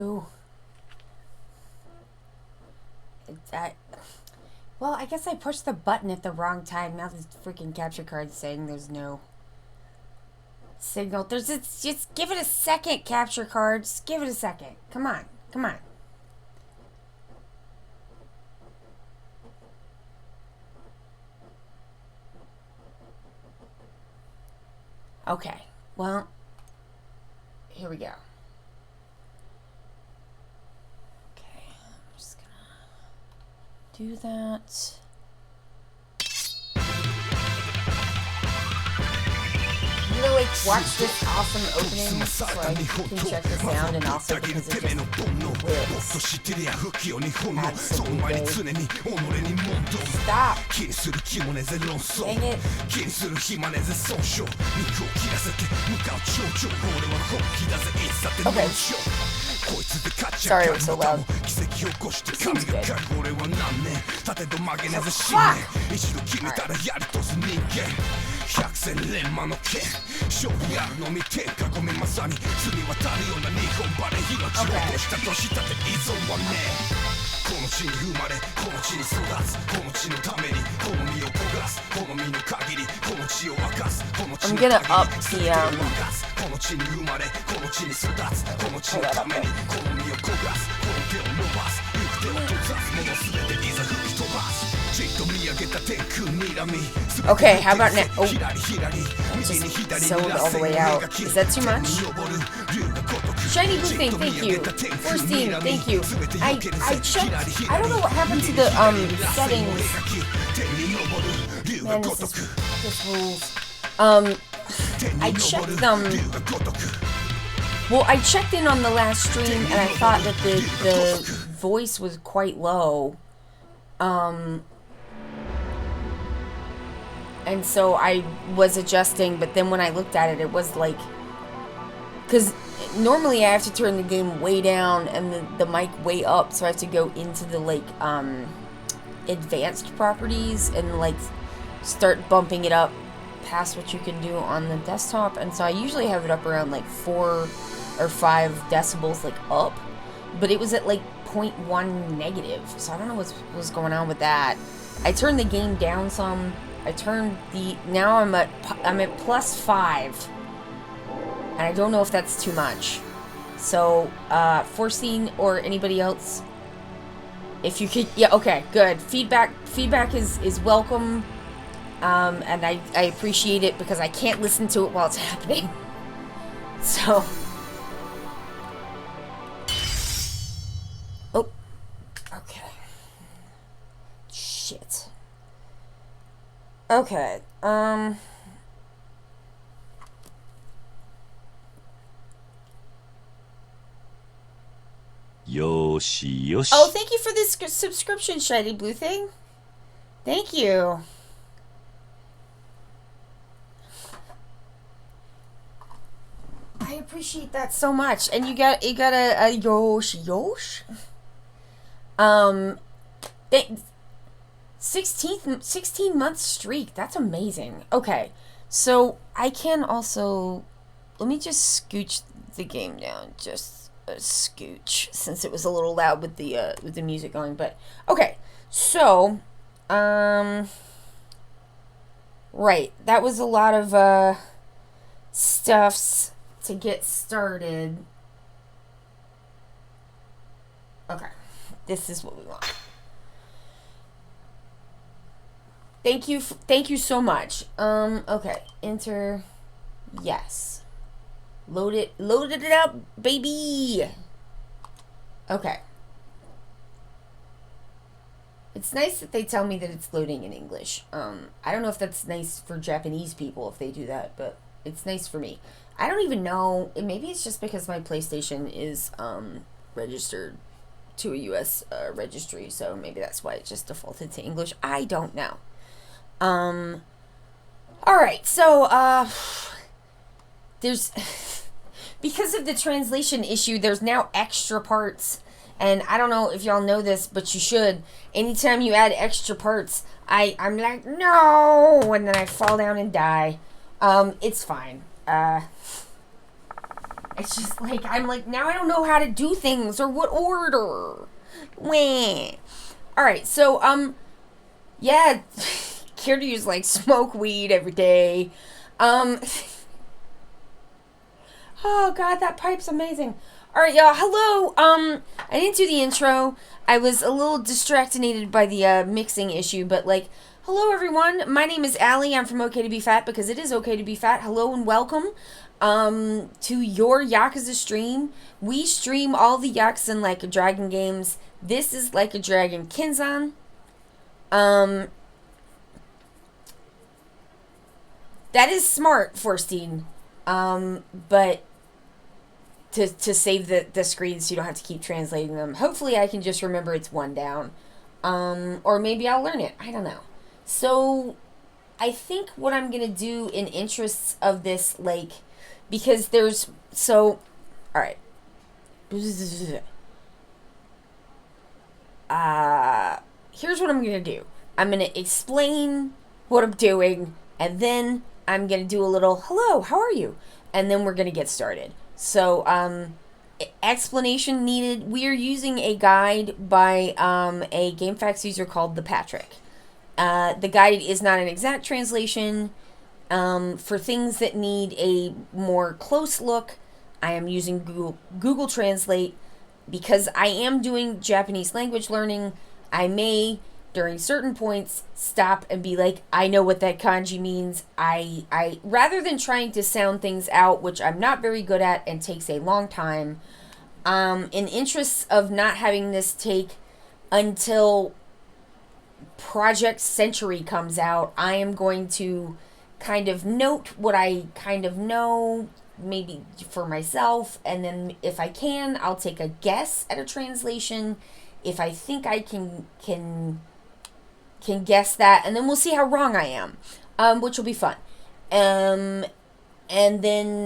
Ooh. Well, I guess I pushed the button at the wrong time. Now this freaking capture card's saying there's no signal. Just give it a second, capture card. Just give it a second. Come on. Come on. Okay. Well, here we go. Okay. I'm just gonna do that. I'm gonna like watch this awesome opening so I can check the sound, and also because it just whips. Absolutely. Stop. Dang it. Okay. Sorry it was so loud. Seems good. I'm gonna up the Okay, how about now? Oh, just zoned all the way out. Is that too much? Shiny blue thing, thank you. Force team, thank you. I checked. I don't know what happened to the settings. Man, this rules. I checked them. Well, I checked in on the last stream and I thought that the voice was quite low. And so I was adjusting, but then when I looked at it, it was like, because normally I have to turn the game way down and the mic way up, so I have to go into the like advanced properties and like start bumping it up past what you can do on the desktop. And so I usually have it up around like 4 or 5 decibels like up, but it was at like 0.1 negative, so I don't know what's going on with that. I turned the game down some. I turned now I'm at +5, and I don't know if that's too much. So Forcing or anybody else, if you could, yeah, okay, good. Feedback is welcome, and I appreciate it because I can't listen to it while it's happening. So, oh, okay, shit. Okay, Yoshi, Yoshi. Oh, thank you for this subscription, Shiny Blue Thing. Thank you. I appreciate that so much. And you got a Yosh. 16-month streak. That's amazing. Okay, so I can also, let me just scooch the game down just a scooch since it was a little loud with the music going. But okay, so right, that was a lot of stuffs to get started. Okay, this is what we want. Thank you so much. Okay, enter, yes. Loaded it up, baby. Okay. It's nice that they tell me that it's loading in English. I don't know if that's nice for Japanese people if they do that, but it's nice for me. I don't even know, maybe it's just because my PlayStation is registered to a US registry, so maybe that's why it just defaulted to English. I don't know. Alright, so, there's, because of the translation issue, there's now extra parts, and I don't know if y'all know this, but you should. Anytime you add extra parts, I'm like, no, and then I fall down and die. It's fine. It's just like, I'm like, now I don't know how to do things or what order. Wah. Alright, so, yeah, Kiryu's like, smoke weed every day. Oh god, that pipe's amazing. Alright, y'all, hello. I didn't do the intro. I was a little distracted by the mixing issue, but like, hello everyone. My name is Allie. I'm from Okay to Be Fat because it is okay to be fat. Hello and welcome to your Yakuza stream. We stream all the Yakuza and Like a Dragon games. This is Like a Dragon Kenzan. That is smart, Forstein. But to save the screens so you don't have to keep translating them. Hopefully I can just remember it's one down. Or maybe I'll learn it. I don't know. So, I think what I'm going to do in interests of this, like, because there's, so, alright. Here's what I'm going to do. I'm going to explain what I'm doing, and then I'm going to do a little, hello, how are you? And then we're going to get started. So, explanation needed. We are using a guide by a GameFAQs user called ThePatrick. The guide is not an exact translation. For things that need a more close look, I am using Google Translate. Because I am doing Japanese language learning, I may, during certain points, stop and be like, I know what that kanji means. I rather than trying to sound things out, which I'm not very good at and takes a long time, in interests of not having this take until Project Century comes out, I am going to kind of note what I kind of know, maybe for myself, and then if I can, I'll take a guess at a translation if I think I can guess that, and then we'll see how wrong I am, which will be fun. And then,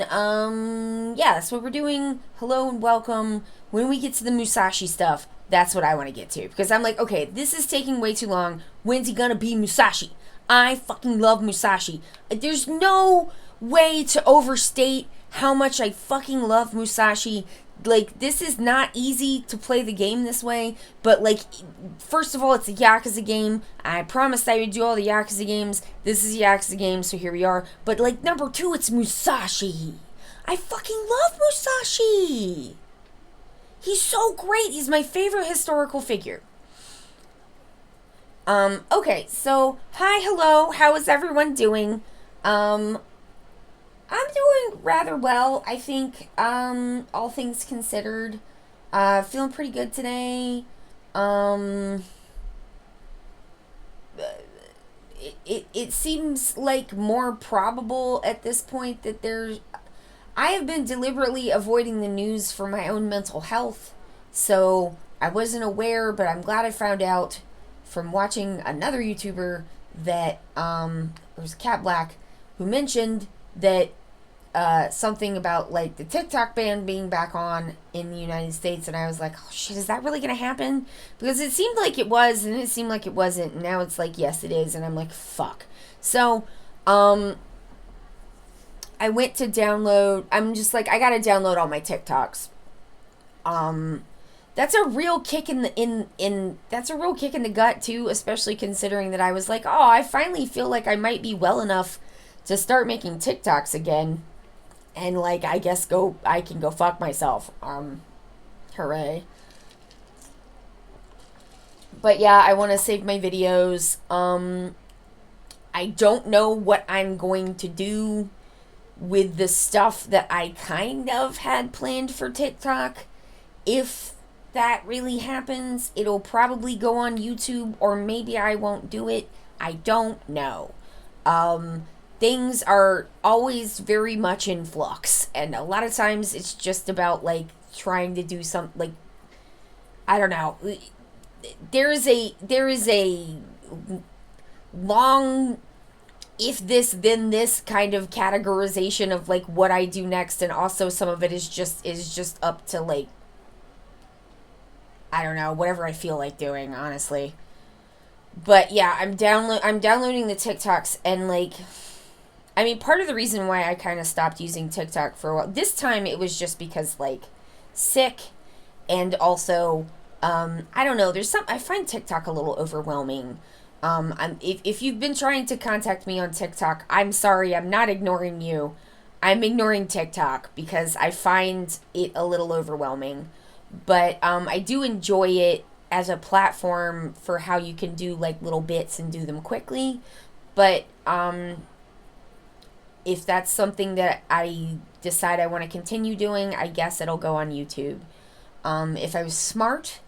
yeah, that's what we're doing. Hello and welcome. When we get to the Musashi stuff, that's what I want to get to. Because I'm like, okay, this is taking way too long. When's he gonna be Musashi? I fucking love Musashi. There's no way to overstate how much I fucking love Musashi. Like, this is not easy to play the game this way. But, like, first of all, it's a Yakuza game. I promised I would do all the Yakuza games. This is a Yakuza game, so here we are. But, like, number 2, it's Musashi. I fucking love Musashi. He's so great. He's my favorite historical figure. Okay, so, hi, hello, how is everyone doing? I'm doing rather well, I think, all things considered. Feeling pretty good today. It seems like more probable at this point that there's... I have been deliberately avoiding the news for my own mental health, so I wasn't aware, but I'm glad I found out from watching another YouTuber that, it was Cat Black, who mentioned that, something about, like, the TikTok ban being back on in the United States, and I was like, oh shit, is that really gonna happen? Because it seemed like it was, and it seemed like it wasn't, and now it's like, yes, it is, and I'm like, fuck. So, I went to download, I'm just like, I gotta download all my TikToks. That's a real kick in the, that's a real kick in the gut, too, especially considering that I was like, oh, I finally feel like I might be well enough to start making TikToks again. And, like, I guess I can go fuck myself. Hooray. But, yeah, I want to save my videos. I don't know what I'm going to do with the stuff that I kind of had planned for TikTok. If that really happens, it'll probably go on YouTube, or maybe I won't do it. I don't know. Things are always very much in flux, and a lot of times it's just about, like, trying to do something, like, I don't know. There is a long if this then this kind of categorization of, like, what I do next, and also some of it is just up to, like, I don't know, whatever I feel like doing, honestly. But yeah, I'm downloading the TikToks, and, like, I mean, part of the reason why I kind of stopped using TikTok for a while, this time it was just because, like, sick, and also, I don't know, I find TikTok a little overwhelming. If you've been trying to contact me on TikTok, I'm sorry, I'm not ignoring you. I'm ignoring TikTok because I find it a little overwhelming. But I do enjoy it as a platform for how you can do like little bits and do them quickly. But if that's something that I decide I want to continue doing, I guess it'll go on YouTube. If I was smart,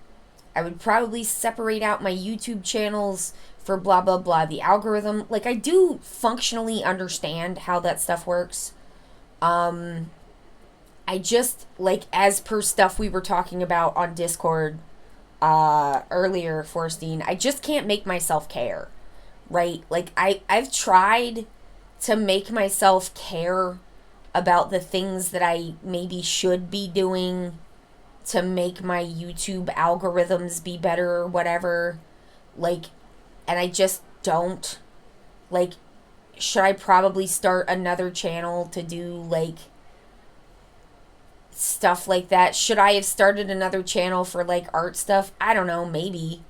I would probably separate out my YouTube channels for blah blah blah, the algorithm. Like, I do functionally understand how that stuff works. I just, like, as per stuff we were talking about on Discord earlier, Forstine, I just can't make myself care, right? Like, I've tried to make myself care about the things that I maybe should be doing to make my YouTube algorithms be better or whatever. Like, and I just don't. Like, should I probably start another channel to do, like, stuff like that? Should I have started another channel for, like, art stuff? I don't know, maybe.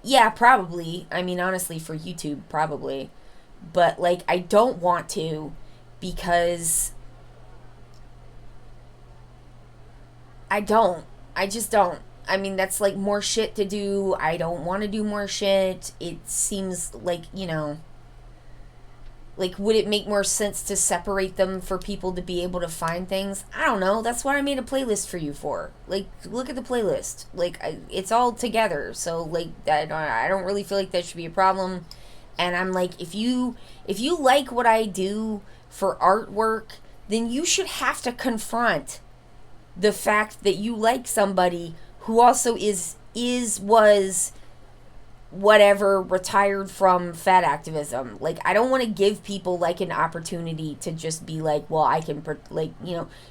Yeah, probably. I mean, honestly, for YouTube, probably. But, like, I don't want to because I don't. I just don't. I mean, that's, like, more shit to do. I don't want to do more shit. It seems like, like, would it make more sense to separate them for people to be able to find things? I don't know. That's what I made a playlist for you for. Like, look at the playlist. Like, it's all together. So, like, I don't really feel like that should be a problem. And I'm like, if you like what I do for artwork, then you should have to confront the fact that you like somebody who also was whatever, retired from fat activism. Like, I don't want to give people, like, an opportunity to just be like, well, I can, like,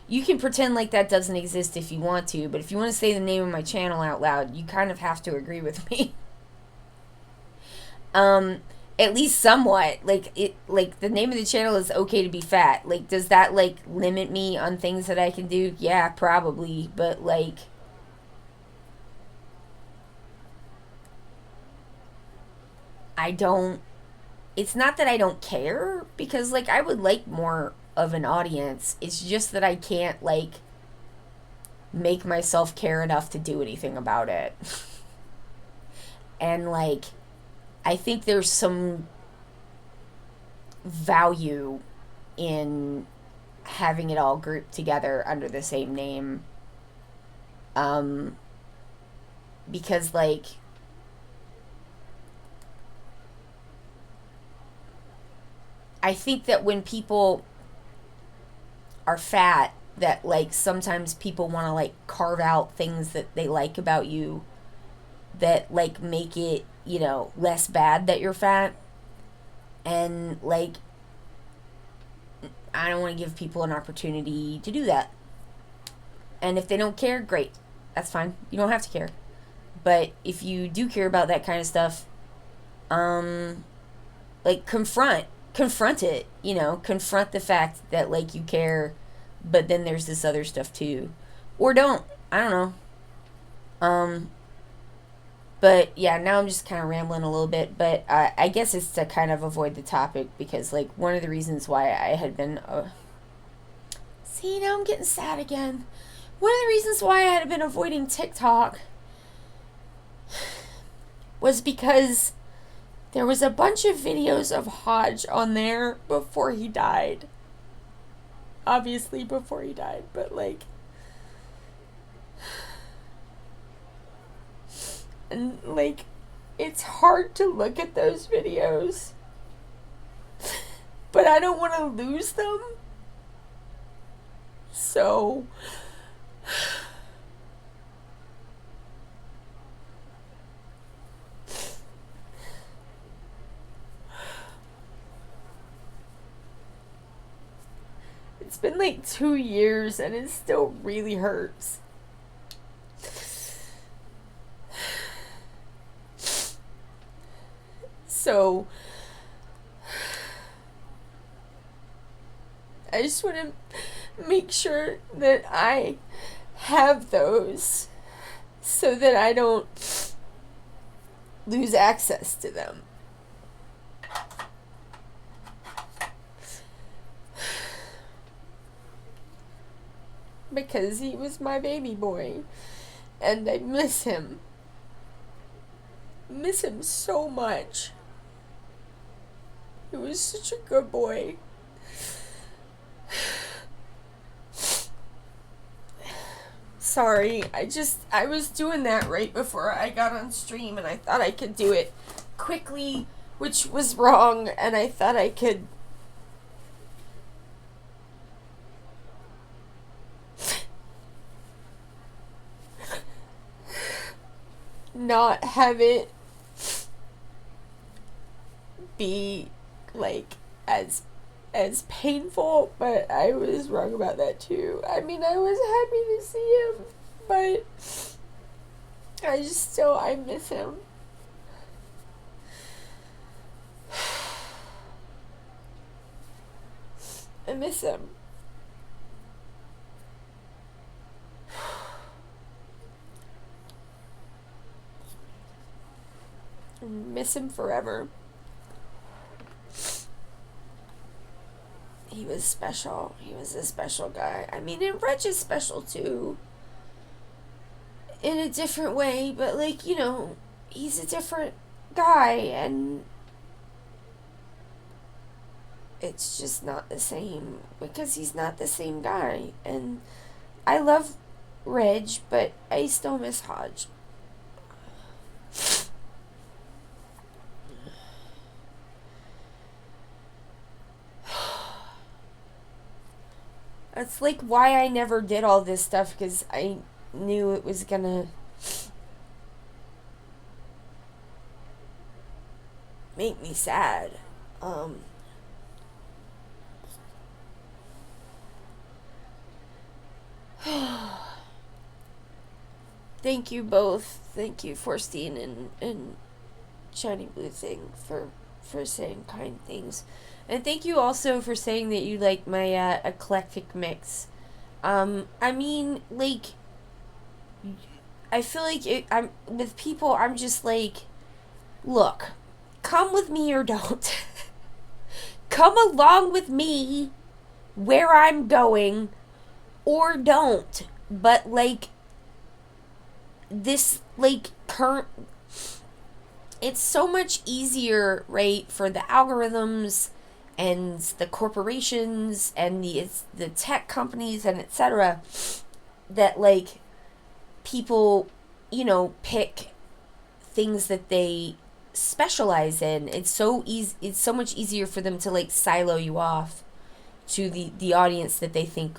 you can pretend like that doesn't exist if you want to, but if you want to say the name of my channel out loud, you kind of have to agree with me. At least somewhat. Like, the name of the channel is Okay to Be Fat. Like, does that, like, limit me on things that I can do? Yeah, probably, but, like, I don't, it's not that I don't care, because, like, I would like more of an audience. It's just that I can't, like, make myself care enough to do anything about it. And, like, I think there's some value in having it all grouped together under the same name. Because, like, I think that when people are fat, that, like, sometimes people want to, like, carve out things that they like about you that, like, make it, less bad that you're fat. And, like, I don't want to give people an opportunity to do that. And if they don't care, great. That's fine. You don't have to care. But if you do care about that kind of stuff, like, confront it, confront the fact that, like, you care, but then there's this other stuff too. Or don't. I don't know. But yeah, now I'm just kind of rambling a little bit, but I guess it's to kind of avoid the topic, because, like, one of the reasons why I had been see, now I'm getting sad again. One of the reasons why I had been avoiding TikTok was because there was a bunch of videos of Hodge on there before he died. Obviously before he died, but, like, and, like, it's hard to look at those videos, but I don't want to lose them. So it's been like 2 years and it still really hurts. So I just want to make sure that I have those so that I don't lose access to them. Because he was my baby boy, and I miss him. Miss him so much. He was such a good boy. Sorry, I was doing that right before I got on stream, and I thought I could do it quickly, which was wrong, and I thought I could not have it be like as painful, but I was wrong about that too. I mean, I was happy to see him, but I miss him. I miss him. I miss him forever. He was special. He was a special guy. I mean, and Reg is special too. In a different way, but like, you know, he's a different guy, and it's just not the same because he's not the same guy. And I love Reg, but I still miss Hodge. That's like why I never did all this stuff, because I knew it was gonna make me sad. Thank you both. Thank you, Forstein and Shiny Blue Thing, for saying kind things. And thank you also for saying that you like my eclectic mix. I mean, like, I feel like I'm with people, I'm just like, look, come with me or don't. Come along with me where I'm going or don't. But like, this, like, it's so much easier, right, for the algorithms and the corporations and the tech companies and etc., that like people, you know, pick things that they specialize in. It's so easy. It's so much easier for them to like silo you off to the audience that they think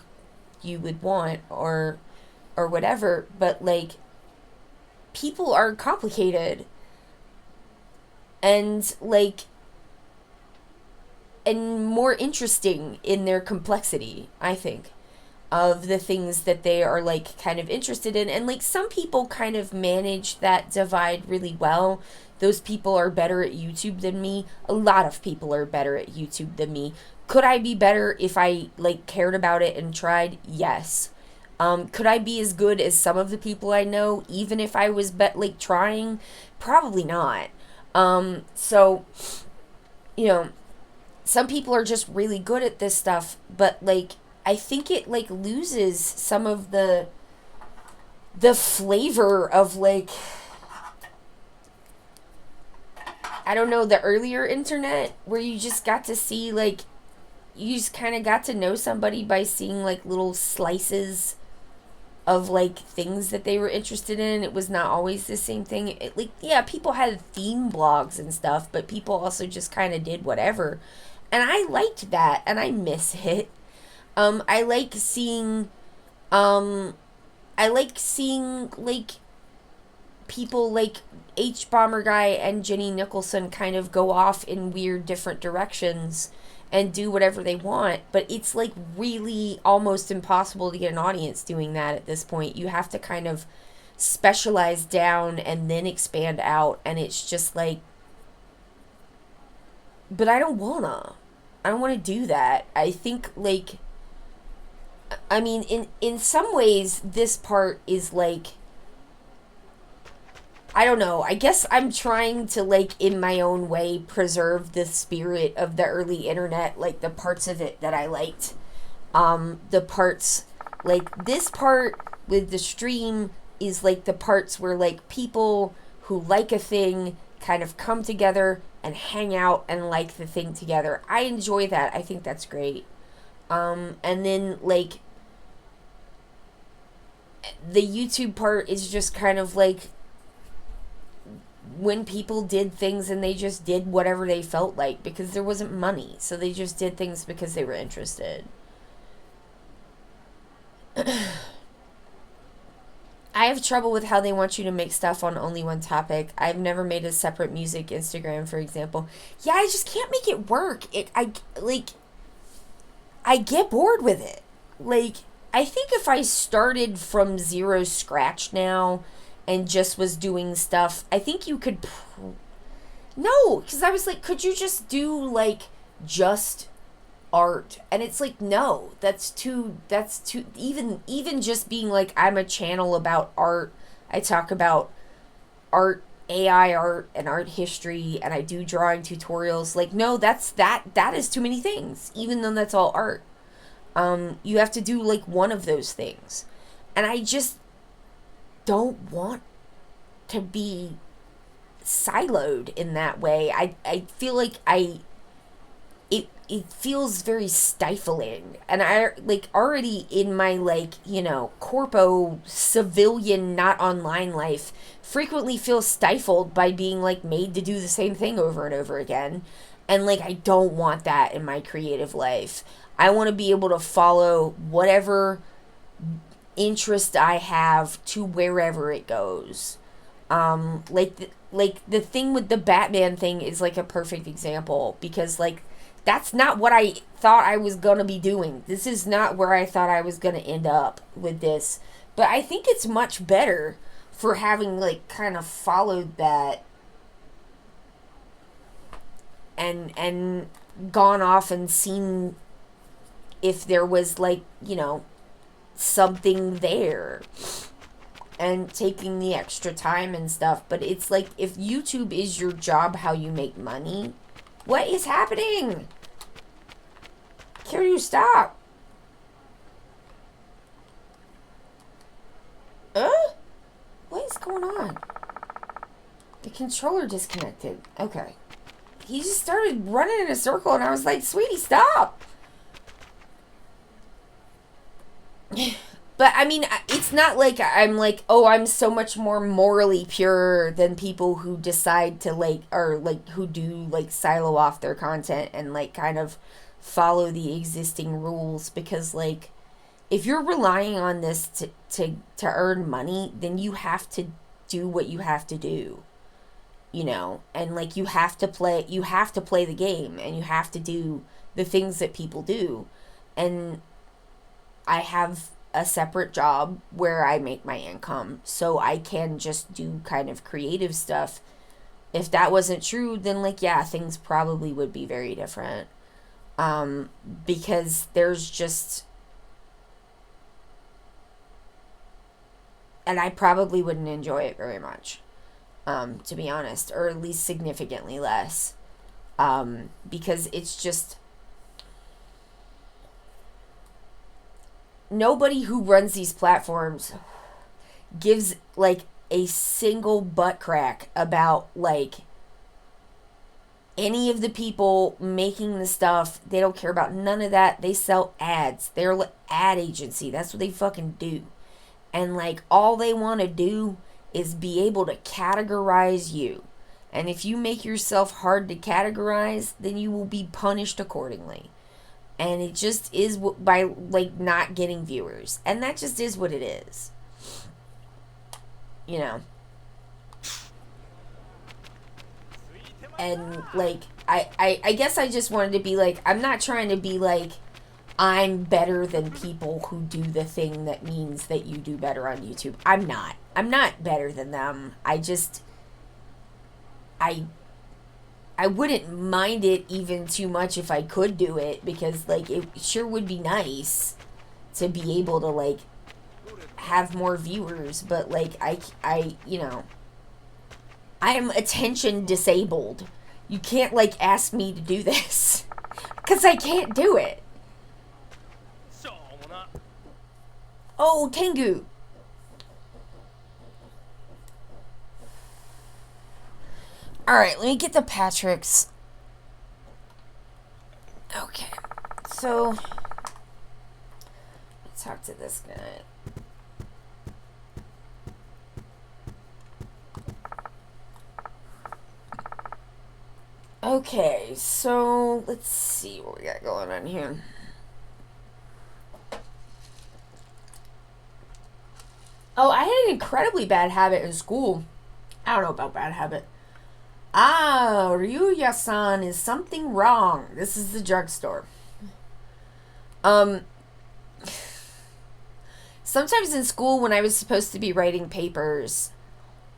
you would want or whatever. But like, people are complicated and like, and more interesting in their complexity, I think, of the things that they are like kind of interested in. And like, some people kind of manage that divide really well. Those people are better at YouTube than me. A lot of people are better at YouTube than me. Could I be better if I like cared about it and tried? Yes. Could I be as good as some of the people I know, even if I was like trying? Probably not. So, you know, some people are just really good at this stuff, but like, I think it like loses some of the flavor of like, I don't know, the earlier internet where you just got to see like, you just kind of got to know somebody by seeing like little slices of like things that they were interested in. It was not always the same thing. It, like, yeah, people had theme blogs and stuff, but people also just kind of did whatever. And I liked that, and I miss it. I like seeing like people like H Bomber Guy and Jenny Nicholson kind of go off in weird different directions and do whatever they want, but it's like really almost impossible to get an audience doing that at this point. You have to kind of specialize down and then expand out, and it's just like, but I don't wanna do that. I think like I mean, in some ways, this part is like, I don't know. I guess I'm trying to, like, in my own way, preserve the spirit of the early internet, like the parts of it that I liked. The parts, like this part with the stream is like the parts where like people who like a thing kind of come together and hang out and like the thing together. I enjoy that. I think that's great. And then like the YouTube part is just kind of like when people did things and they just did whatever they felt like because there wasn't money. So they just did things because they were interested. I have trouble with how they want you to make stuff on only one topic. I've never made a separate music Instagram, for example. Yeah, I just can't make it work. I get bored with it. Like, I think if I started from zero scratch now and just was doing stuff, I think you could. No, because I was like, could you just do, like, just art? And it's like, no, that's too, even just being like, I'm a channel about art. I talk about art, AI art, and art history, and I do drawing tutorials. Like, no, that is too many things, even though that's all art. You have to do, like, one of those things. And I just don't want to be siloed in that way. I feel like it feels very stifling. And I, like, already in my, like, you know, corpo civilian not online life frequently feel stifled by being, like, made to do the same thing over and over again. And, like, I don't want that in my creative life. I want to be able to follow whatever interest I have to wherever it goes. Like the thing with the Batman thing is like a perfect example because like that's not what I thought I was gonna be doing. This is not where I thought I was gonna end up with this. But I think it's much better for having like kind of followed that and gone off and seen if there was like, you know, something there and taking the extra time and stuff. But it's like, if YouTube is your job, how you make money, what is happening? Can you stop? What is going on? The controller disconnected. Okay. He just started running in a circle and I was like, sweetie, stop. But, I mean, it's not like I'm like, oh, I'm so much more morally pure than people who decide to, like, or, like, who do, like, silo off their content and, like, kind of follow the existing rules. Because, like, if you're relying on this to earn money, then you have to do what you have to do. You know? And, like, you have to play the game. And you have to do the things that people do. And I have a separate job where I make my income, so I can just do kind of creative stuff. If that wasn't true, then like, yeah, things probably would be very different. Because there's just, and I probably wouldn't enjoy it very much, to be honest, or at least significantly less. Because it's just, nobody who runs these platforms gives like a single butt crack about like any of the people making the stuff. They don't care about none of that. They sell ads. They're an ad agency. That's what they fucking do. And like all they want to do is be able to categorize you. And if you make yourself hard to categorize, then you will be punished accordingly. And it just is by, like, not getting viewers. And that just is what it is. You know? And, like, I guess I just wanted to be, like, I'm not trying to be, like, I'm better than people who do the thing that means that you do better on YouTube. I'm not. I'm not better than them. I just, I wouldn't mind it even too much if I could do it, because, like, it sure would be nice to be able to, like, have more viewers, but, like, I you know, I am attention disabled. You can't, like, ask me to do this. Because I can't do it. Oh, Tengu. Alright, let me get the Patricks. Okay. So, let's talk to this guy. Okay, so let's see what we got going on here. Oh, I had an incredibly bad habit in school. I don't know about bad habit. Ah, Ryuya-san, is something wrong? This is the drugstore. Sometimes in school when I was supposed to be writing papers,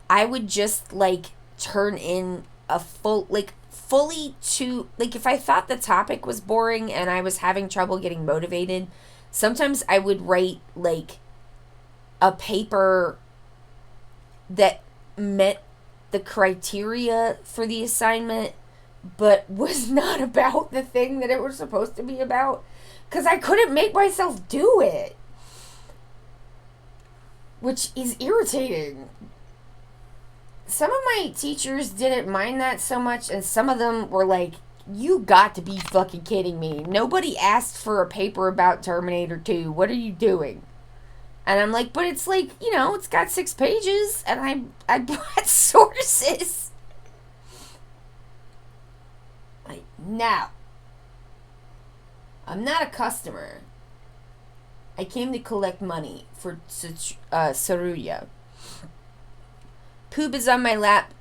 I would just, like, turn in a fully to, like, if I thought the topic was boring and I was having trouble getting motivated, sometimes I would write, like, a paper that met the criteria for the assignment, but was not about the thing that it was supposed to be about, because I couldn't make myself do it, which is irritating. Some of my teachers didn't mind that so much, and some of them were like, you got to be fucking kidding me. Nobody asked for a paper about Terminator 2. What are you doing? And I'm like, but it's like, you know, it's got 6 pages, and I brought sources. Like, no. I'm not a customer. I came to collect money for Saruya. Poob is on my lap,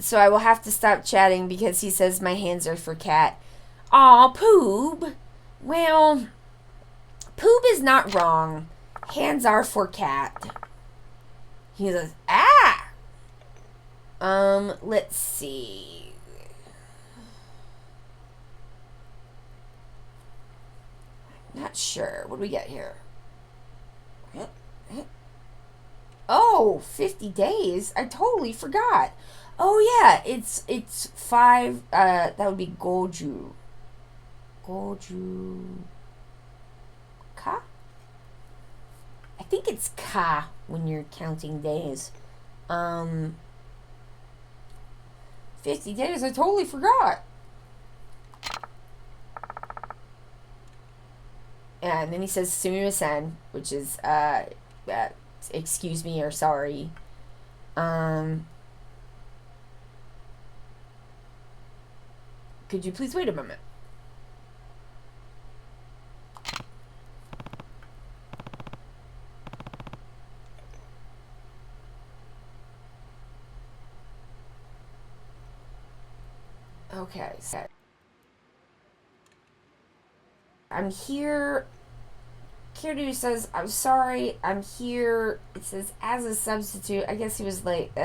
so I will have to stop chatting because he says my hands are for cat. Aw, Poob. Well, Poob is not wrong. Hands are for cat. He says, ah! Let's see. Not sure. What do we get here? Oh, 50 days? I totally forgot. Oh, yeah. It's 5, that would be Goju. Goju. Ka? I think it's Ka when you're counting days. 50 days? I totally forgot. And then he says sumimasen, which is, excuse me or sorry. Could you please wait a moment? Okay, so I'm here. Kiryu says, I'm sorry, I'm here. It says, as a substitute. I guess he was like,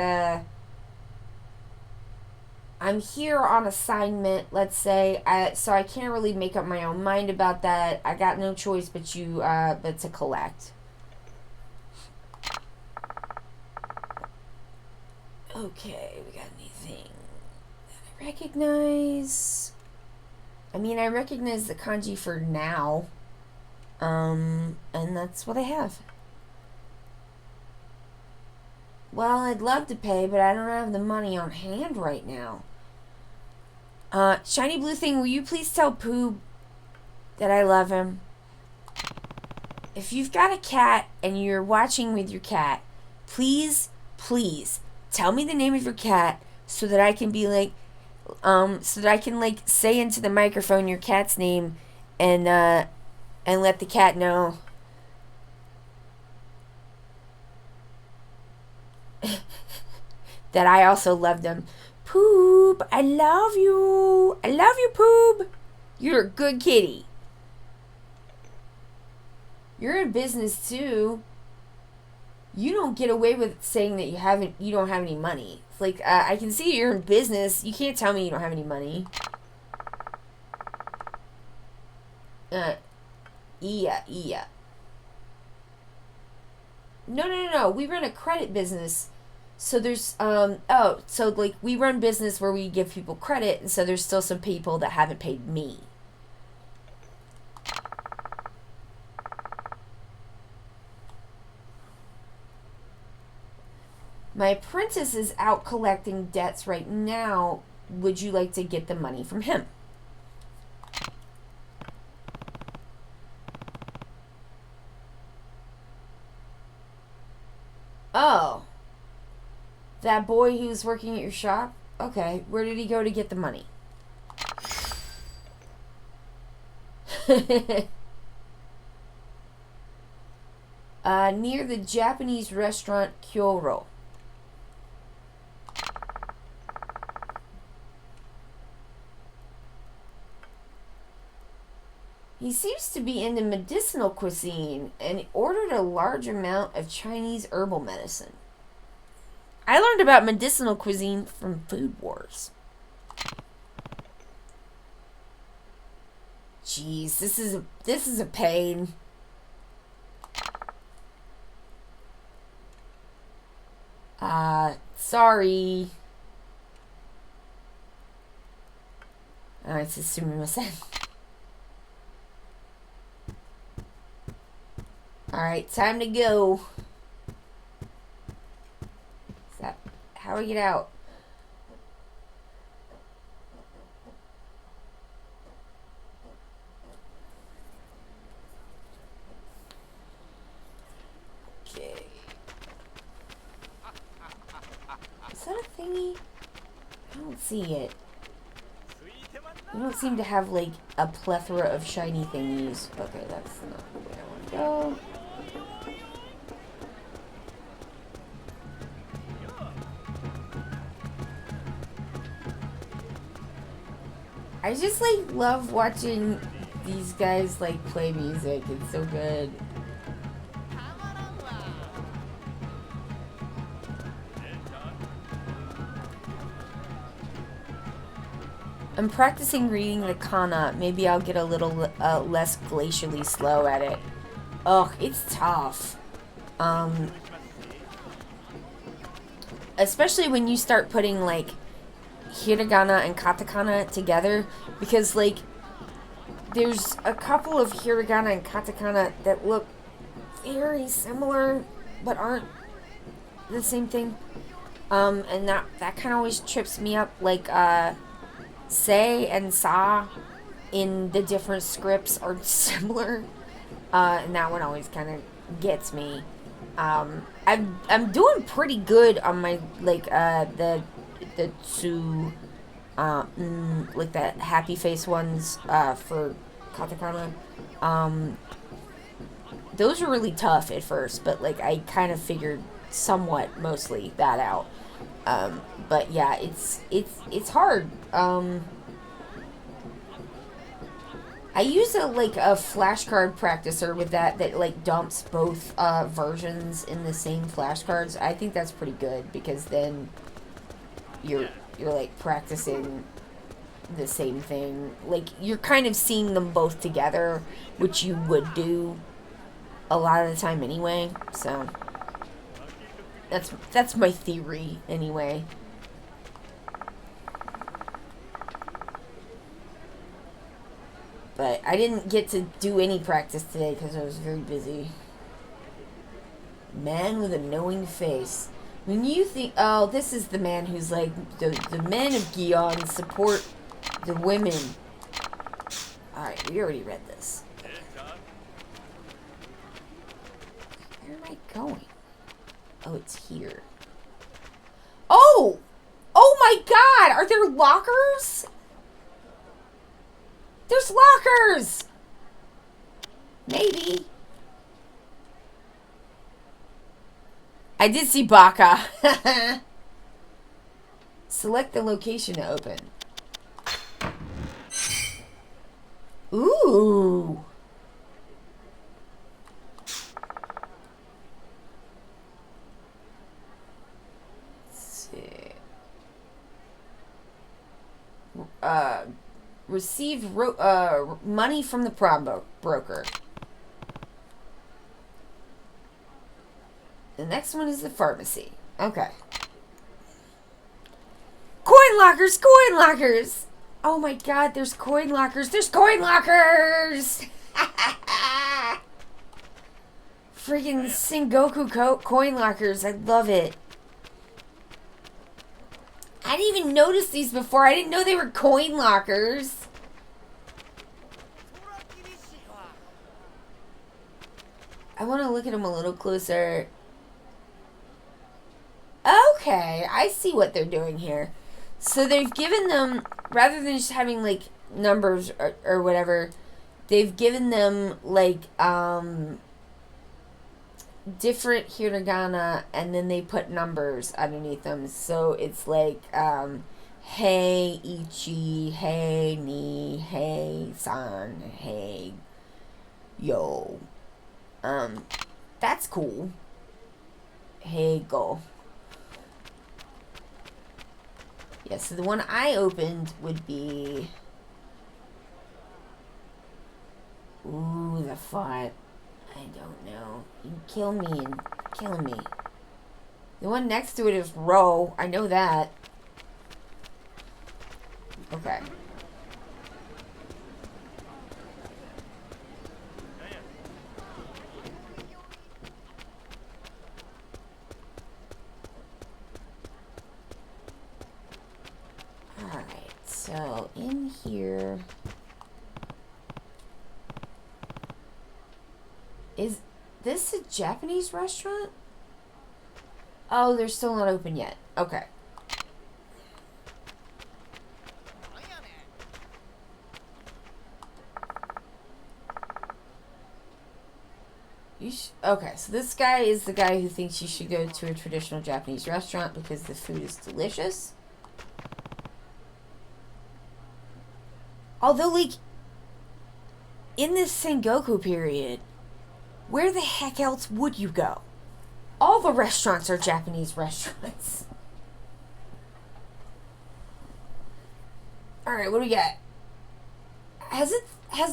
I'm here on assignment, let's say. So I can't really make up my own mind about that. I got no choice but to collect. Okay, we got anything that I recognize? I mean, I recognize the kanji for now. And that's what I have. Well, I'd love to pay, but I don't have the money on hand right now. Shiny Blue Thing, will you please tell Pooh that I love him? If you've got a cat and you're watching with your cat, please, please, tell me the name of your cat so that I can be like, so that I can, like, say into the microphone your cat's name and let the cat know. That I also love them. Poob, I love you. I love you, Poob. You're a good kitty. You're in business too. You don't get away with saying that you don't have any money. It's like, I can see you're in business. You can't tell me you don't have any money. Yeah. No. We run a credit business. So there's, so like we run business where we give people credit, and so there's still some people that haven't paid me. My apprentice is out collecting debts right now. Would you like to get the money from him? Oh. That boy who's working at your shop? Okay, where did he go to get the money? Near the Japanese restaurant Kyoro. He seems to be into medicinal cuisine and ordered a large amount of Chinese herbal medicine. I learned about medicinal cuisine from Food Wars. Jeez, this is a pain. Sorry. Alright, sumimasen. Alright, time to go. Is that how do we get out? Okay. Is that a thingy? I don't see it. You don't seem to have like a plethora of shiny thingies. Okay, that's not where I want to go. I just like love watching these guys like play music. It's so good. I'm practicing reading the kana. Maybe I'll get a little less glacially slow at it. Ugh, it's tough. Especially when you start putting like hiragana and katakana together, because like there's a couple of hiragana and katakana that look very similar but aren't the same thing. And that kind of always trips me up. Like say and sa in the different scripts are similar, and that one always kind of gets me. I'm doing pretty good on my like the two like the happy face ones for katakana. Those are really tough at first, but like I kind of figured somewhat mostly that out. But yeah, it's hard. I use a flashcard practicer with that like dumps both versions in the same flashcards. I think that's pretty good, because then you're like practicing the same thing. Like you're kind of seeing them both together, which you would do a lot of the time anyway. So that's my theory anyway. But I didn't get to do any practice today because I was very busy. Man with a knowing face. When you think, oh, this is the man who's like, the men of Gion support the women. Alright, we already read this. Where am I going? Oh, it's here. Oh! Oh my god! Are there lockers? There's lockers! Maybe. I did see Baka. Select the location to open. Ooh. Let's see. Receive money from the broker. The next one is the pharmacy. Okay. Coin lockers! Coin lockers! Oh my god, there's coin lockers! There's coin lockers! Freaking Sengoku coin lockers. I love it. I didn't even notice these before. I didn't know they were coin lockers. I want to look at them a little closer. Okay, I see what they're doing here. So they've given them, rather than just having, like, numbers or whatever, they've given them, like, different hiragana, and then they put numbers underneath them. So it's like, hey, ichi, hey, ni, hey, san, hey, yo. That's cool. Hey, go. Yeah, so the one I opened would be... Ooh, the font. I don't know. You can kill me and kill me. The one next to it is row. I know that. Okay. Alright, so in here... Is this a Japanese restaurant? Oh, they're still not open yet. Okay. Okay, so this guy is the guy who thinks you should go to a traditional Japanese restaurant because the food is delicious. Although, like, in this Sengoku period, where the heck else would you go? All the restaurants are Japanese restaurants. Alright, what do we got? Has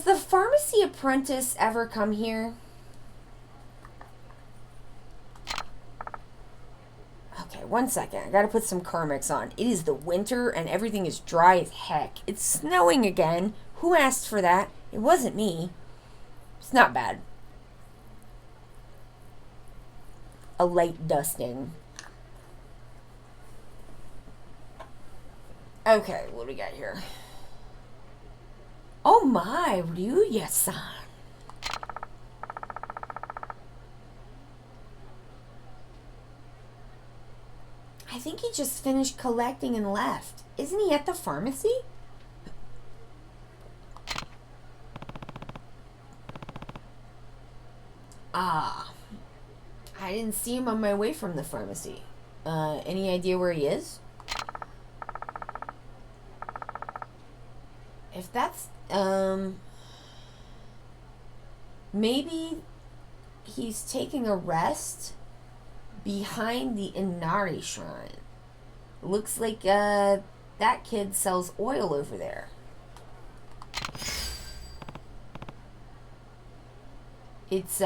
the pharmacy apprentice ever come here? Okay, 1 second. I gotta put some Carmex on. It is the winter and everything is dry as heck. It's snowing again. Who asked for that? It wasn't me. It's not bad. A light dusting. Okay, what do we got here? Oh my, Ryuya-san. I think he just finished collecting and left. Isn't he at the pharmacy? Ah. I didn't see him on my way from the pharmacy. Any idea where he is? If that's, maybe he's taking a rest behind the Inari Shrine. Looks like, that kid sells oil over there. It's,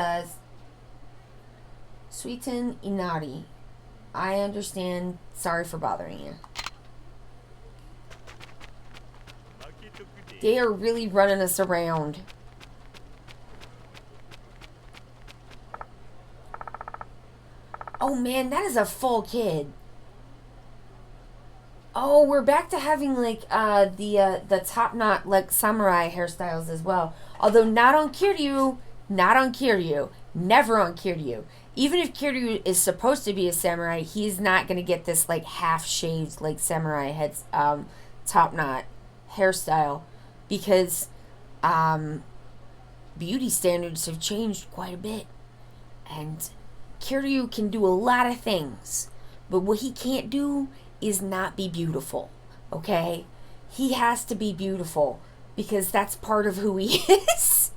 Sweeten Inari. I understand. Sorry for bothering you. They are really running us around. Oh man, that is a full kid. Oh, we're back to having like the top knot like samurai hairstyles as well. Although not on Kiryu, not on Kiryu, never on Kiryu. Even if Kiryu is supposed to be a samurai, he's not gonna get this like half shaved like samurai head top knot hairstyle because beauty standards have changed quite a bit, and Kiryu can do a lot of things, but what he can't do is not be beautiful, okay? He has to be beautiful because that's part of who he is.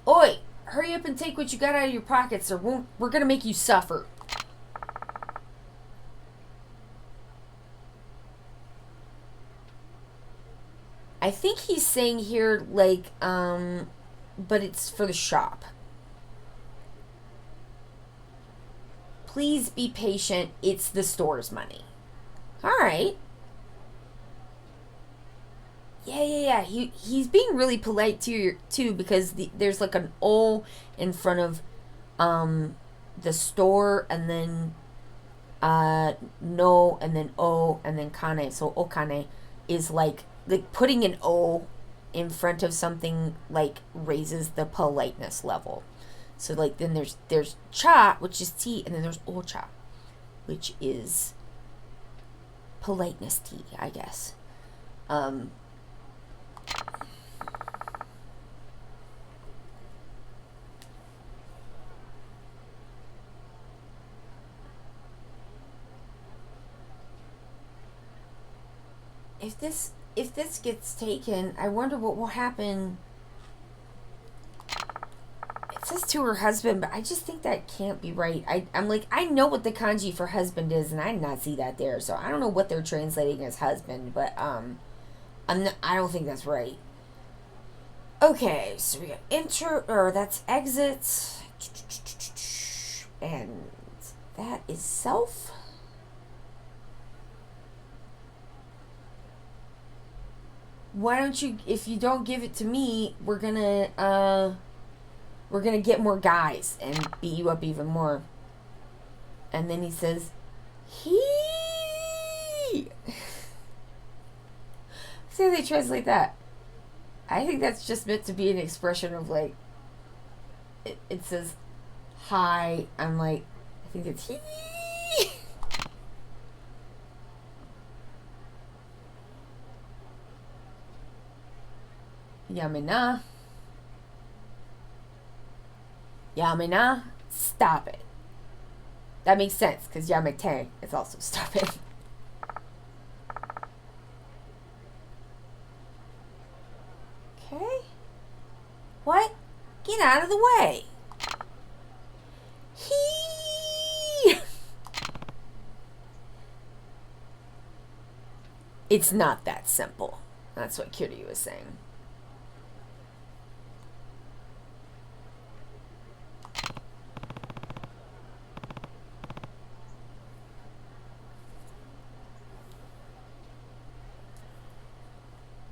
Oi, hurry up and take what you got out of your pockets or we're gonna make you suffer. I think he's saying here, like, but it's for the shop. Please be patient. It's the store's money. All right. Yeah. He's being really polite too because there's like an O in front of the store, and then no, and then O, and then kane. So okane is like putting an O in front of something like raises the politeness level. So like then there's cha, which is tea, and then there's ocha, which is politeness tea, I guess. If this gets taken, I wonder what will happen. It says to her husband, but I just think that can't be right. I'm like, I know what the kanji for husband is, and I did not see that there, so I don't know what they're translating as husband, but I don't think that's right. Okay, so we got enter, or that's exit, and that is self. Why don't you, if you don't give it to me, we're gonna get more guys and beat you up even more. And then he says, he. See how they translate that? I think that's just meant to be an expression of like, it says hi. I'm like, I think it's he. Yamina. Stop it. That makes sense, because Yamete is also stop it. Okay. What? Get out of the way. It's not that simple. That's what Kiryu was saying.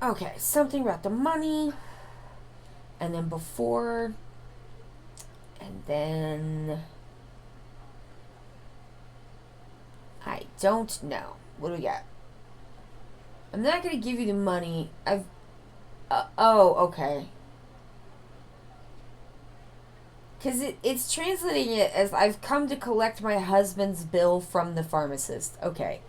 Okay, something about the money, and then before, and then I don't know. What do we got? I'm not gonna give you the money. Oh, okay. Because it's translating it as I've come to collect my husband's bill from the pharmacist. Okay.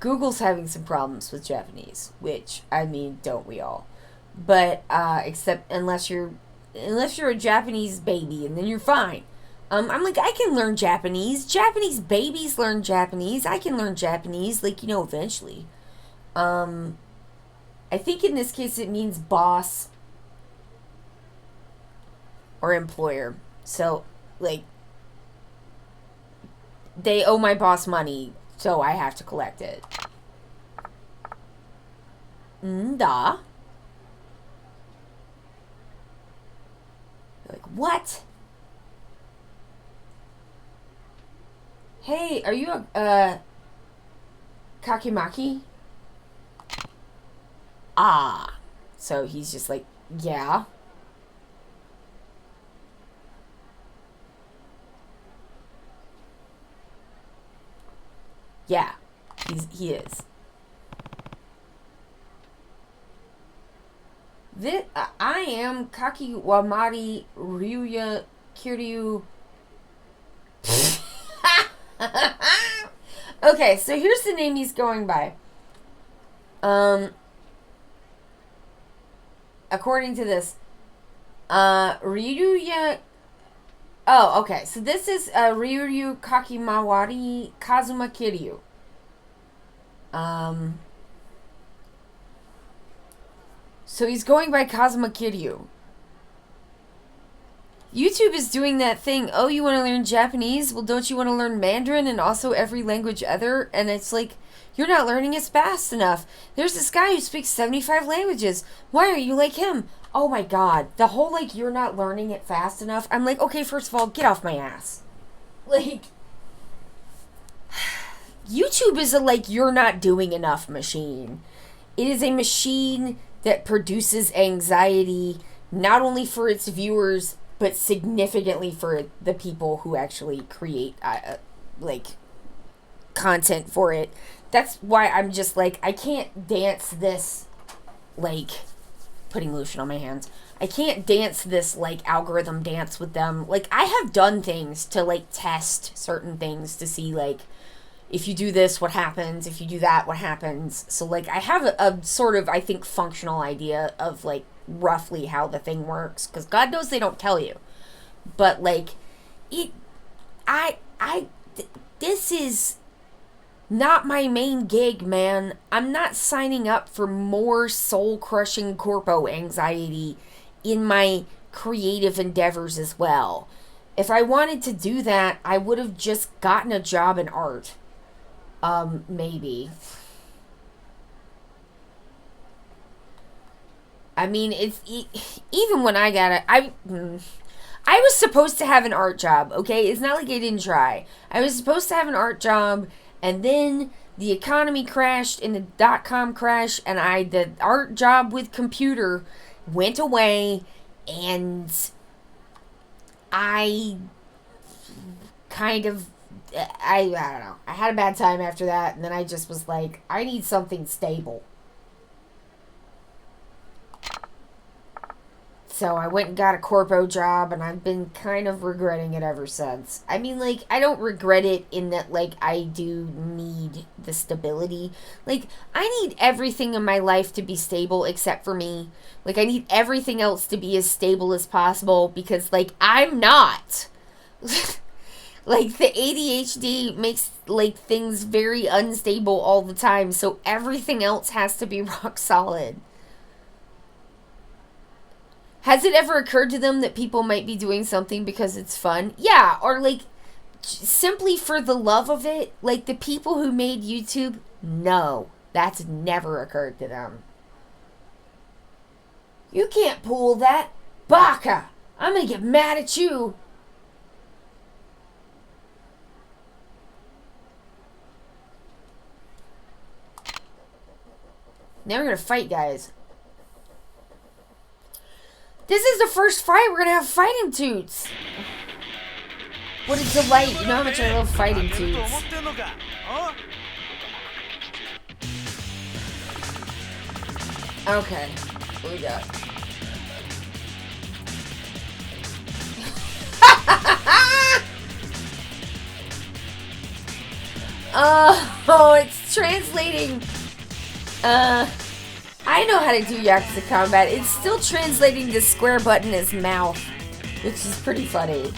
Google's having some problems with Japanese, which, I mean, don't we all? But, except unless you're a Japanese baby, and then you're fine. I'm like, I can learn Japanese. Japanese babies learn Japanese. I can learn Japanese, like, eventually. I think in this case it means boss or employer. So, like, they owe my boss money, so I have to collect it. Da. Like, what? Hey, are you a, Kakimaki? Ah. So he's just like, yeah. Yeah, he is. I am Kakiwamari Ryuya Kiryu. Okay, so here's the name he's going by. According to this, Ryuya. Oh, okay. So this is Ryuryu Kakimawari Kazuma Kiryu. So he's going by Kazuma Kiryu. YouTube is doing that thing. Oh, you want to learn Japanese? Well, don't you want to learn Mandarin and also every language other? And it's like, you're not learning it fast enough. There's this guy who speaks 75 languages. Why are you like him? Oh my god. The whole, like, you're not learning it fast enough. I'm like, okay, first of all, get off my ass. Like, YouTube is a, like, you're not doing enough machine. It is a machine that produces anxiety, not only for its viewers, but significantly for the people who actually create, like, content for it. That's why I'm just, like, I can't dance this, like, putting lotion on my hands. I can't dance this, like, algorithm dance with them. Like, I have done things to, like, test certain things to see, like, if you do this, what happens? If you do that, what happens? So, like, I have a sort of, I think, functional idea of, like, roughly how the thing works. Because God knows they don't tell you. But, like, this is not my main gig, man. I'm not signing up for more soul-crushing corpo anxiety in my creative endeavors as well. If I wanted to do that, I would have just gotten a job in art. Maybe. I mean, it's even when I got it, I was supposed to have an art job, okay? It's not like I didn't try. I was supposed to have an art job, and then the economy crashed in the .com crash, and the art job with computer went away, and I kind of, I don't know. I had a bad time after that, and then I just was like, I need something stable. So I went and got a corpo job, and I've been kind of regretting it ever since. I mean, like, I don't regret it in that, like, I do need the stability. Like, I need everything in my life to be stable except for me. Like, I need everything else to be as stable as possible because, like, I'm not. Like, the ADHD makes, like, things very unstable all the time, so everything else has to be rock solid. Has it ever occurred to them that people might be doing something because it's fun? Yeah, or, like, simply for the love of it. Like, the people who made YouTube, no, that's never occurred to them. You can't pull that. Baka! I'm gonna get mad at you. Now we're gonna fight, guys. This is the first fight. We're gonna have fighting toots. What a delight. You know how much I love fighting toots. Okay. What we got? Oh, it's translating. I know how to do Yakuza combat. It's still translating the square button as mouth, which is pretty funny.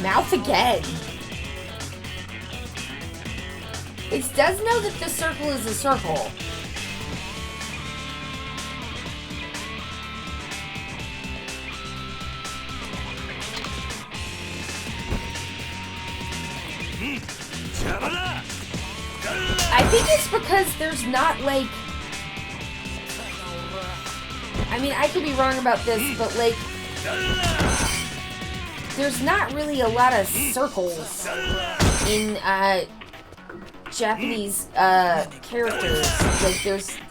Mouth again. It does know that the circle is a circle. I think it's because there's not, like... I mean, I could be wrong about this, but, like... There's not really a lot of circles in, Japanese characters. Like,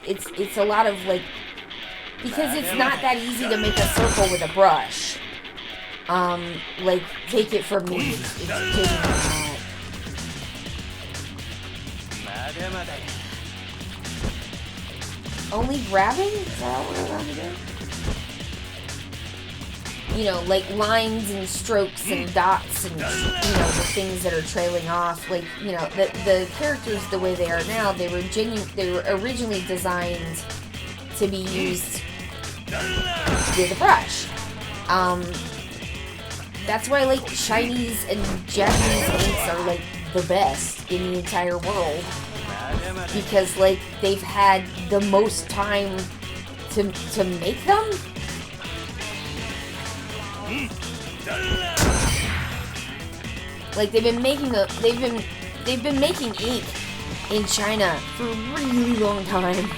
it's a lot of, like, because it's not that easy to make a circle with a brush. Like, take it from me, it's taking a lot. Only grabbing? Is that what we're going to do? You know, like lines and strokes and dots and, you know, the things that are trailing off. Like, you know, the characters the way they are now, they were originally designed to be used with a brush. That's why, like, Chinese and Japanese inks are, like, the best in the entire world. Because, like, they've had the most time to make them. Like they've been making ink in China for a really long time.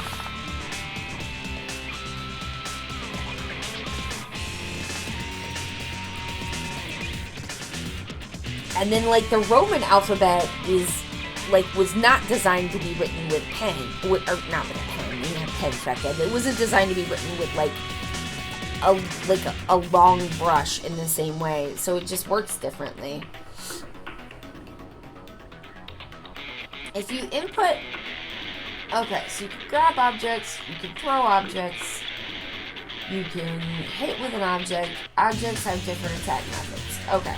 And then like the Roman alphabet was not designed to be written with pen, or not with a pen. You didn't have pens back then. It wasn't designed to be written with like a long brush in the same way. So it just works differently. If you input, okay, so you can grab objects, you can throw objects, you can hit with an object. Objects have different attack methods. Okay.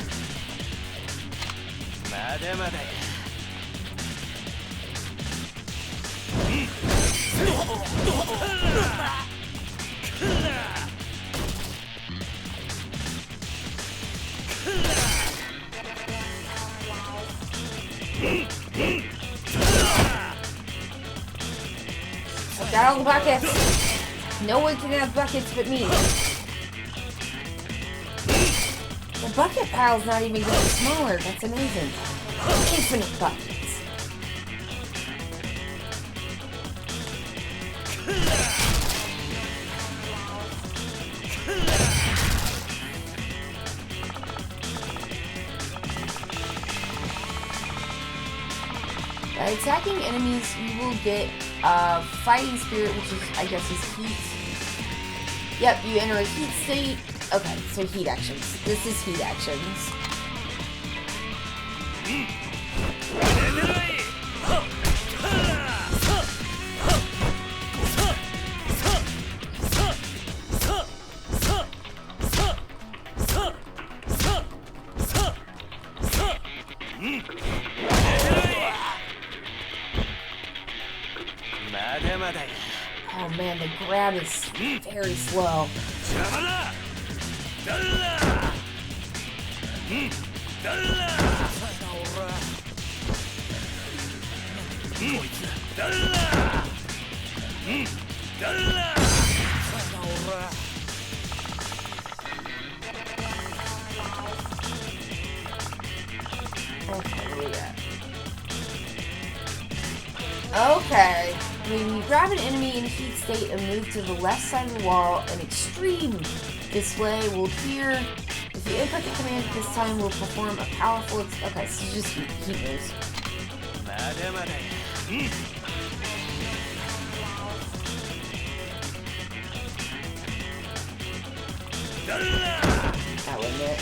I've got all the buckets. No one can have buckets but me. The bucket pile's not even getting smaller. That's amazing. Infinite buckets. By attacking enemies, you will get fighting spirit, which is, I guess, is heat. Yep, you enter a heat state. Okay, so heat actions. This is heat actions. Oh man, the grab is very slow. Okay. When you grab an enemy in heat state and move to the left side of the wall, an extreme display will appear. If you input the command at this time, will perform a powerful... Okay, so just heat moves. That wasn't it.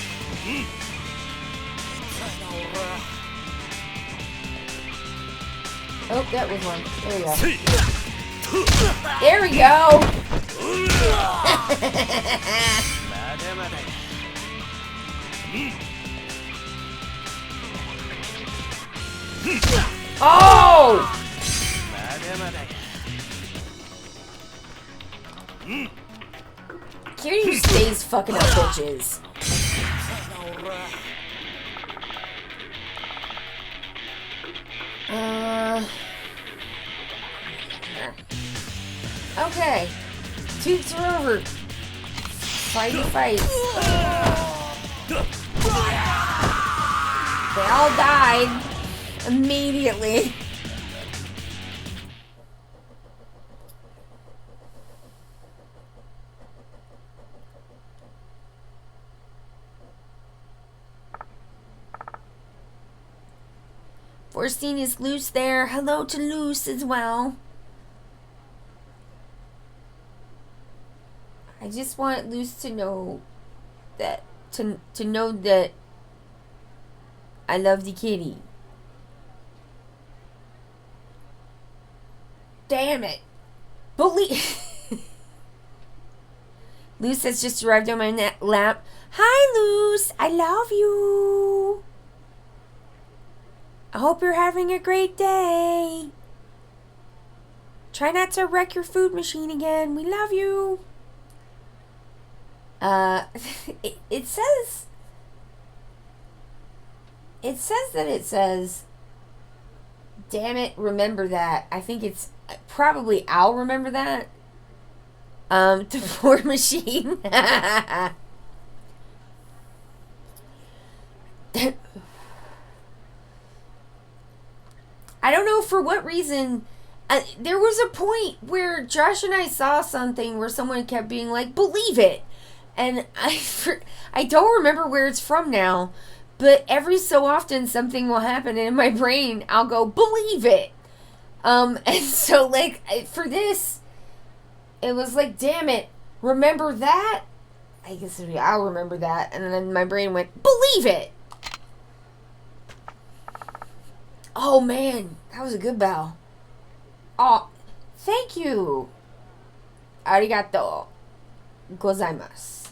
Oh, that was one. There we go. There we go! Oh! Kiryu stays fucking up bitches. Okay. Toots are over. Fighty fights. They all died immediately. Forstein is Luce there. Hello to Luce as well. I just want Luce to know that to know that I love the kitty. Damn it. Luce has just arrived on my lap. Hi Luce, I love you. I hope you're having a great day. Try not to wreck your food machine again. We love you. It says that it says, damn it, remember that. I think it's probably I'll remember that. To Ford machine. for what reason. There was a point where Josh and I saw something where someone kept being like, believe it. And I don't remember where it's from now, but every so often something will happen, and in my brain I'll go, believe it. And so, like, for this, it was like, damn it, remember that? I guess I'll remember that. And then my brain went, believe it. Oh, man, that was a good bow. Oh, thank you. Arigato gozaimasu.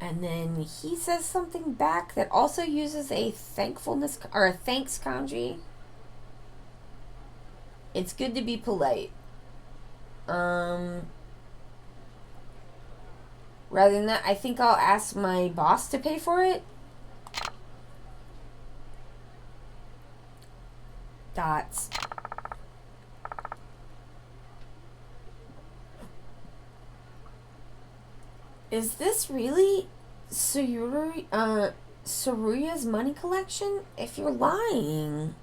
And then he says something back that also uses a thankfulness or a thanks kanji. It's good to be polite. Rather than that, I think I'll ask my boss to pay for it. Dots. Is this really Saruya's money collection? If you're lying.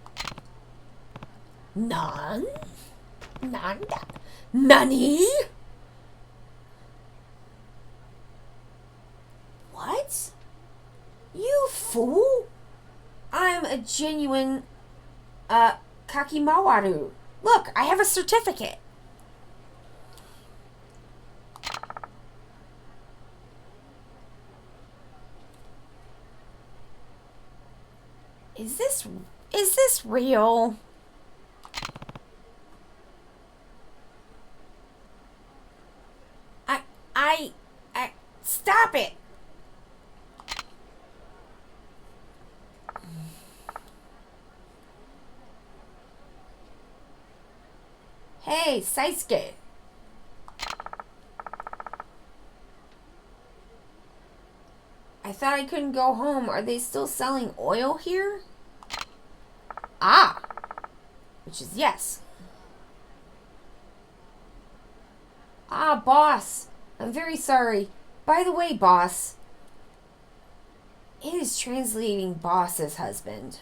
Nani? What? You fool! I'm a genuine, Kakimawaru. Look, I have a certificate. Is this real? I stop it. Hey, Saisuke. I thought I couldn't go home. Are they still selling oil here? Ah, which is yes. Ah, boss. I'm very sorry. By the way, boss. It is translating boss's husband.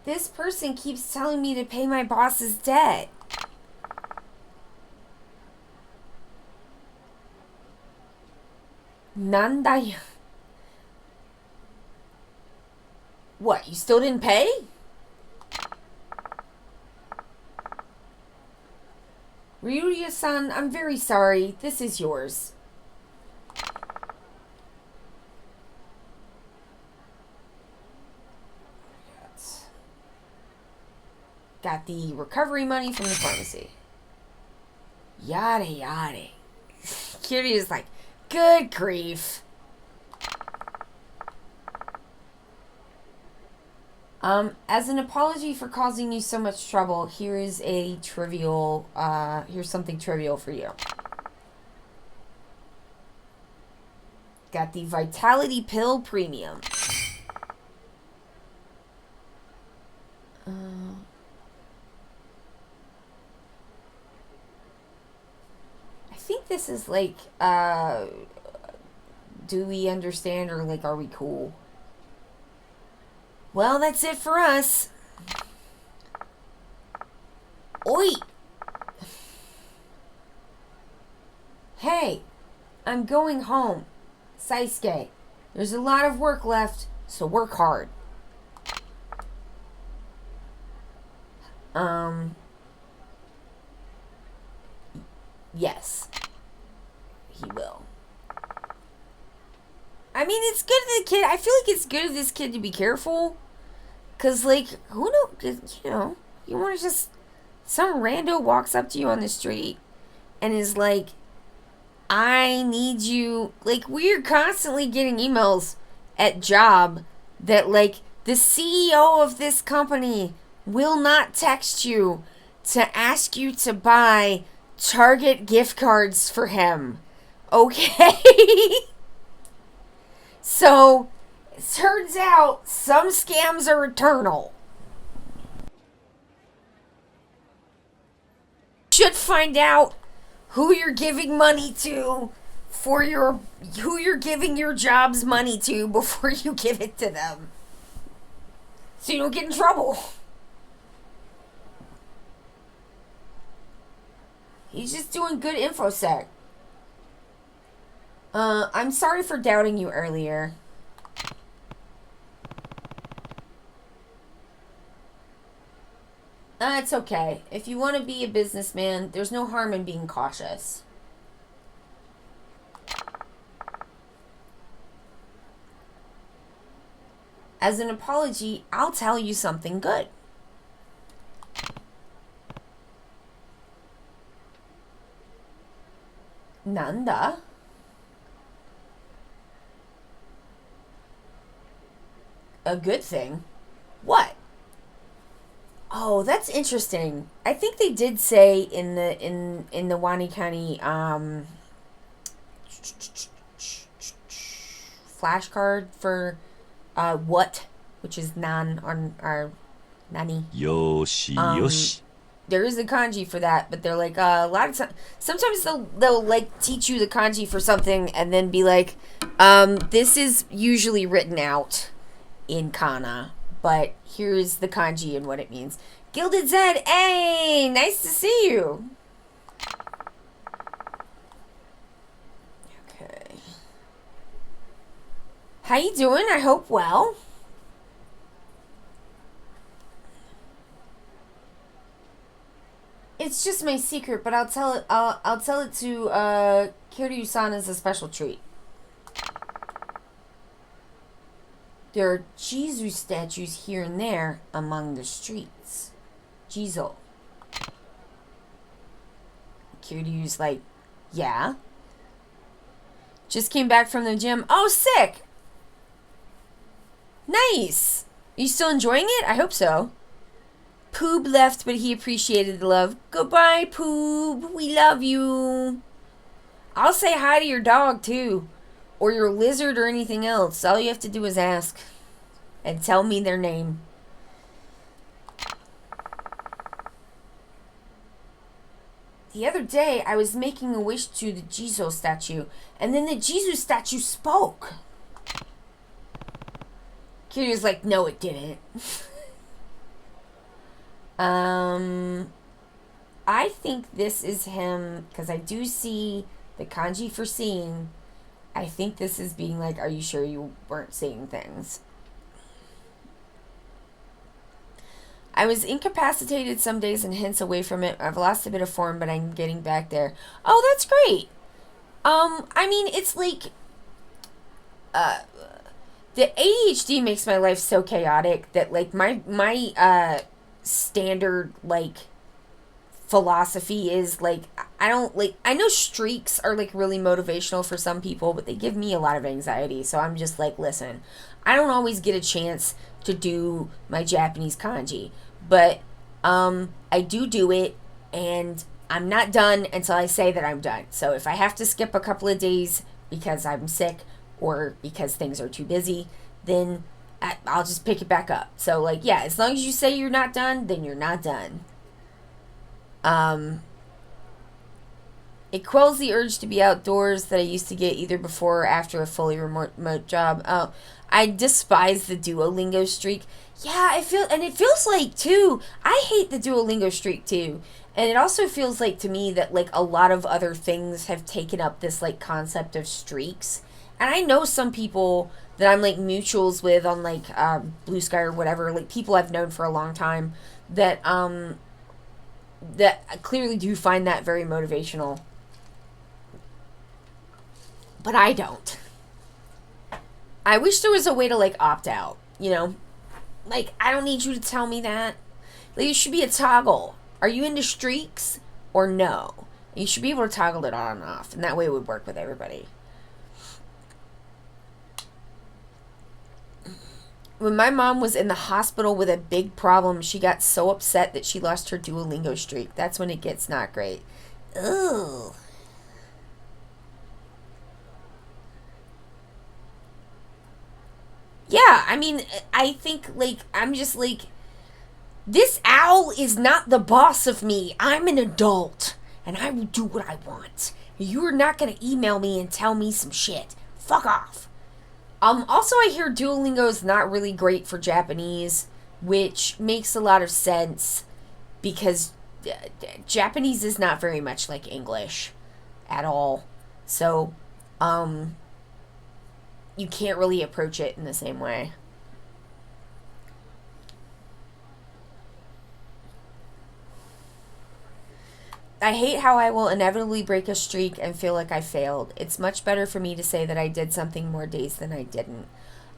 This person keeps telling me to pay my boss's debt. Nandaya. What, you still didn't pay? Ryuya-san, I'm very sorry. This is yours. Got the recovery money from the pharmacy. Yada yada. Kiryu is like, good grief. As an apology for causing you so much trouble, here's something trivial for you. Got the Vitality Pill Premium. I think this is like, do we understand, or like, are we cool? Well, that's it for us. Oi! Hey, I'm going home. Saisuke, there's a lot of work left, so work hard. Yes. He will. I mean, it's good of the kid. I feel like it's good of this kid to be careful. Because, like, who knows? You know, you want to just... Some rando walks up to you on the street and is like, I need you... Like, we're constantly getting emails at job that, like, the CEO of this company will not text you to ask you to buy Target gift cards for him. Okay? So, it turns out some scams are eternal. Should find out who you're giving money to for who you're giving your job's money to before you give it to them. So you don't get in trouble. He's just doing good infosec. I'm sorry for doubting you earlier. It's okay. If you want to be a businessman, there's no harm in being cautious. As an apology, I'll tell you something good. Nanda? A good thing? What? Oh, that's interesting. I think they did say in the Wani County flashcard for what, which is nan on our nani. Yoshi, yoshi. There is a kanji for that, but they're like a lot of times. Sometimes they'll like teach you the kanji for something and then be like, this is usually written out in kana, but here's the kanji and what it means. Gilded Zed, hey, nice to see you. Okay. How you doing? I hope well. It's just my secret, but I'll tell it. I'll tell it to Kiryu-san as a special treat. There are Jizu statues here and there among the streets. Jizo. Kiryu's like, yeah. Just came back from the gym. Oh, sick. Nice. Are you still enjoying it? I hope so. Poob left, but he appreciated the love. Goodbye, Poob. We love you. I'll say hi to your dog, too. Or your lizard or anything else. All you have to do is ask. And tell me their name. The other day, I was making a wish to the Jizo statue. And then the Jizo statue spoke. Kiryu's like, no, it didn't. I think this is him, because I do see the kanji for seeing. I think this is being like, are you sure you weren't seeing things? I was incapacitated some days and hints away from it. I've lost a bit of form, but I'm getting back there. Oh, that's great. I mean, it's like, the ADHD makes my life so chaotic that, like, my standard, like, philosophy is, like, I know streaks are, like, really motivational for some people, but they give me a lot of anxiety, so I'm just like, listen, I don't always get a chance to do my Japanese kanji, but, I do it, and I'm not done until I say that I'm done. So if I have to skip a couple of days because I'm sick or because things are too busy, then I'll just pick it back up. So, like, yeah, as long as you say you're not done, then you're not done. It quells the urge to be outdoors that I used to get either before or after a fully remote job. Oh, I despise the Duolingo streak. Yeah, it feels like, too, I hate the Duolingo streak, too. And it also feels like, to me, that, like, a lot of other things have taken up this, like, concept of streaks. And I know some people that I'm, like, mutuals with on, like, Bluesky or whatever, like, people I've known for a long time that clearly do find that very motivational. But I don't. I wish there was a way to, like, opt out, you know? Like, I don't need you to tell me that. Like, it should be a toggle. Are you into streaks or no? You should be able to toggle it on and off, and that way it would work with everybody. When my mom was in the hospital with a big problem, she got so upset that she lost her Duolingo streak. That's when it gets not great. Ugh. Yeah, I mean, I think, like, I'm just like, this owl is not the boss of me. I'm an adult. and I will do what I want. You're not gonna email me and tell me some shit. Fuck off. Also, I hear Duolingo is not really great for Japanese, which makes a lot of sense because Japanese is not very much like English at all. So, you can't really approach it in the same way. I hate how I will inevitably break a streak and feel like I failed. It's much better for me to say that I did something more days than I didn't.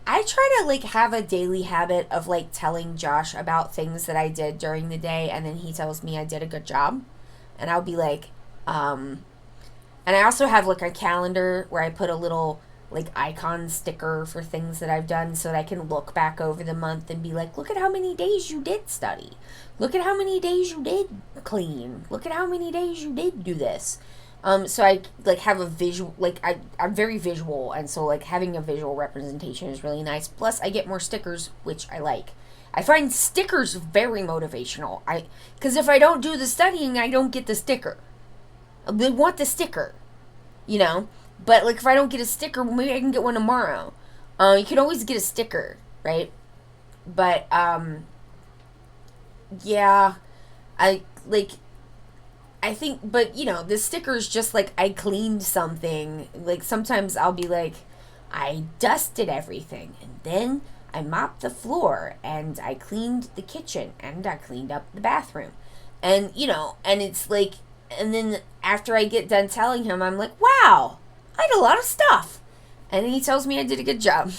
I try to like have a daily habit of like telling Josh about things that I did during the day, and then he tells me I did a good job. And I'll be like, and I also have like a calendar where I put a little like icon sticker for things that I've done so that I can look back over the month and be like, look at how many days you did study. Look at how many days you did clean. Look at how many days you did do this. So I like have a visual, like I'm very visual, and so like having a visual representation is really nice. Plus I get more stickers, which I like. I find stickers very motivational. Because if I don't do the studying, I don't get the sticker. They want the sticker, you know? But, like, if I don't get a sticker, well, maybe I can get one tomorrow. You can always get a sticker, right? But, yeah, I think, but, you know, the sticker's just, like, I cleaned something. Like, sometimes I'll be like, I dusted everything, and then I mopped the floor, and I cleaned the kitchen, and I cleaned up the bathroom. And, you know, and it's like, and then after I get done telling him, I'm like, wow, I did a lot of stuff. And he tells me I did a good job.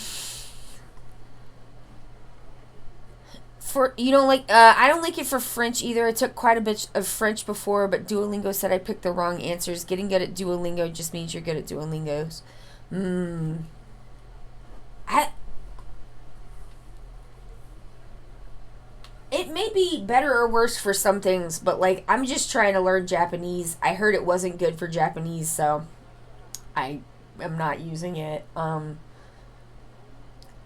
For, you know, like, I don't like it for French either. I took quite a bit of French before, but Duolingo said I picked the wrong answers. Getting good at Duolingo just means you're good at Duolingos. It may be better or worse for some things, but, like, I'm just trying to learn Japanese. I heard it wasn't good for Japanese, so I am not using it.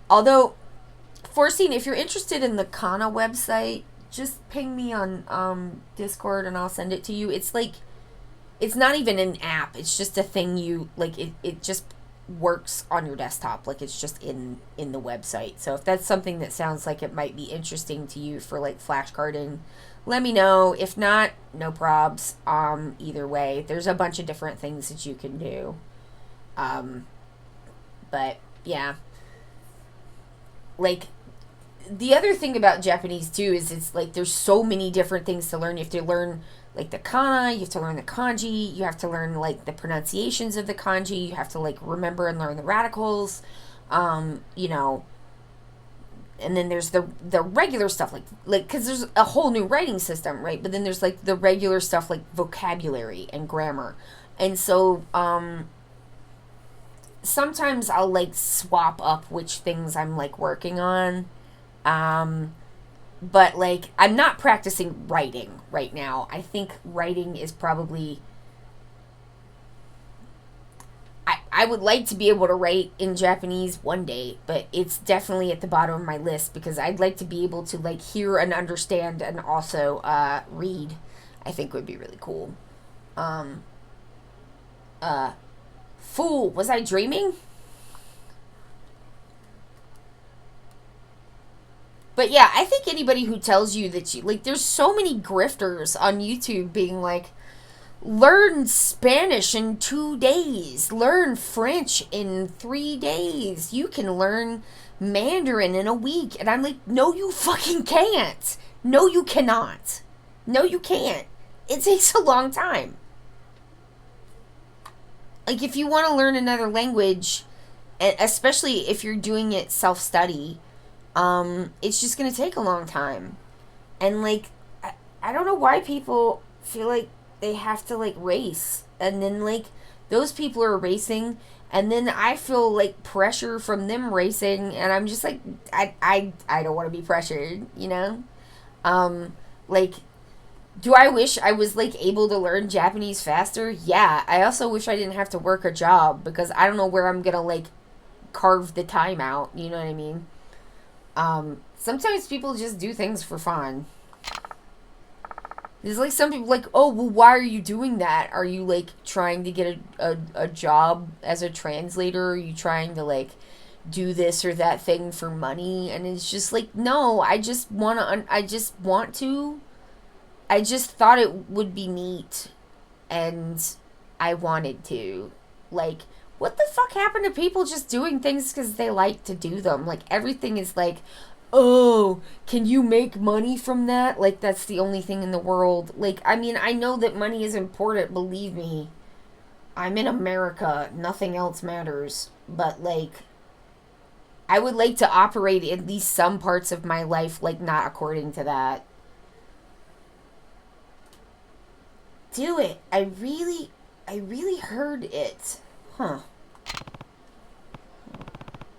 Although, Forcing, if you're interested in the Kana website, just ping me on Discord and I'll send it to you. It's like, it's not even an app. It's just a thing you, like, it just works on your desktop. Like, it's just in the website. So if that's something that sounds like it might be interesting to you for, like, flashcarding, let me know. If not, no probs. Either way, there's a bunch of different things that you can do. But, yeah. Like, the other thing about Japanese, too, is it's, like, there's so many different things to learn. You have to learn, like, the kana, you have to learn the kanji, you have to learn, like, the pronunciations of the kanji, you have to, like, remember and learn the radicals, you know, and then there's the regular stuff, like, because there's a whole new writing system, right, but then there's, like, the regular stuff, like, vocabulary and grammar, and so, sometimes I'll, like, swap up which things I'm, like, working on, but, like, I'm not practicing writing right now. I think writing is probably... I would like to be able to write in Japanese one day, but it's definitely at the bottom of my list because I'd like to be able to, like, hear and understand and also read. I think would be really cool. Fool, was I dreaming? But yeah, I think anybody who tells you that you, like, there's so many grifters on YouTube being like, learn Spanish in 2 days, learn French in 3 days, you can learn Mandarin in a week. And I'm like, no, you fucking can't. No, you cannot. No, you can't. It takes a long time. Like, if you want to learn another language, especially if you're doing it self-study, it's just going to take a long time. And, like, I don't know why people feel like they have to, like, race. And then, like, those people are racing, and then I feel, like, pressure from them racing, and I'm just like, I don't want to be pressured, you know? Like, do I wish I was, like, able to learn Japanese faster? Yeah. I also wish I didn't have to work a job, because I don't know where I'm gonna, like, carve the time out, you know what I mean? Sometimes people just do things for fun. There's like some people like, oh, well, why are you doing that? Are you like trying to get a job as a translator? Are you trying to like do this or that thing for money? And it's just like, no, I just want to, I just thought it would be neat and I wanted to. Like, what the fuck happened to people just doing things because they like to do them? Like, everything is like, oh, can you make money from that? Like, that's the only thing in the world. Like, I mean, I know that money is important, believe me. I'm in America. Nothing else matters. But, like, I would like to operate at least some parts of my life, like, not according to that. Do it. I really heard it. Huh.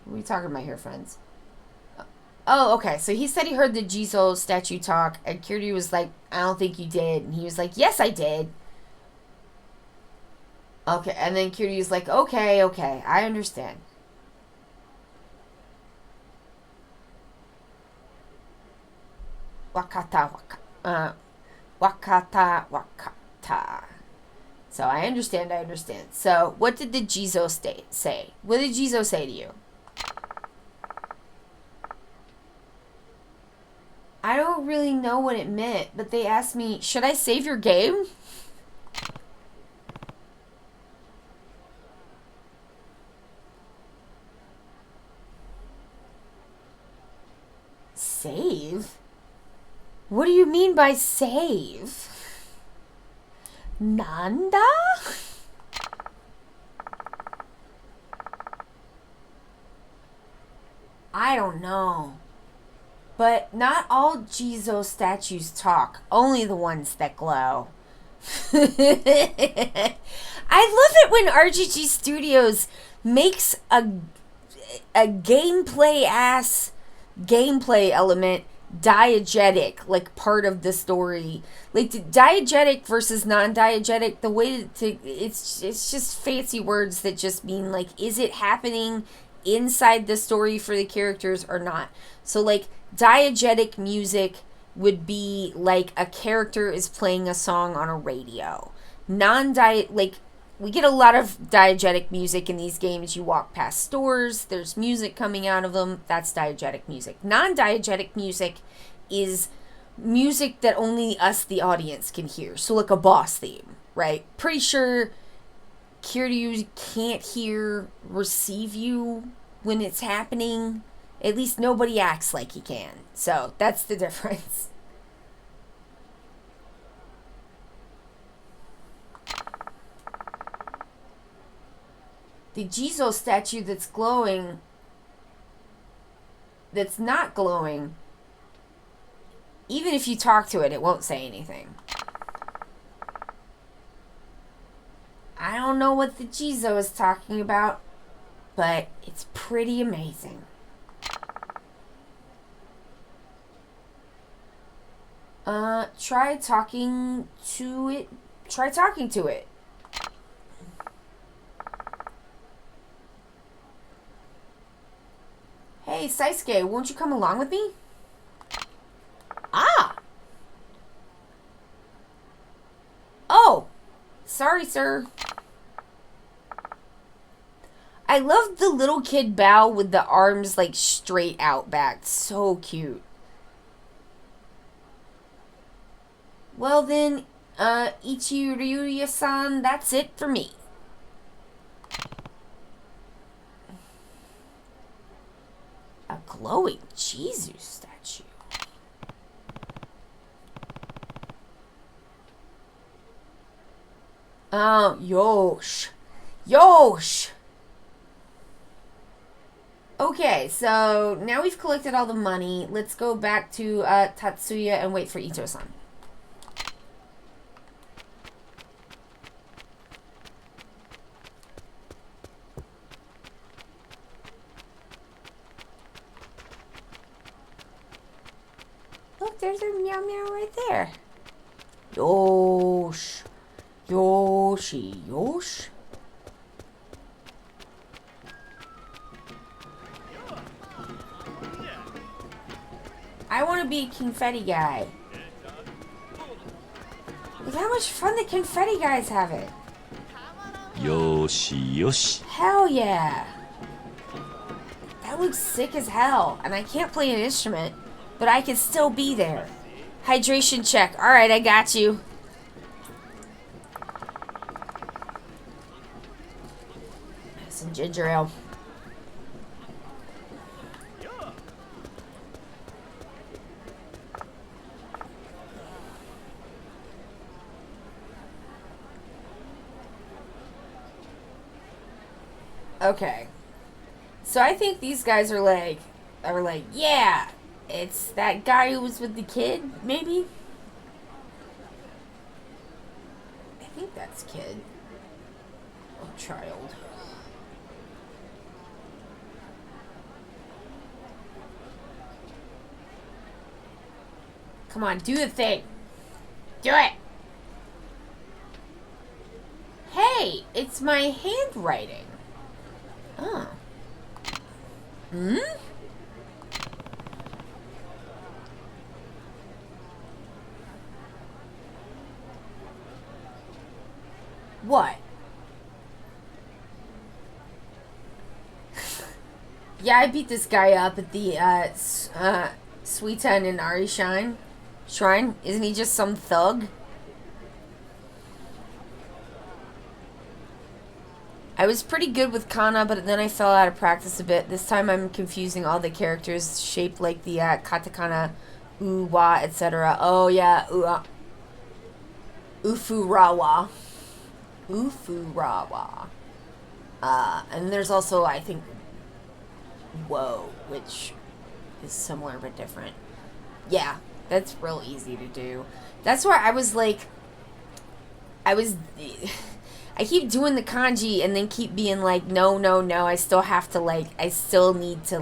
What are we talking about here, friends? Oh, okay. So he said he heard the Jizo statue talk, and Kiryu was like, I don't think you did. And he was like, yes, I did. Okay, and then Kiryu's like, okay, I understand. Wakata. So I understand. So what did the Jizo say? What did Jizo say to you? I don't really know what it meant, but they asked me, should I save your game? Save? What do you mean by save? Nanda? I don't know. But not all Jizo statues talk, only the ones that glow. I love it when RGG Studios makes a gameplay element diegetic, like part of the story. Like diegetic versus non-diegetic, the way to it's just fancy words that just mean like, is it happening inside the story for the characters or not? So like diegetic music would be like a character is playing a song on a radio. Non-diet, like, we get a lot of diegetic music in these games. You walk past stores, there's music coming out of them. That's diegetic music. Non-diegetic music is music that only us, the audience, can hear. So like a boss theme, right? Pretty sure Kiryu can't hear receive you when it's happening. At least nobody acts like he can. So that's the difference. The Jizo statue that's not glowing, even if you talk to it, it won't say anything. I don't know what the Jizo is talking about, but it's pretty amazing. Try talking to it. Hey, Saisuke, won't you come along with me? Ah! Oh! Sorry, sir. I love the little kid bow with the arms, like, straight out back. So cute. Well then, Ichiryuya-san, that's it for me. A glowing Jesus statue. Yosh. Okay, so now we've collected all the money. Let's go back to Tatsuya and wait for Ito-san. Look, there's a meow meow right there. Yosh. I want to be a confetti guy. how much fun the confetti guys have it. よしよし Hell yeah. That looks sick as hell. And I can't play an instrument, but I can still be there. Hydration check. Alright, I got you. Some ginger ale. Okay. So I think these guys are like, yeah, it's that guy who was with the kid, maybe? I think that's kid. Or child. Come on, do the thing. Do it. Hey, it's my handwriting. Oh. Hmm? What? Yeah, I beat this guy up at the Suita and Inari Shrine. Isn't he just some thug? I was pretty good with Kana, but then I fell out of practice a bit. This time I'm confusing all the characters shaped like the katakana, u, wa, etc. Oh yeah, Ufurawa. Ufurawa. And there's also, I think, Whoa, which is similar but different. Yeah, that's real easy to do. That's why I was like, I keep doing the kanji and then keep being like, no, I still have to like, I still need to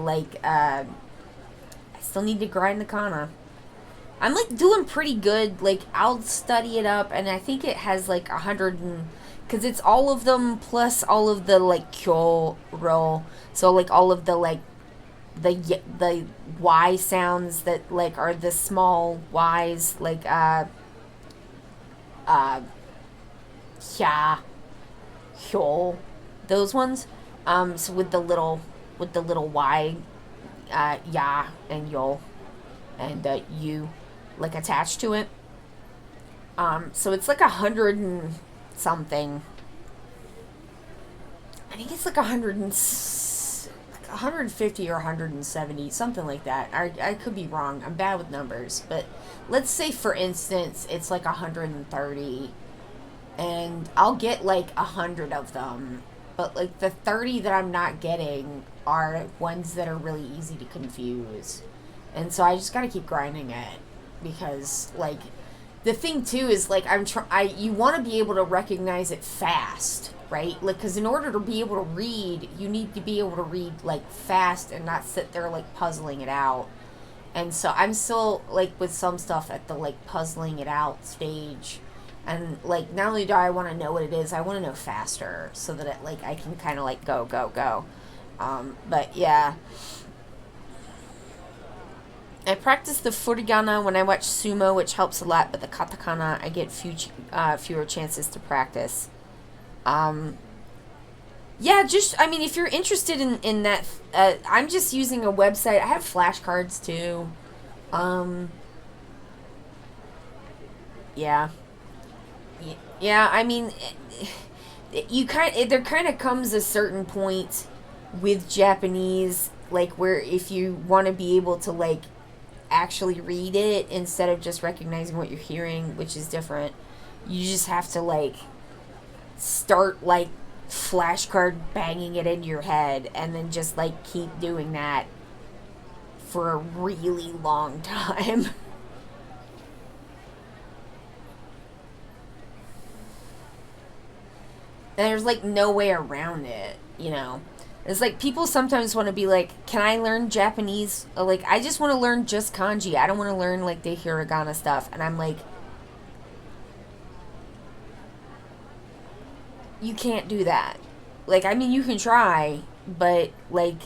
grind the kana. I'm like doing pretty good. Like, I'll study it up and I think it has like 100 and, because it's all of them plus all of the like kyo ro. So like all of the like the Y sounds that like are the small Y's, like hya, hyo, those ones. So with the little Y, ya and yo and you like attached to it. So it's like 100 and something. I think it's like 150 or 170, something like that. I could be wrong. I'm bad with numbers, but let's say for instance it's like 130, and I'll get like 100 of them, but like the 30 that I'm not getting are ones that are really easy to confuse, and so I just gotta keep grinding it, because like the thing too is like you want to be able to recognize it fast, right? Like, because in order to be able to read, you need to be able to read like fast and not sit there like puzzling it out. And so I'm still like with some stuff at the like puzzling it out stage, and like not only do I want to know what it is, I want to know faster so that it, like I can kind of like go. But yeah, I practice the furigana when I watch sumo, which helps a lot, but the katakana I get fewer chances to practice. Yeah, just, I mean, if you're interested in that, I'm just using a website. I have flashcards too. Yeah. Yeah, I mean, there kind of comes a certain point with Japanese, like, where if you want to be able to, like, actually read it instead of just recognizing what you're hearing, which is different, you just have to, like, start like flashcard banging it into your head and then just like keep doing that for a really long time. And there's like no way around it, you know. It's like people sometimes want to be like, can I learn Japanese? Like, I just want to learn just kanji. I don't want to learn like the hiragana stuff. And I'm like, you can't do that. Like, I mean, you can try, but like,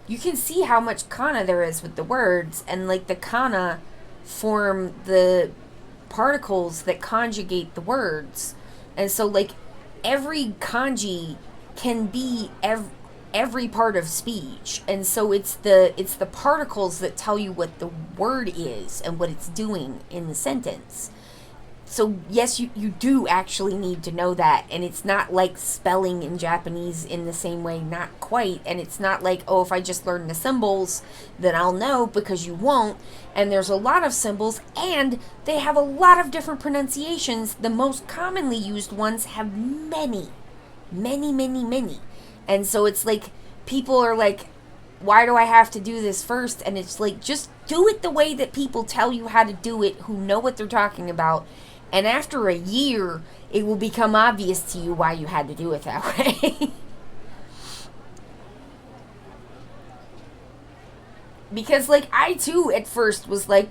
you can see how much kana there is with the words, and like the kana form the particles that conjugate the words. And so, like, every kanji can be every part of speech. And so it's the particles that tell you what the word is and what it's doing in the sentence. So yes, you do actually need to know that, and it's not like spelling in Japanese in the same way, not quite, and it's not like, oh, if I just learn the symbols, then I'll know, because you won't, and there's a lot of symbols, and they have a lot of different pronunciations. The most commonly used ones have many, and so it's like, people are like, why do I have to do this first? And it's like, just do it the way that people tell you how to do it, who know what they're talking about. And after a year, it will become obvious to you why you had to do it that way. Because, like, I too at first was like,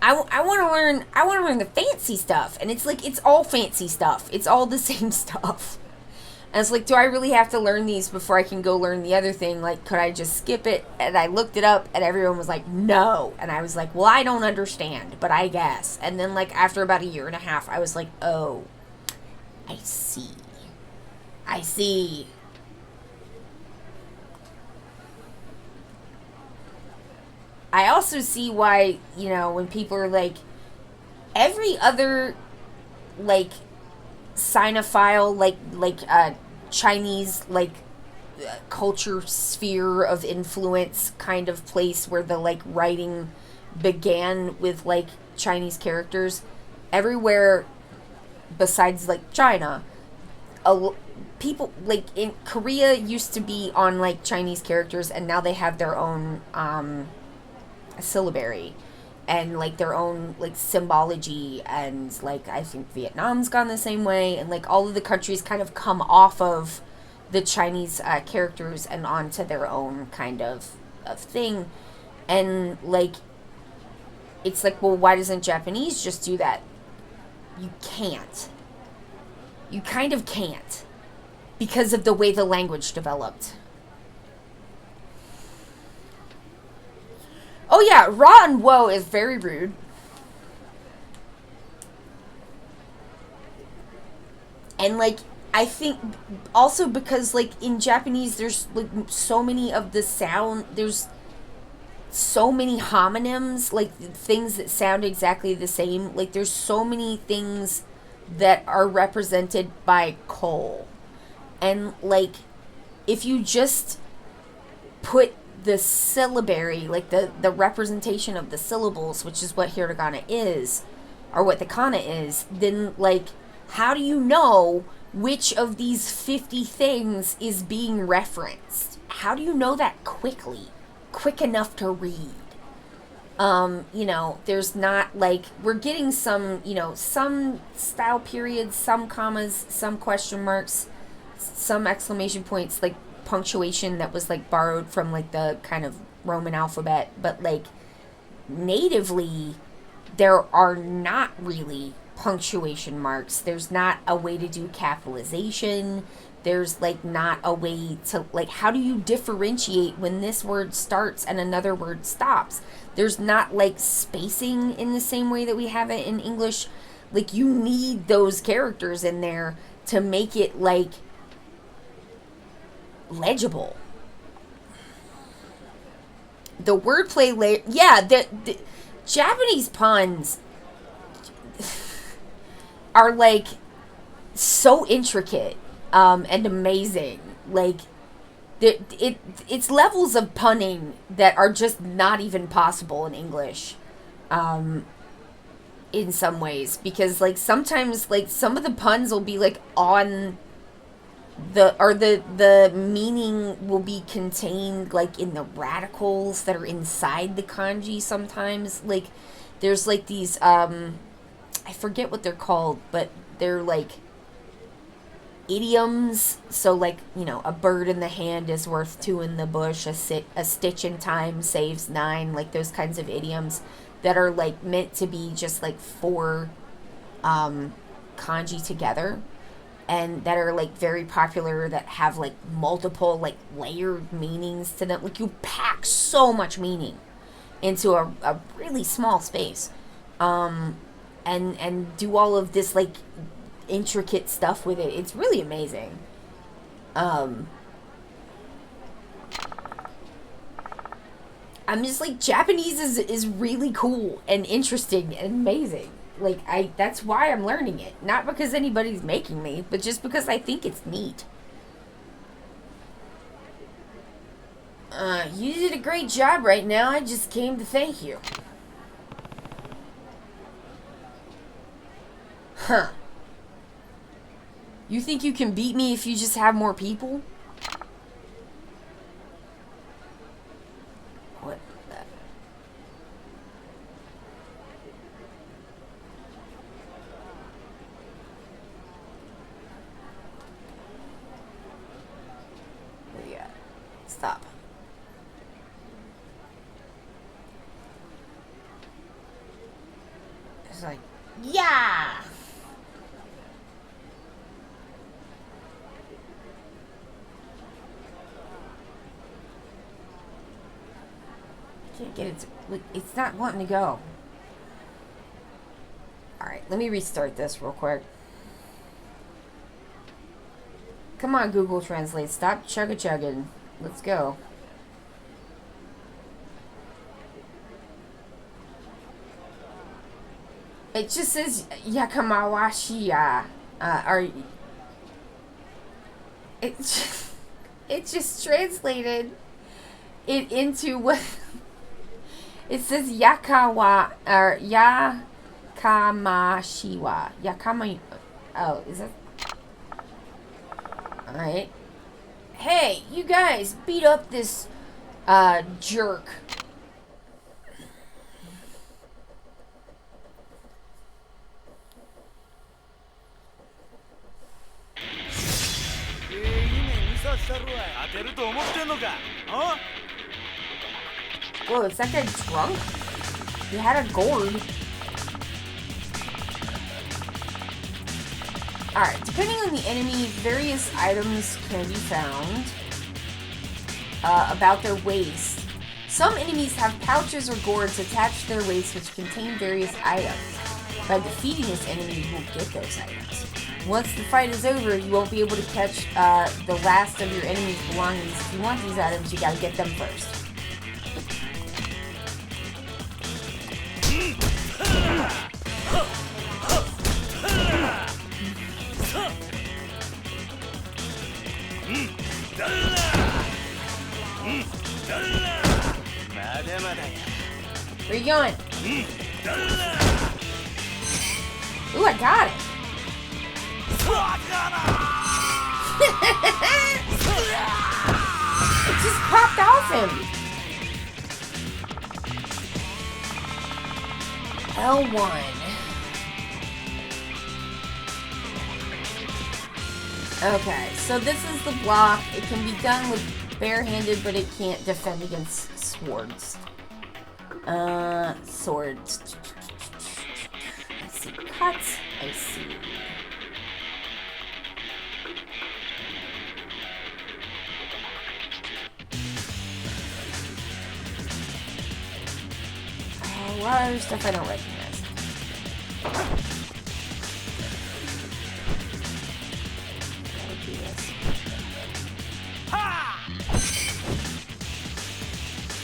I want to learn the fancy stuff. And it's like, it's all fancy stuff. It's all the same stuff. And it's like, do I really have to learn these before I can go learn the other thing? Like, could I just skip it? And I looked it up, and everyone was like, no. And I was like, well, I don't understand, but I guess. And then, like, after about a year and a half, I was like, oh, I see. I also see why, you know, when people are like, every other, like, Sinophile, like Chinese, like, culture sphere of influence kind of place where the, like, writing began with, like, Chinese characters. Everywhere besides, like, China, people, like, in Korea used to be on, like, Chinese characters, and now they have their own syllabary and, like, their own, like, symbology, and, like, I think Vietnam's gone the same way, and, like, all of the countries kind of come off of the Chinese characters and onto their own kind of thing. And, like, it's like, well, why doesn't Japanese just do that? You can't. You kind of can't, because of the way the language developed. Oh yeah, raw and woe is very rude. And, like, I think also because, like, in Japanese there's, like, so many of the sound, there's so many homonyms, like, things that sound exactly the same. Like, there's so many things that are represented by coal. And, like, if you just put the syllabary, like the representation of the syllables, which is what hiragana is, or what the kana is, then, like, how do you know which of these 50 things is being referenced? How do you know that quick enough to read? You know, there's not, like, we're getting some, you know, some style periods, some commas, some question marks, some exclamation points, like, punctuation that was, like, borrowed from, like, the kind of Roman alphabet, but, like, natively there are not really punctuation marks. There's not a way to do capitalization. There's, like, not a way to, like, how do you differentiate when this word starts and another word stops? There's not, like, spacing in the same way that we have it in English. Like, you need those characters in there to make it, like, legible. The wordplay the Japanese puns are, like, so intricate and amazing. Like, it's levels of punning that are just not even possible in English, in some ways, because, like, sometimes, like, some of the puns will be, like, on the meaning will be contained, like, in the radicals that are inside the kanji sometimes. Like, there's, like, these, I forget what they're called, but they're, like, idioms. So, like, you know, a bird in the hand is worth two in the bush, a stitch in time saves nine, like, those kinds of idioms that are, like, meant to be just, like, four kanji together, and that are, like, very popular, that have, like, multiple, like, layered meanings to them. Like, you pack so much meaning into a really small space. and do all of this like intricate stuff with it. It's really amazing. I'm just like, Japanese is really cool and interesting and amazing. Like, that's why I'm learning it. Not because anybody's making me, but just because I think it's neat. You did a great job right now. I just came to thank you. Huh. You think you can beat me if you just have more people? What the... Where you at? Stop. It's like, yeah! Can't get it to, look, it's not wanting to go. Alright, let me restart this real quick. Come on, Google Translate. Stop chugga-chugging. Let's go. It just says Yakamawashiya. It just translated it into what it says Yakawa or Yakamashiwa. Yakama. Oh, is that? All right. Hey, you guys, beat up this jerk. Whoa, is that guy drunk? He had a gourd. Alright, depending on the enemy, various items can be found about their waist. Some enemies have pouches or gourds attached to their waist which contain various items. By defeating this enemy, you will get those items. Once the fight is over, you won't be able to catch the last of your enemy's belongings. If you want these items, you gotta get them first. Where you going? Ooh, I got it. It just popped off him. L1. Okay, so this is the block. It can be done with barehanded, but it can't defend against swords. Swords. I see cuts. I see. A lot of stuff I don't recognize. I'll do this.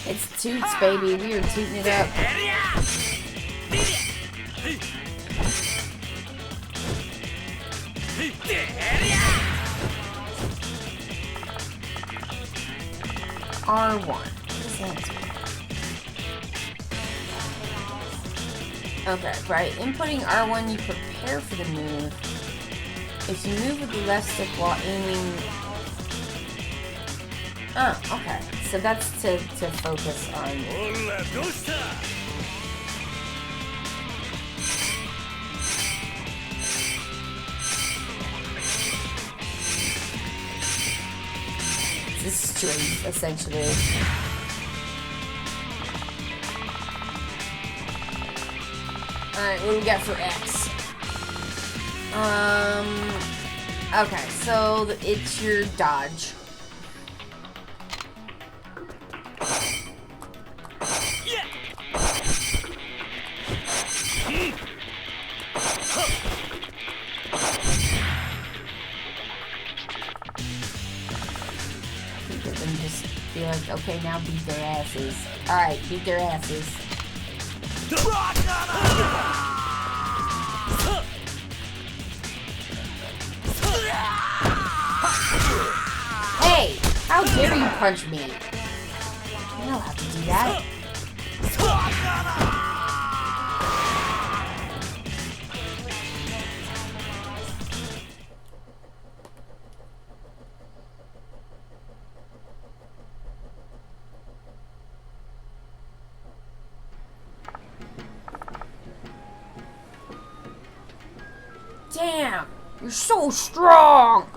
It's toots, baby. We are tooting it up. R1. What does that do? Okay, by inputting R1, you prepare for the move. If you move with the left stick while aiming... Oh, okay. So that's to focus on... It's a strength, essentially. Alright, what do we got for X? Okay, so it's your dodge. and just be like, okay, now beat their asses. Alright, beat their asses. Hey! How dare you punch me? You don't have to do that. Damn! You're so strong!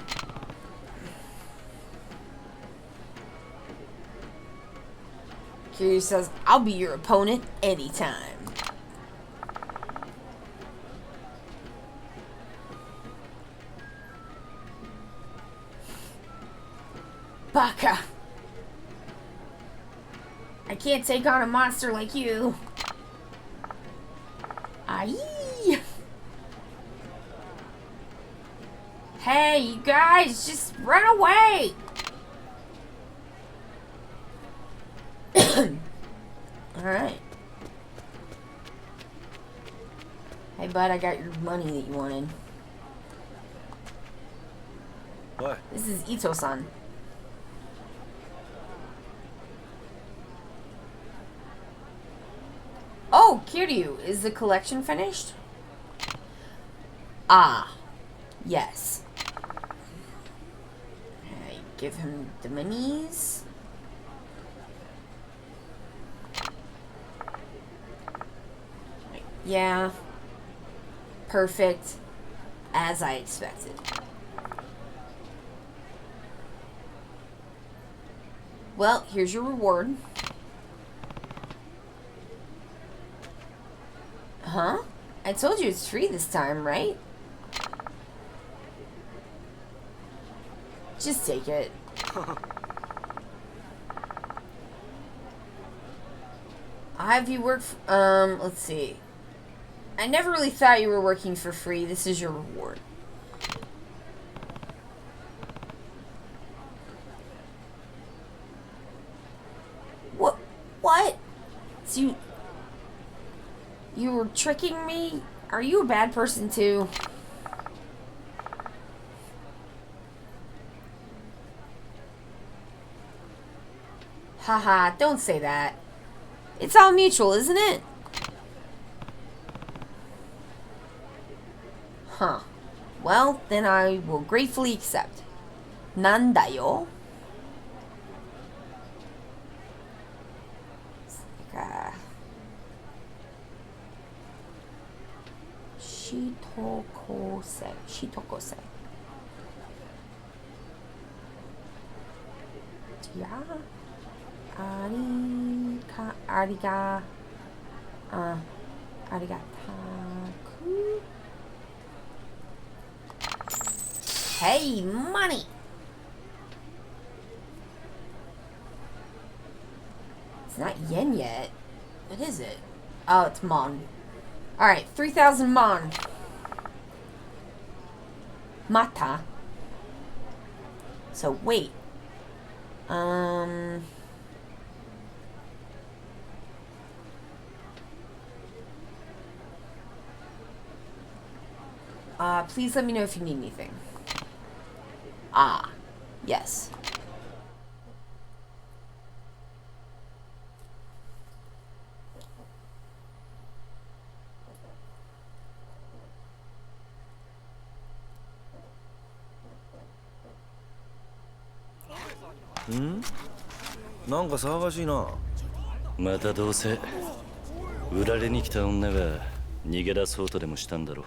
Kiryu says, I'll be your opponent anytime. Baka! I can't take on a monster like you. Aye! Hey, you guys, just run away! Alright. Hey, bud, I got your money that you wanted. What? This is Ito-san. Oh, Kiryu, is the collection finished? Ah, yes. I give him the minis. Yeah. Perfect. As I expected. Well, here's your reward. Huh? I told you it's free this time, right? Just take it. Have you worked let's see. I never really thought you were working for free. This is your reward. What? So you were tricking me? Are you a bad person too? Haha, don't say that. It's all mutual, isn't it? Huh. Well, then I will gratefully accept. Nandayo? Shitokose. Yeah. Arigataku. Hey, money! It's not yen yet. What is it? Oh, it's mon. Alright, 3,000 mon. Mata. So, wait. Please let me know if you need anything. Ah, yes. Hmm? なんか騒がしいな。またどうせ売られに来た女が逃げ出そうとでもしたんだろう。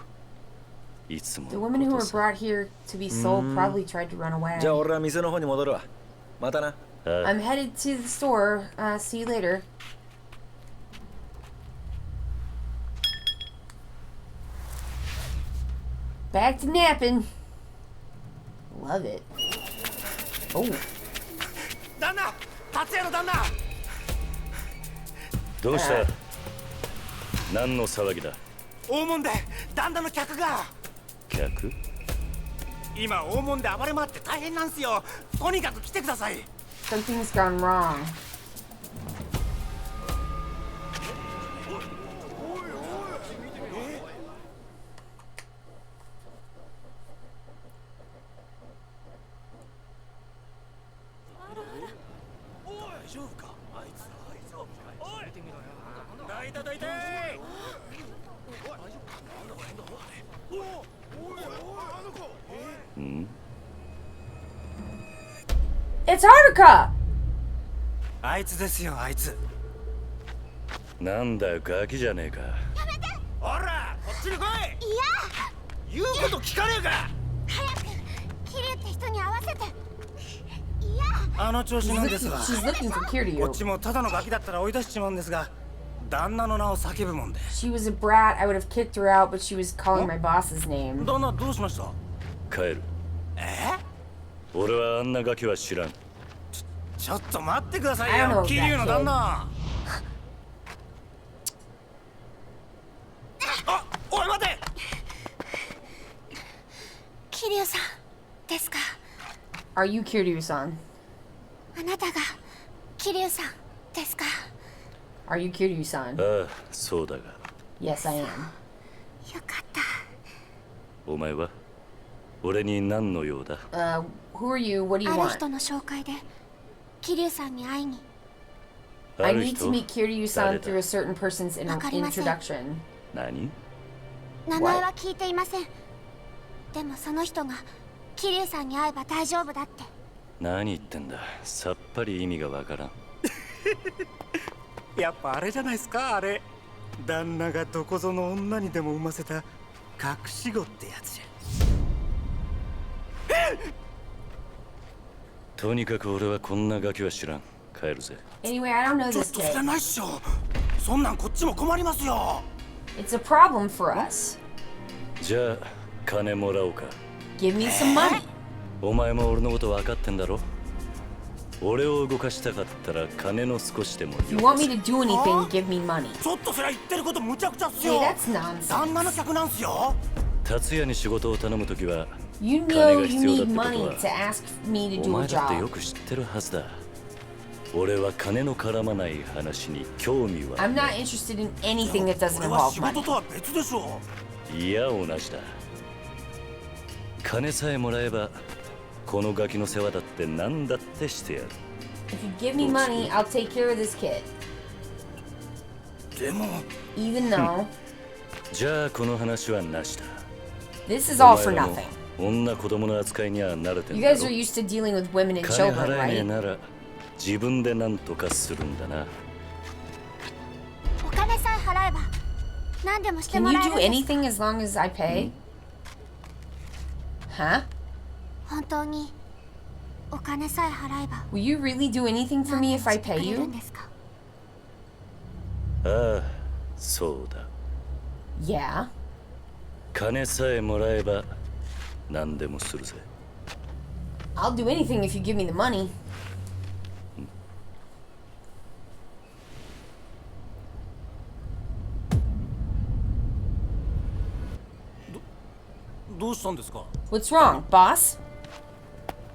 いつも。 The women who were brought here to be sold probably tried to run away. じゃあ俺は店の方に戻るわ。またな。I'm headed to the store. See you later. Back to napping. Love it. Oh. 旦那、達也の旦那。どうした？何の騒ぎだ？大門で旦那の客が。客？今大門で暴れ回って大変なんすよ。とにかく来てください。Something's gone wrong. It's Haruka! あいつですよあいつ。なんだよガキじゃねえか。ほらこっちに来い。いや言うこと聞かねえか。早くキリュウって人に会わせて。いやあの調子なんですが。 She's looking for こっ Kiryu. ちもただのガキだったら追い出しちまうんですが、旦那の名を叫ぶもんで。 She was a brat. I would have kicked her out, but she was calling my boss's name. 旦那どうしました。帰る。俺はあんなガキは知らん。ちょっと待ってください I don't know よ that キリュウの旦那。あ、おい待て。キリュウさんですか。 Are you Kiryu-san? あなたがキリュウさんですか。 Are you Kiryu-san? ああ、そうだが。Yes, I am. よかった。お前は俺に何の用だ。 Who are you? What do you ある want? 人の紹介でキリュウさんに会いに。あ I る need 人 to meet Kiryu-san 誰 through だ a certain person's わかりません。 introduction. 何。名前は聞いていません。でもその人がキリュウさんに会えば大丈夫だって。何言ってんだ。さっぱり意味がわからん。やっぱあれじゃないですか。あれ旦那がどこぞの女にでも産ませた隠し子ってやつじゃ。とにかく俺はこんなガキは知らん。帰るぜ。 Anyway, I don't know ちょっ this と知ら kid. ないっしょ。そんなんこっちも困りますよ。 It's a problem for us. じゃあ金もらおうか。 Give me some money. お前も俺のこと分かってんだろ。俺を動かしたかったら金の少しでも If you want me to do anything, give me money. ちょっとそれは言ってることむちゃくちゃっす Hey, よ。 that's nonsense. 旦那の客なんすよ。達也に仕事を頼むときは You 金 know が you 必要だっ need てこと money は to ask me to お do a 前だってよ job. く知ってるはずだ。俺は金の絡まない話に興味は I'm not interested in anything that doesn't これは involve 仕事 money. とは別でしょ。いや同じだ。金さえもらえばこのガキの世話だって何だってしてやる。 If you give me money, I'll take care of this kid. でも Even though じゃあこの話はなしだ。 this is all お for 前らも nothing. 女子供の扱いには慣れてん You だ guys ろ are。used to dealing with women and 金 children, 払えねえ right? なら自分で何とかするんだな。お金さえ払えば何でもして Can も you らえ do るんです。 anything as long as I pay? Huh? 本当にお金さえ払えば Will you really do anything for 何 me で if も I してく pay れる you? んですか。ああ、そうだ。 Yeah. 金さえもらえば何でもするぜ。 I'll do anything if you give me the money. どうしたんですか。 What's wrong, boss?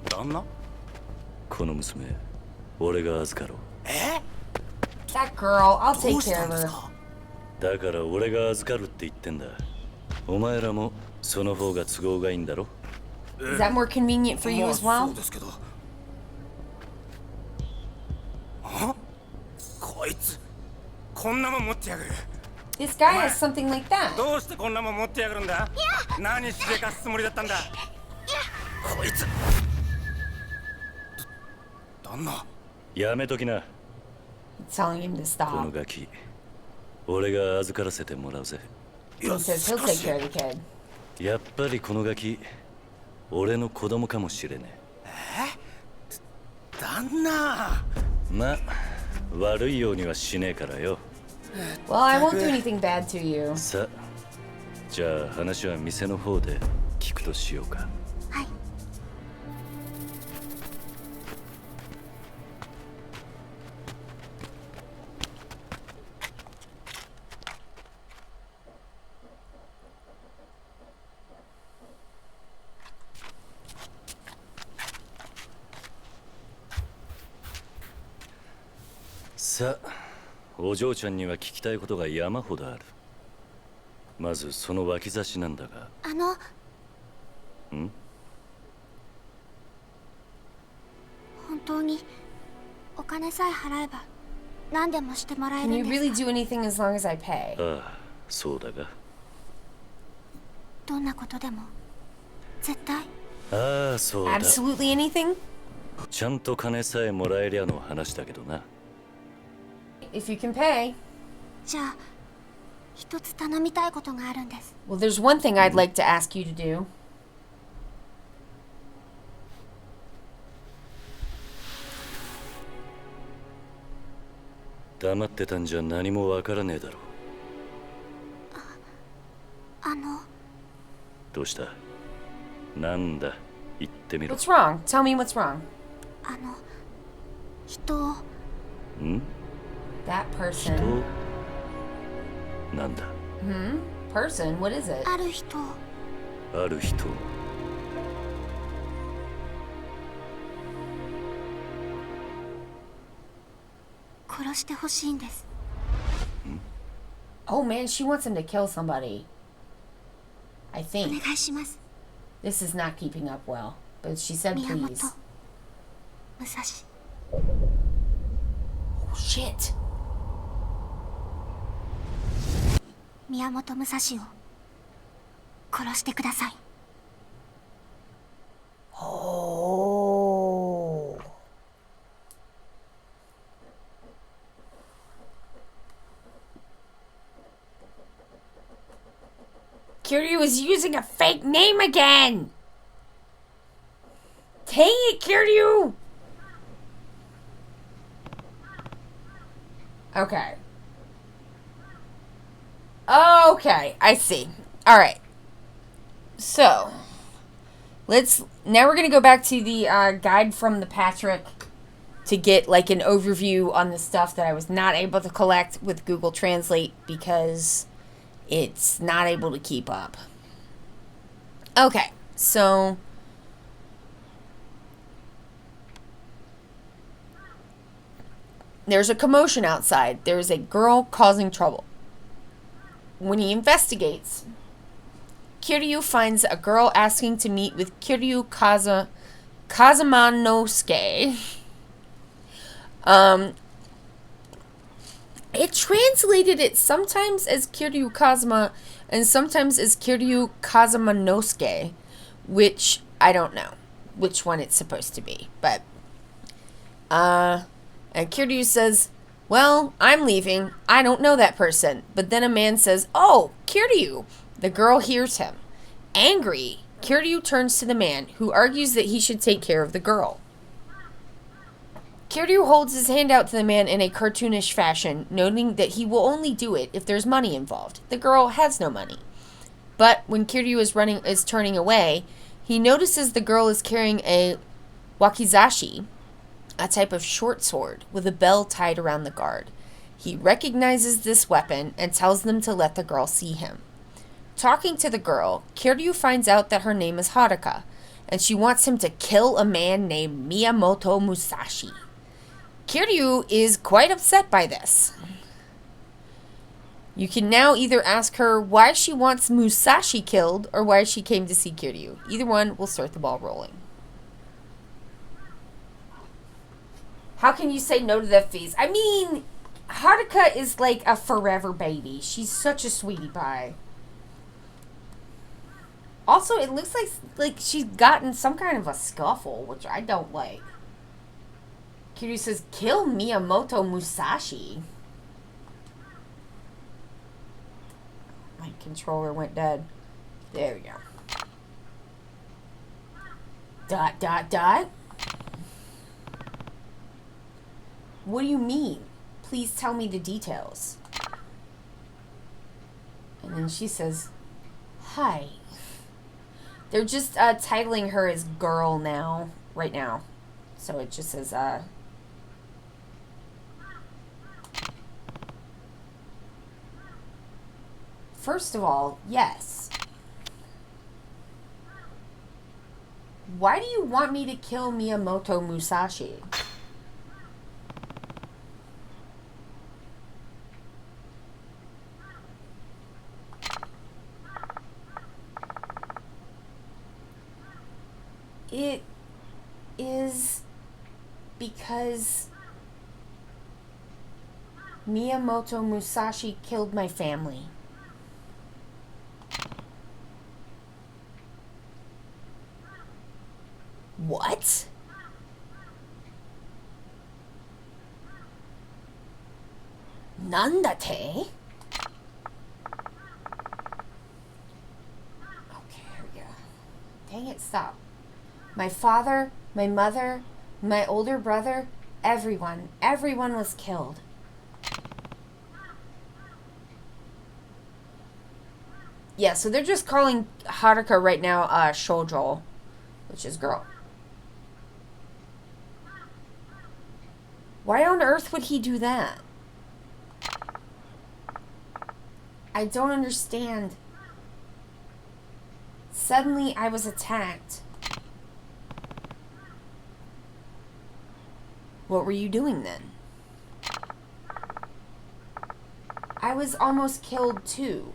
旦那。この娘、俺が預かろう。That girl, I'll ど take うし care たん of です her. か。だから俺が預かるって言ってんだ。お前らもその方が都合がいいんだろ。 Is that more convenient for you まあ as そう well? ですけど。あ、こいつこんなもん持ってやがる。 This guy has something like that. どうしてこんなもん持ってやがるんだ。何しでかすつもりだったんだ。こいつ。旦那。やめときな。 Telling him to この stop. ガキ、俺が預からせてもらうぜ。 He says he'll take care of the kid. やっぱりこのガキ、俺の子供かもしれね旦那。え。ま、悪いようにはしねえからよ。 Well, I won't do anything bad to you. さ、じゃあ話は店の方で聞くとしようか。はい。さあ、お嬢ちゃんには聞きたいことが山ほどある。まずその脇差しなんだが。本当にお金さえ払えば何でもしてもらえ Can る you んです really か？ do anything as long as I pay? ああ、そうだが。どんなことでも絶対。ああ、そうだ。Absolutely anything? ちゃんと金さえもらえりゃの話だけどな。If you can pay. じゃあ一つ頼みたいことがあるんです。 Well, there's one thing I'd like to ask you to do. 黙ってたんじゃ何もわからねえだろ。どうした？なんだ？言ってみろ。 What's wrong? Tell me what's wrong. 人を。That 人 person. なんだ？ Person? What is it? ある人を。ある人。殺してほしいんです。 Oh man, she wants him to kill somebody. I お think. 願いします。 This is not keeping up well. But she said 宮本 please. 武蔵。 Oh shit. 宮本武蔵を殺してください。 Oh. Kiryu is using a fake name again. Dang it, Kiryu. Okay. Okay, I see. All right. So, now we're going to go back to the guide from ThePatrick to get like an overview on the stuff that I was not able to collect with Google Translate because it's not able to keep up. Okay, so there's a commotion outside. There's a girl causing trouble. When he investigates, Kiryu finds a girl asking to meet with Kiryu Kazamanosuke. It translated it sometimes as Kiryu Kazama and sometimes as Kiryu Kazamanosuke, which I don't know which one it's supposed to be. But, and Kiryu says, well, I'm leaving. I don't know that person. But then a man says, oh, Kiryu. The girl hears him. Angry, Kiryu turns to the man, who argues that he should take care of the girl. Kiryu holds his hand out to the man in a cartoonish fashion, noting that he will only do it if there's money involved. The girl has no money. But when Kiryu is turning away, he notices the girl is carrying a wakizashi, a type of short sword with a bell tied around the guard. He recognizes this weapon and tells them to let the girl see him. Talking to the girl, Kiryu finds out that her name is Haruka, and she wants him to kill a man named Miyamoto Musashi. Kiryu is quite upset by this. You can now either ask her why she wants Musashi killed or why she came to see Kiryu. Either one will start the ball rolling. How can you say no to that face? I mean, Haruka is like a forever baby. She's such a sweetie pie. Also, it looks like she's gotten some kind of a scuffle, which I don't like. Kiryu says, kill Miyamoto Musashi. My controller went dead. There we go. Dot, dot, dot. What do you mean? Please tell me the details. And then she says, hi. They're just titling her as girl now, right now. So it just says, first of all, yes. Why do you want me to kill Miyamoto Musashi? It is because Miyamoto Musashi killed my family. What? Nandate? Okay, here we go. Dang it, stop. My father, my mother, my older brother, everyone was killed. Yeah, so they're just calling Haruka right now shoujo, which is girl. Why on earth would he do that? I don't understand. Suddenly I was attacked. What were you doing then? I was almost killed too.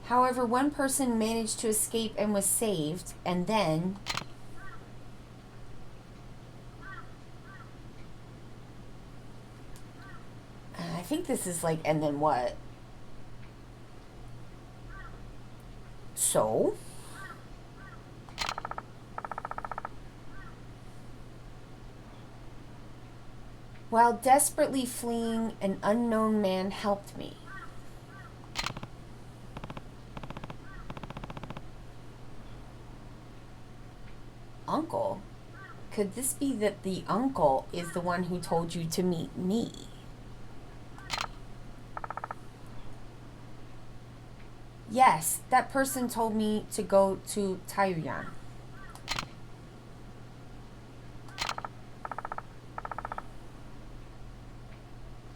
However, one person managed to escape and was saved, and then... I think this is like, and then what? So? While desperately fleeing, an unknown man helped me. Uncle? Could this be that the uncle is the one who told you to meet me? Yes, that person told me to go to Taiyuan.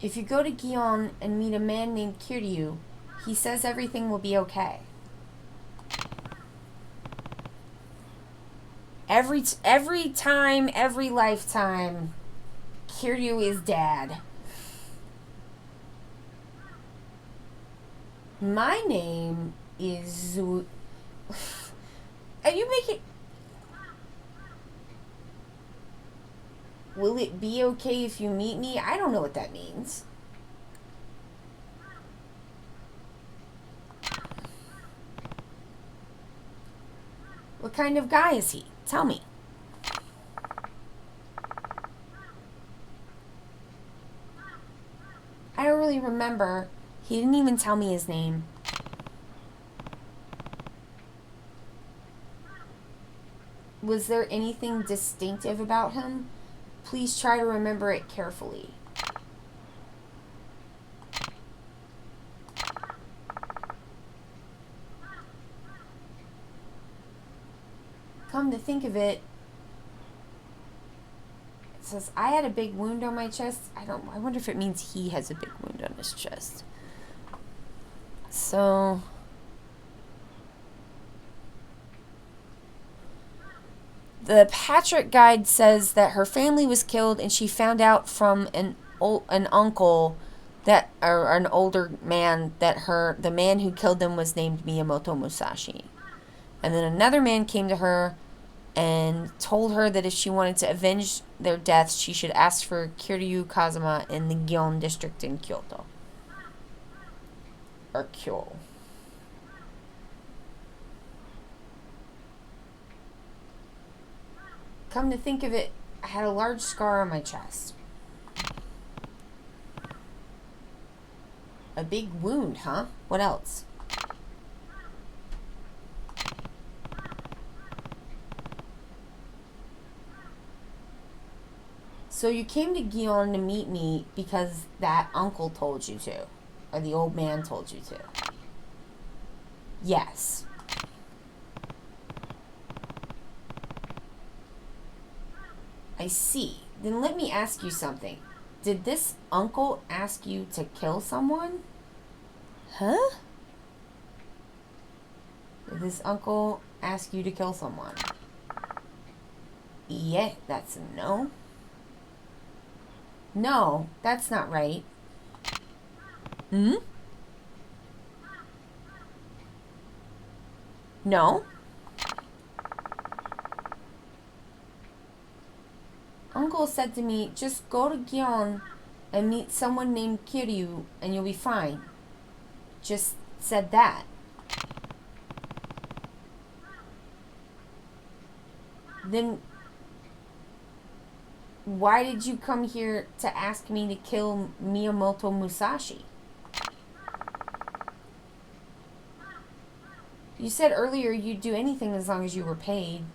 If you go to Gion and meet a man named Kiryu, he says everything will be okay. Every time, every lifetime, Kiryu is dad. My name is... Are you making... Will it be okay if you meet me? I don't know what that means. What kind of guy is he? Tell me. I don't really remember. He didn't even tell me his name. Was there anything distinctive about him? Please try to remember it carefully. Come to think of it, it says, I had a big wound on my chest. I wonder if it means he has a big wound on his chest. So... The Patrick guide says that her family was killed and she found out from an uncle that, or an older man, that the man who killed them was named Miyamoto Musashi. And then another man came to her and told her that if she wanted to avenge their deaths, she should ask for Kiryu Kazuma in the Gion district in Kyoto. Or Kyo. Come to think of it, I had a large scar on my chest. A big wound, huh? What else? So you came to Gion to meet me because that uncle told you to. Or the old man told you to. Yes. I see. Then let me ask you something. Did this uncle ask you to kill someone? Huh? Did this uncle ask you to kill someone? Yeah, that's a no. No, that's not right. Hmm? uncle said to me, just go to Gion and meet someone named Kiryu and you'll be fine. Just said that. Then why did you come here to ask me to kill Miyamoto Musashi? You said earlier you'd do anything as long as you were paid. ...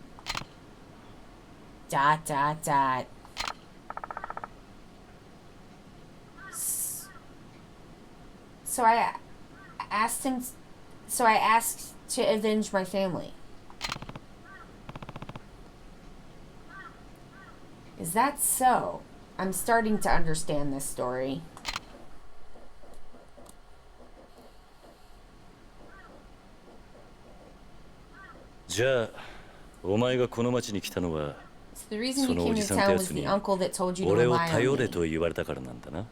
So I asked to avenge my family. Is that so? I'm starting to understand this story. So the reason you came to town was the uncle that told you to rely on me.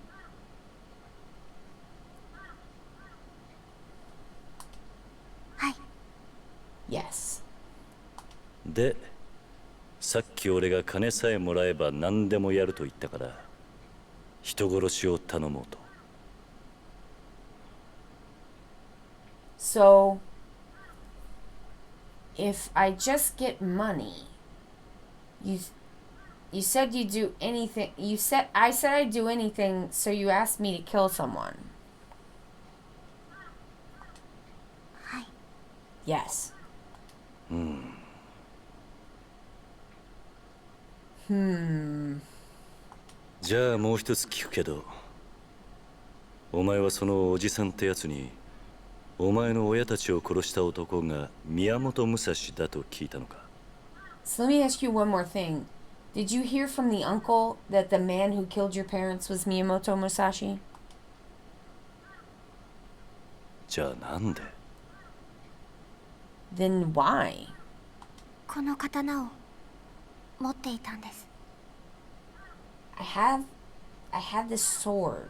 Yes. で、さっき俺が金さえもらえば何でもやると言ったから、人殺しを頼もうと。So, if I just get money, you said you'd do anything. I said I'd do anything, so you asked me to kill someone. Yes. Hmm. じゃあもう一つ聞くけど、お前はそのおじさんってやつに、お前の親たちを殺した男が宮本武蔵だと聞いたのか? So let me ask you one more thing. Did you hear from the uncle that the man who killed your parents was Miyamoto Musashi? じゃあなんで? Then why? この刀を持っていたんです。I had this sword.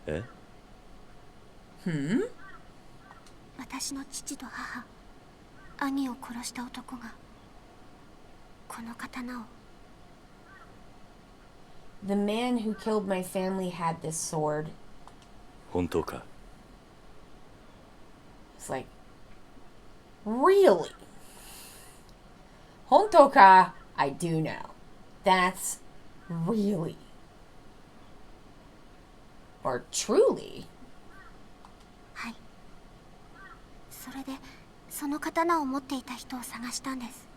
え? 私の父と母、兄を殺した男がこの刀を。The man who killed my family had this sword. 本当か? It's like, really? Hontoka, I do know. That's really. Or truly. はい。それで、その刀を持っていた人を探したんです。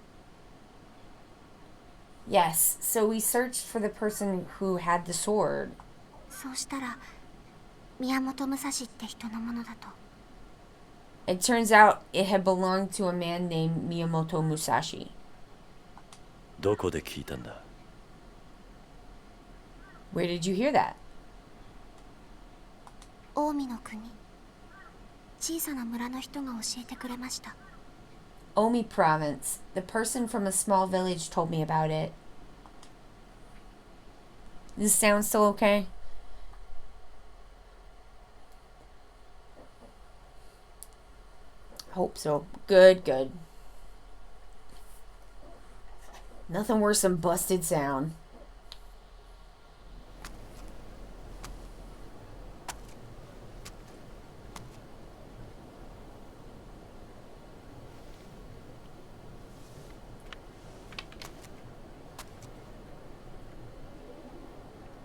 Yes, so we searched for the person who had the sword. そうしたら、宮本武蔵って人のものだと。It turns out it had belonged to a man named Miyamoto Musashi. どこで聞いたんだ? Where did you hear that? 近江の国。小さな村の人が教えてくれました。Omi province. The person from a small village told me about it. Does this sound still okay? Hope so. Good, good. Nothing worse than busted sound.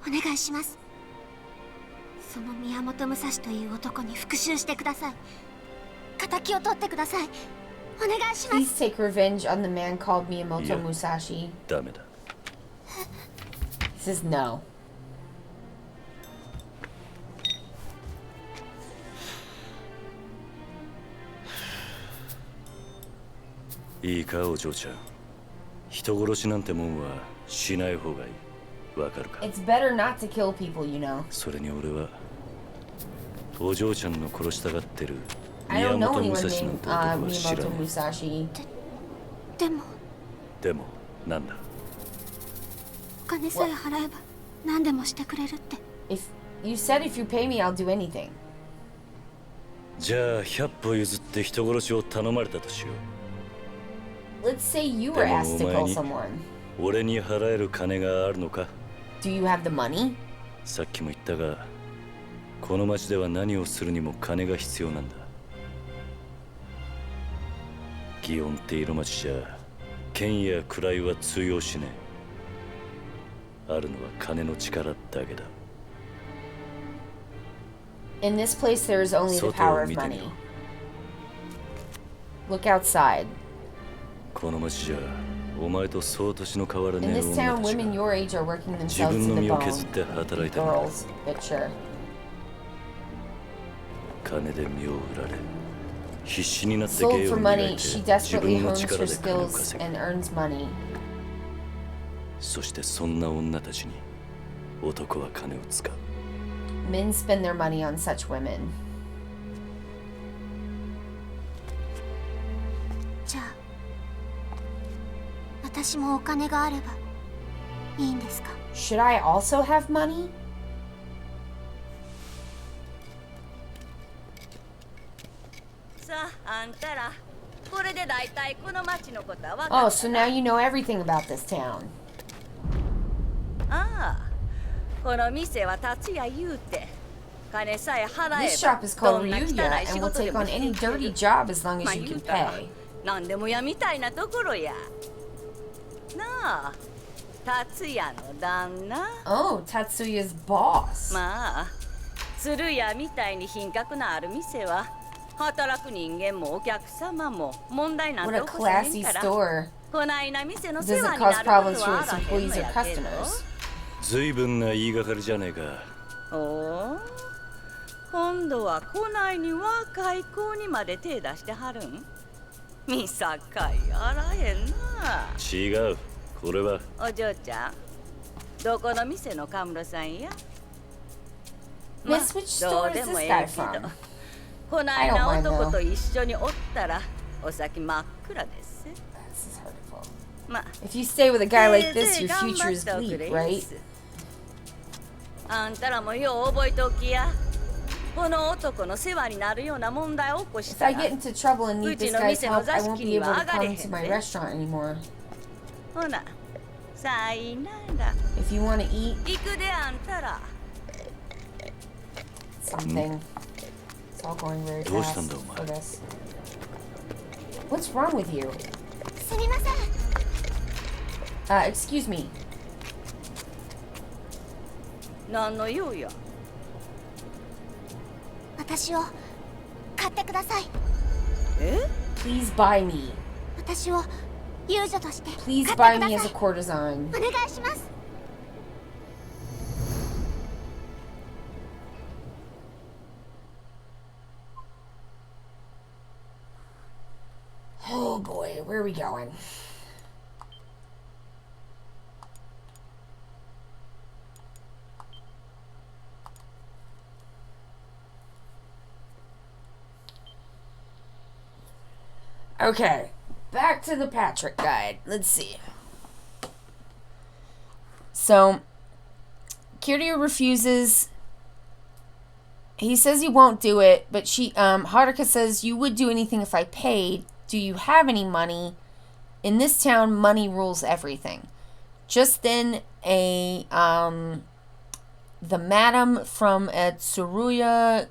お願いします。その宮本武蔵という男に復讐してください。敵を取ってください。お願いします。Please take revenge on the man called Miyamoto Yeah. Musashi. ダメだ. He says no. いいか、お嬢ちゃん。人殺しなんてもんはしない方がいい。わかるか? It's better not to kill people, you know. それに俺はお嬢ちゃんの殺したがってる I 宮 don't know 本武 anyone 蔵なん named て男は知ら Miyamoto ない。 Musashi. でも、でもなんだ? お金さえ払えば何でもしてくれるって。If you said if you pay me, I'll do anything. じゃあ100歩譲って人殺しを頼まれたとしよう。 Let's say you were asked to kill someone. 俺に払える金があるのか？ Do you have the money? さっきも言ったが、この町では何をするにも金が必要なんだ。祇園って色町じゃ剣や位は通用しねえ。あるのは金の力だけだ。 In this place, there is only the power of money. Look outside. この町じゃお前とそう年の変わら In ねえ this 女 town, たち women が your age are working 自 themselves 分 to の the 身を bone. 削って働いてる。 Girls picture. 金で身を売られ、必死になって Sold 芸 for を磨い money, て she 自 desperately 分の hones 力 her で金を skills 稼ぐ。 and earns money. そしてそんな女たちに男は金を使う。 Men spend their money on such women. じゃあ私もお金があればいいんですか？ Should I also have money? さあ、あんたらこれでだいたいこの町のことは分かった Oh, so now you know everything about this town. ああ、この店は達也言うて金さえ払え This ば shop is ど called んな汚 Ryuya い仕 and will 事で take も on 引 any き受ける dirty job as long ま as あ you 言 can うたら pay. 何でもやみたいなところやなあ、達也の旦那 Oh, Tatsuya's boss. まあ鶴屋みたいに品格のある店は働く人間もお客様も問題なん What て a 起こさへ classy んから store. こないな店の世 Doesn't 話に cause なるこ problems と for は its あらへん employees の or やけど customers. 随分な言いがかりじゃねえか。おお、今度はこないに若い子にまで手出してはるん？見境あらへんな。違う、これはお嬢ちゃん、どこの店のカムロさんや？ Miss, which ど store うで is も this え guy えけど from? こないな男と一緒におったらお先真っ暗です。 This is hurtful. まあ If you stay with a guy like せい this, ぜい your 頑 future 張っ is ておく bleak, れ right? あんたらもよう覚えておきや。この男の世話になるような問題を起こし If た I ら get into trouble and need this guy's help, I won't be able to come to my restaurant anymore. ほな、さいなら。 If you want to eat 行くであんたら。 something, it's all going very どうし fast たんだお前。 for this. What's wrong with you? すみません。 Excuse me. 何の用や。私を買ってください。え？ Please buy me. 私を遊女として買って Please くだ buy さ me い。 as a courtesan. お願いします。 Oh boy, where are we going? Okay, back to the Patrick guide. Let's see. So, Kiryu refuses. He says he won't do it, but Haruka says, you would do anything if I paid. Do you have any money? In this town, money rules everything. Just then, the madam from Tsuruya,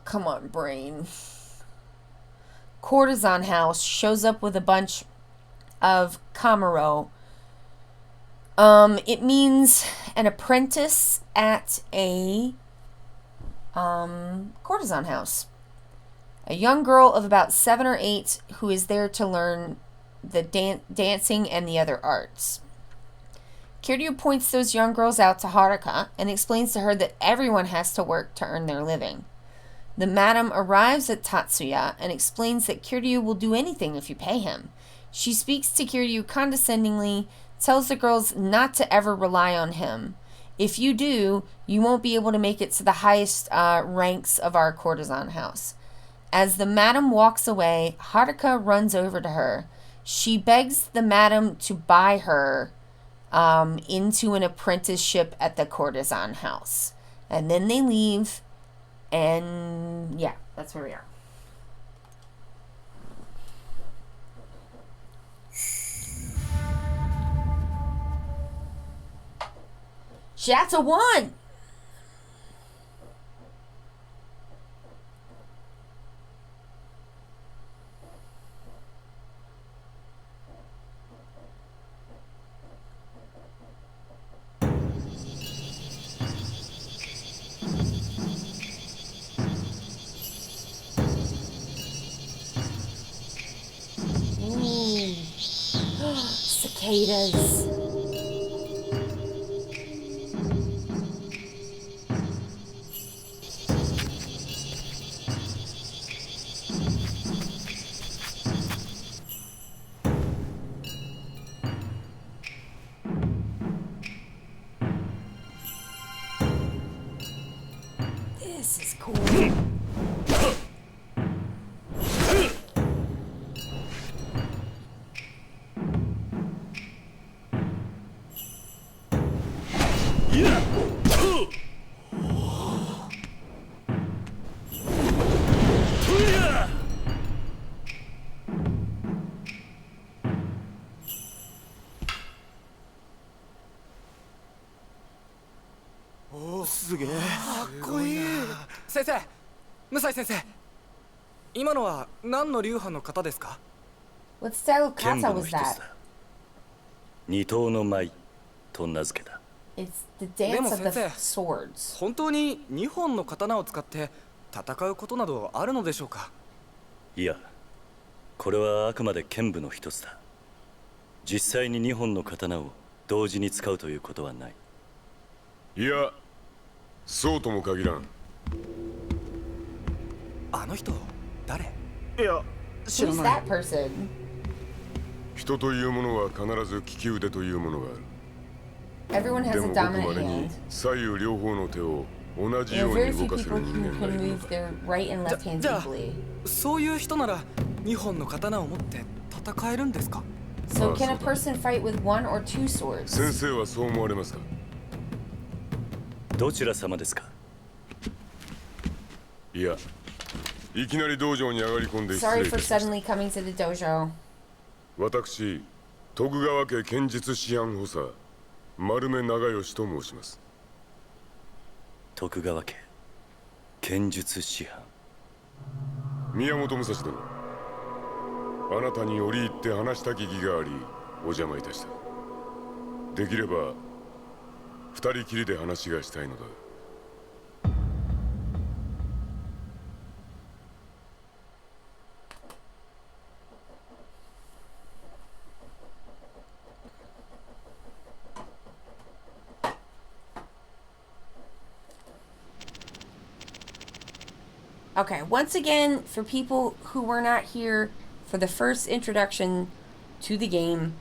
come on, brain. Courtesan house shows up with a bunch of kamuro. It means an apprentice at a courtesan house. A young girl of about 7 or 8 who is there to learn the dancing and the other arts. Kiryu points those young girls out to Haruka and explains to her that everyone has to work to earn their living. The madam arrives at Tatsuya and explains that Kiryu will do anything if you pay him. She speaks to Kiryu condescendingly, tells the girls not to ever rely on him. If you do, you won't be able to make it to the highest ranks of our courtesan house. As the madam walks away, Haruka runs over to her. She begs the madam to buy her into an apprenticeship at the courtesan house. And then they leave, and yeah, that's where we are. That's a 1! Ooh. Cicadas. This is cool.先生、無才先生、今のは何の流派の方ですか？ What style of 剣 kata 舞の was 一つ that? だ。二刀の舞と名付けた。 It's the dance of the でも先生、 swords. 本当に2本の刀を使って戦うことなどあるのでしょうか？いや、これはあくまで剣舞の一つだ。実際に2本の刀を同時に使うということはない。いや、そうとも限らん。あの人誰？いや、知ら Who's ない。 that person? 人というものは必ず利き腕というものがある。 Everyone で has も a ごく dominant まれに hand. 左右両方の手を同じ There よ are う very に動 few かせ people る who 人間が can いるの move だ。 their right and left hand じゃあ equally. そういう人なら2本の刀を持って戦えるんですか？ So can a person fight with one or two swords? 先生はそう思われますか？どちら様ですか？いや、いきなり道場に上がり込んで失 Sorry 礼い for たしました。 suddenly coming to the dojo. 私、徳川家剣術師範補佐丸目長吉と申します。徳川家剣術師範。宮本武蔵殿、あなたに折り入って話したき儀がありお邪魔いたした。できれば二人きりで話がしたいのだ。Okay, once again, for people who were not here for the first introduction to the game,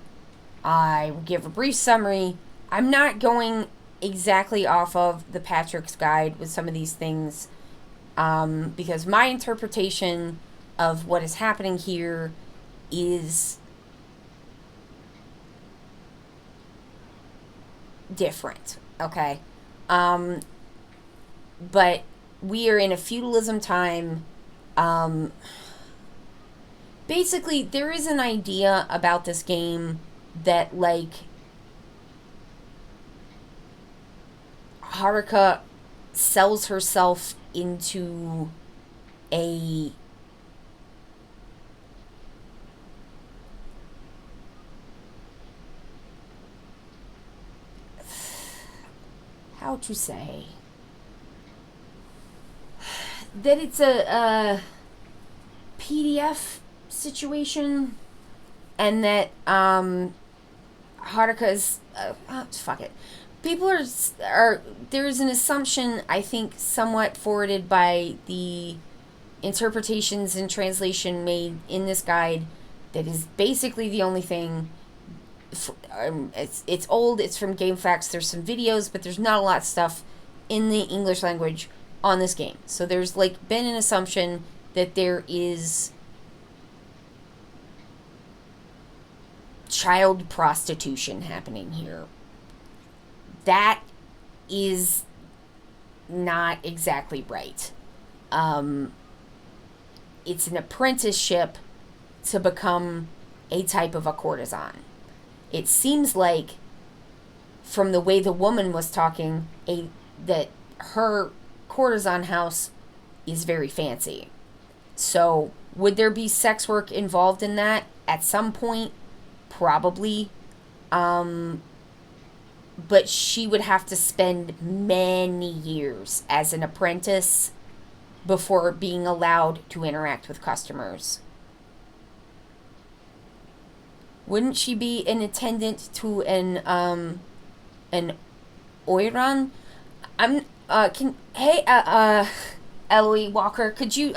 I will give a brief summary. I'm not going exactly off of ThePatrick's guide with some of these things, because my interpretation of what is happening here is different, okay? But we are in a feudalism time. Basically, there is an idea about this game that, like, Haruka sells herself into a how to say that it's a PDF situation, and that Haruka's fuck it. People are there's an assumption, I think, somewhat forwarded by the interpretations and translation made in this guide, that is basically the only thing. It's old. It's from GameFAQs. There's some videos, but there's not a lot of stuff in the English language on this game. So there's like been an assumption that there is child prostitution happening here. that is not exactly right. It's an apprenticeship to become a type of a courtesan. It seems like, from the way the woman was talking, that her courtesan house is very fancy. So, would there be sex work involved in that at some point? Probably. But she would have to spend many years as an apprentice before being allowed to interact with customers. Wouldn't she be an attendant to an oiran? Eloise Walker, could you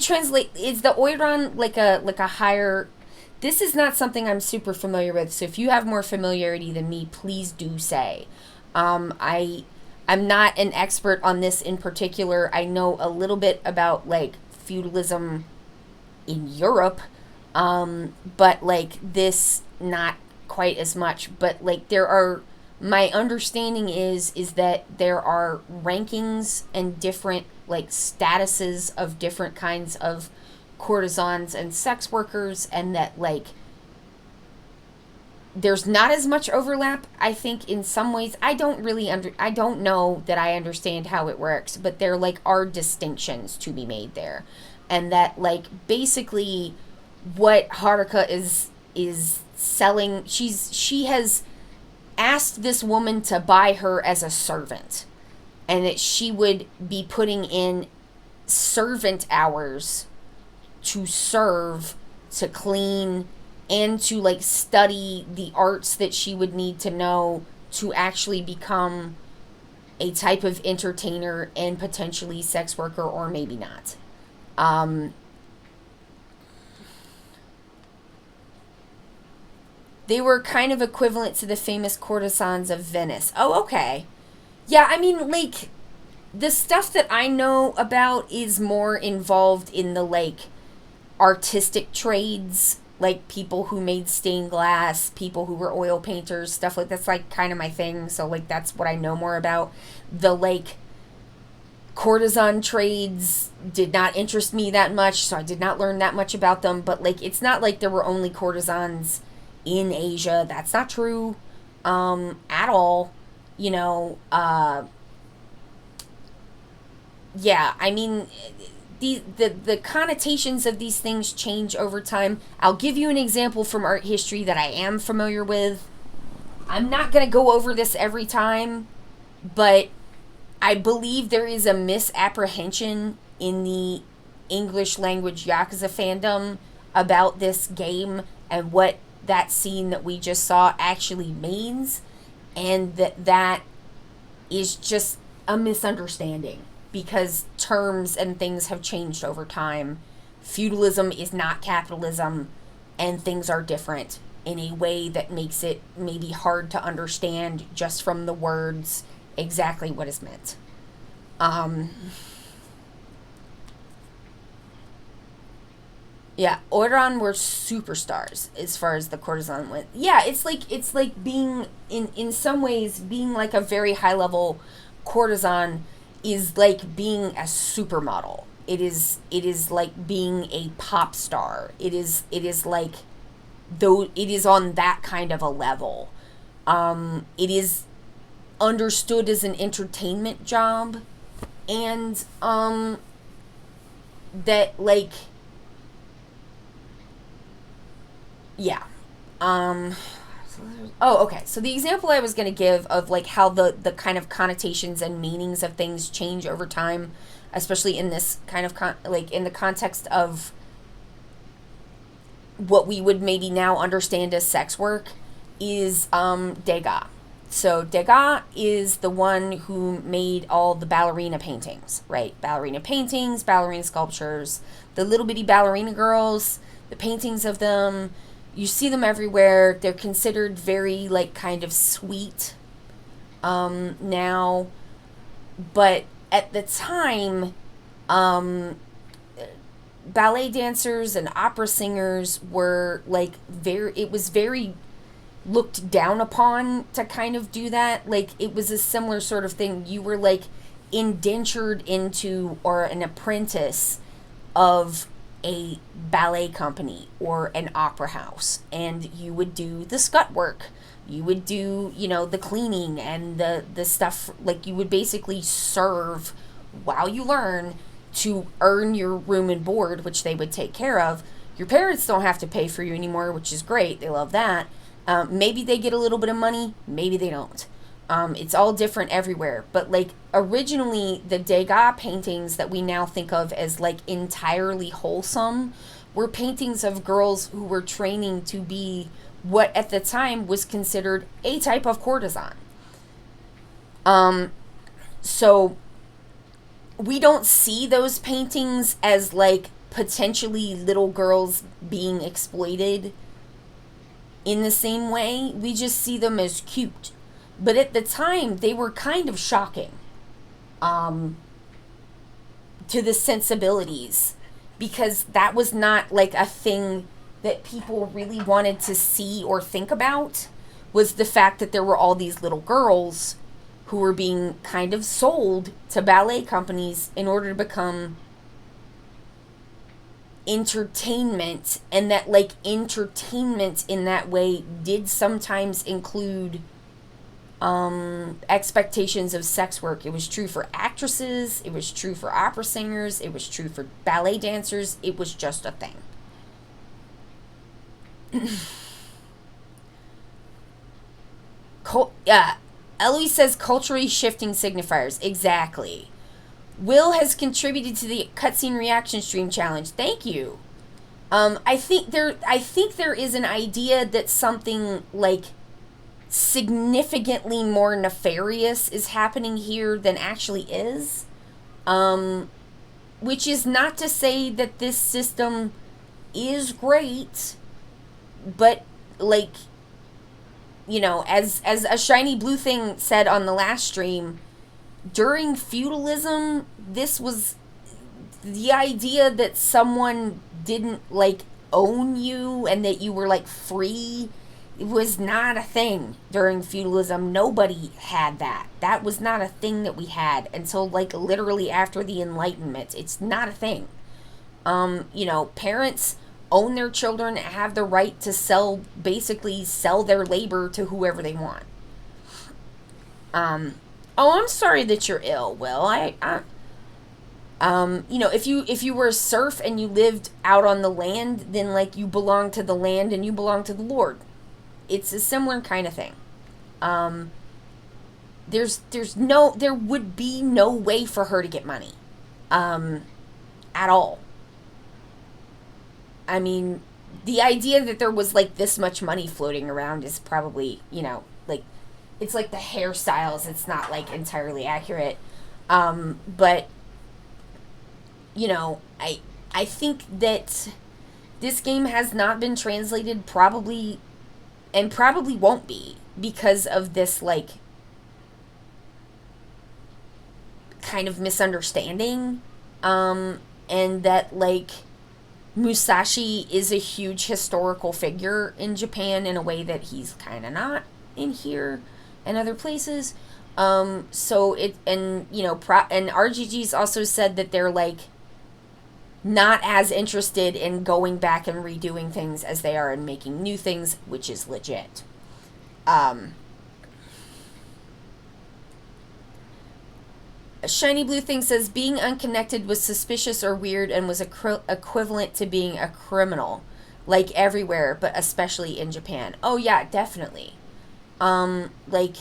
translate? Is the oiran like a higher? This is not something I'm super familiar with, so if you have more familiarity than me, please do say. I'm not an expert on this in particular. I know a little bit about like feudalism in Europe, but like this not quite as much. But like my understanding is that there are rankings and different like statuses of different kinds of courtesans and sex workers, and that like there's not as much overlap, I think, in some ways. I don't know that I understand how it works, but there like are distinctions to be made there. And that like basically what Haruka is selling, she has asked this woman to buy her as a servant, and that she would be putting in servant hours to serve, to clean, and to like study the arts that she would need to know to actually become a type of entertainer and potentially sex worker, or maybe not. They were kind of equivalent to the famous courtesans of Venice. Oh, okay. Yeah, I mean, like, the stuff that I know about is more involved in the, like, artistic trades, like people who made stained glass, people who were oil painters, stuff like that's like kind of my thing. So like that's what I know more about. The like courtesan trades did not interest me that much, so I did not learn that much about them. But like it's not like there were only courtesans in Asia. That's not true at all. You know, yeah, I mean, the connotations of these things change over time. I'll give you an example from art history that I am familiar with. I'm not going to go over this every time, but I believe there is a misapprehension in the English language Yakuza fandom about this game and what that scene that we just saw actually means, and that is just a misunderstanding. Because terms and things have changed over time. Feudalism is not capitalism, and things are different in a way that makes it maybe hard to understand just from the words exactly what is meant. Yeah, Oiran were superstars as far as the courtesan went. Yeah, it's like being in some ways being like a very high level courtesan is like being a supermodel. It is like being a pop star. It is like though it is on that kind of a level. It is understood as an entertainment job, and that like yeah. Oh, okay. So the example I was going to give of like how the kind of connotations and meanings of things change over time, especially in this kind of like in the context of what we would maybe now understand as sex work, is Degas. So Degas is the one who made all the ballerina paintings, right? Ballerina paintings, ballerina sculptures, the little bitty ballerina girls, the paintings of them. You see them everywhere. They're considered very, like, kind of sweet now. But at the time, ballet dancers and opera singers were, like, it was very looked down upon to kind of do that. Like, it was a similar sort of thing. You were, like, indentured into or an apprentice of a ballet company or an opera house, and you would do the scut work. You would do, you know, the cleaning and the stuff. Like, you would basically serve while you learn to earn your room and board, which they would take care of. Your parents don't have to pay for you anymore, which is great. They love that. Maybe they get a little bit of money. Maybe they don't. It's all different everywhere. But, like, originally, the Degas paintings that we now think of as, like, entirely wholesome were paintings of girls who were training to be what at the time was considered a type of courtesan. So we don't see those paintings as, like, potentially little girls being exploited in the same way. We just see them as cute. But at the time, they were kind of shocking to the sensibilities, because that was not, like, a thing that people really wanted to see or think about, was the fact that there were all these little girls who were being kind of sold to ballet companies in order to become entertainment, and that, like, entertainment in that way did sometimes include expectations of sex work. It was true for actresses, it was true for opera singers, it was true for ballet dancers. It was just a thing. Eloise says culturally shifting signifiers. Exactly. Will has contributed to the cutscene reaction stream challenge. Thank you. I think there is an idea that something, like, significantly more nefarious is happening here than actually is. Which is not to say that this system is great, but, like, you know, as a shiny blue thing said on the last stream, during feudalism, this was the idea that someone didn't, like, own you and that you were, like, free. It was not a thing during feudalism. Nobody had that. That was not a thing that we had until, like, literally after the Enlightenment. It's not a thing. You know, parents own their children, have the right to basically sell their labor to whoever they want. Oh, I'm sorry that you're ill, Will. You know, if you were a serf and you lived out on the land, then, like, you belong to the land and you belong to the Lord. It's a similar kind of thing. There would be no way for her to get money, at all. I mean, the idea that there was, like, this much money floating around is probably, you know, like, it's like the hairstyles. It's not, like, entirely accurate. But, you know, I think that this game has not been translated probably won't be because of this, like, kind of misunderstanding. And that, like, Musashi is a huge historical figure in Japan in a way that he's kind of not in here and other places. So it, and, you know, and RGG's also said that they're, like, not as interested in going back and redoing things as they are in making new things, which is legit. A shiny blue thing says, being unconnected was suspicious or weird and was equivalent to being a criminal, like, everywhere, but especially in Japan. Oh, yeah, definitely. Like,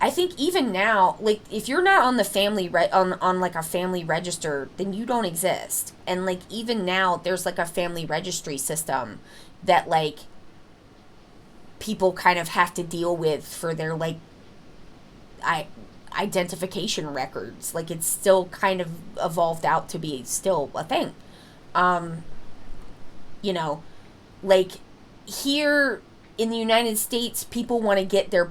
I think even now, like, if you're not on the family, on like, a family register, then you don't exist. And, like, even now, there's, like, a family registry system that, like, people kind of have to deal with for their, like, identification records. Like, it's still kind of evolved out to be still a thing. You know, like, here in the United States, people want to get their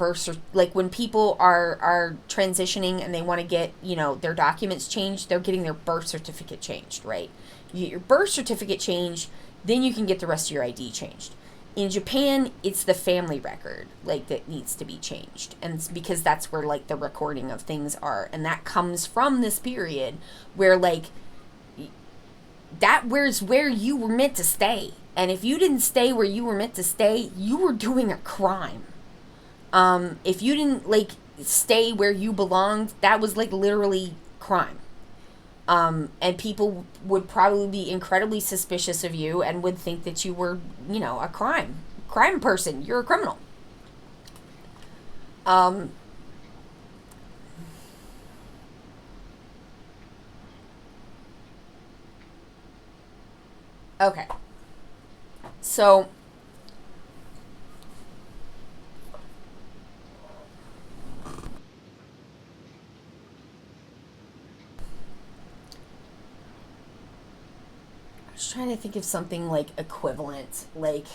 like, when people are transitioning and they want to get, you know, their documents changed, they're getting their birth certificate changed, right? You get your birth certificate changed, then you can get the rest of your ID changed. In Japan, it's the family record, like, that needs to be changed. And it's because that's where, like, the recording of things are. And that comes from this period where, like, that was where you were meant to stay. And if you didn't stay where you were meant to stay, you were doing a crime. If you didn't, like, stay where you belonged, that was, like, literally crime. And people would probably be incredibly suspicious of you and would think that you were, you know, a crime person. You're a criminal. Okay. So, I was trying to think of something, like, equivalent, like,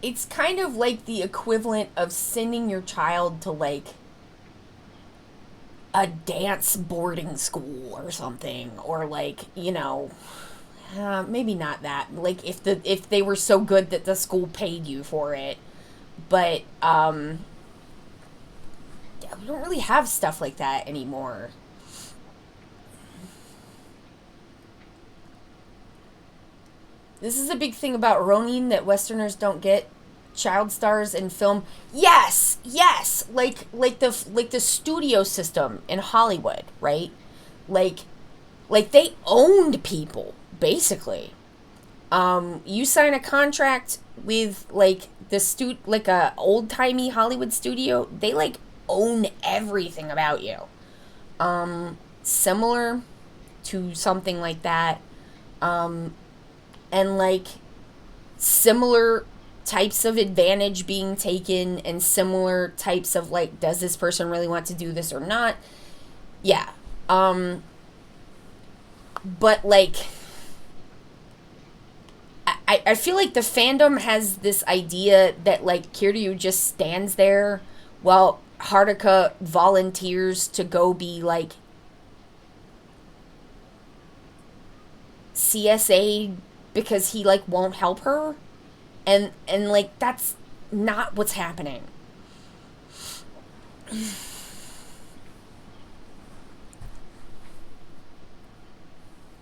it's kind of like the equivalent of sending your child to, like, a dance boarding school or something, or, like, you know, maybe not that, like, if they were so good that the school paid you for it, but, yeah, we don't really have stuff like that anymore. This is a big thing about Ronin that Westerners don't get. Child stars in film. Yes, like the studio system in Hollywood, right? Like they owned people basically. You sign a contract with, like, like a old-timey Hollywood studio, they, like, own everything about you. Similar to something like that. And, like, similar types of advantage being taken, and similar types of, like, does this person really want to do this or not? Yeah. But, like, I feel like the fandom has this idea that, like, Kiryu just stands there while Haruka volunteers to go be, like, CSA because he, like, won't help her. And like, that's not what's happening.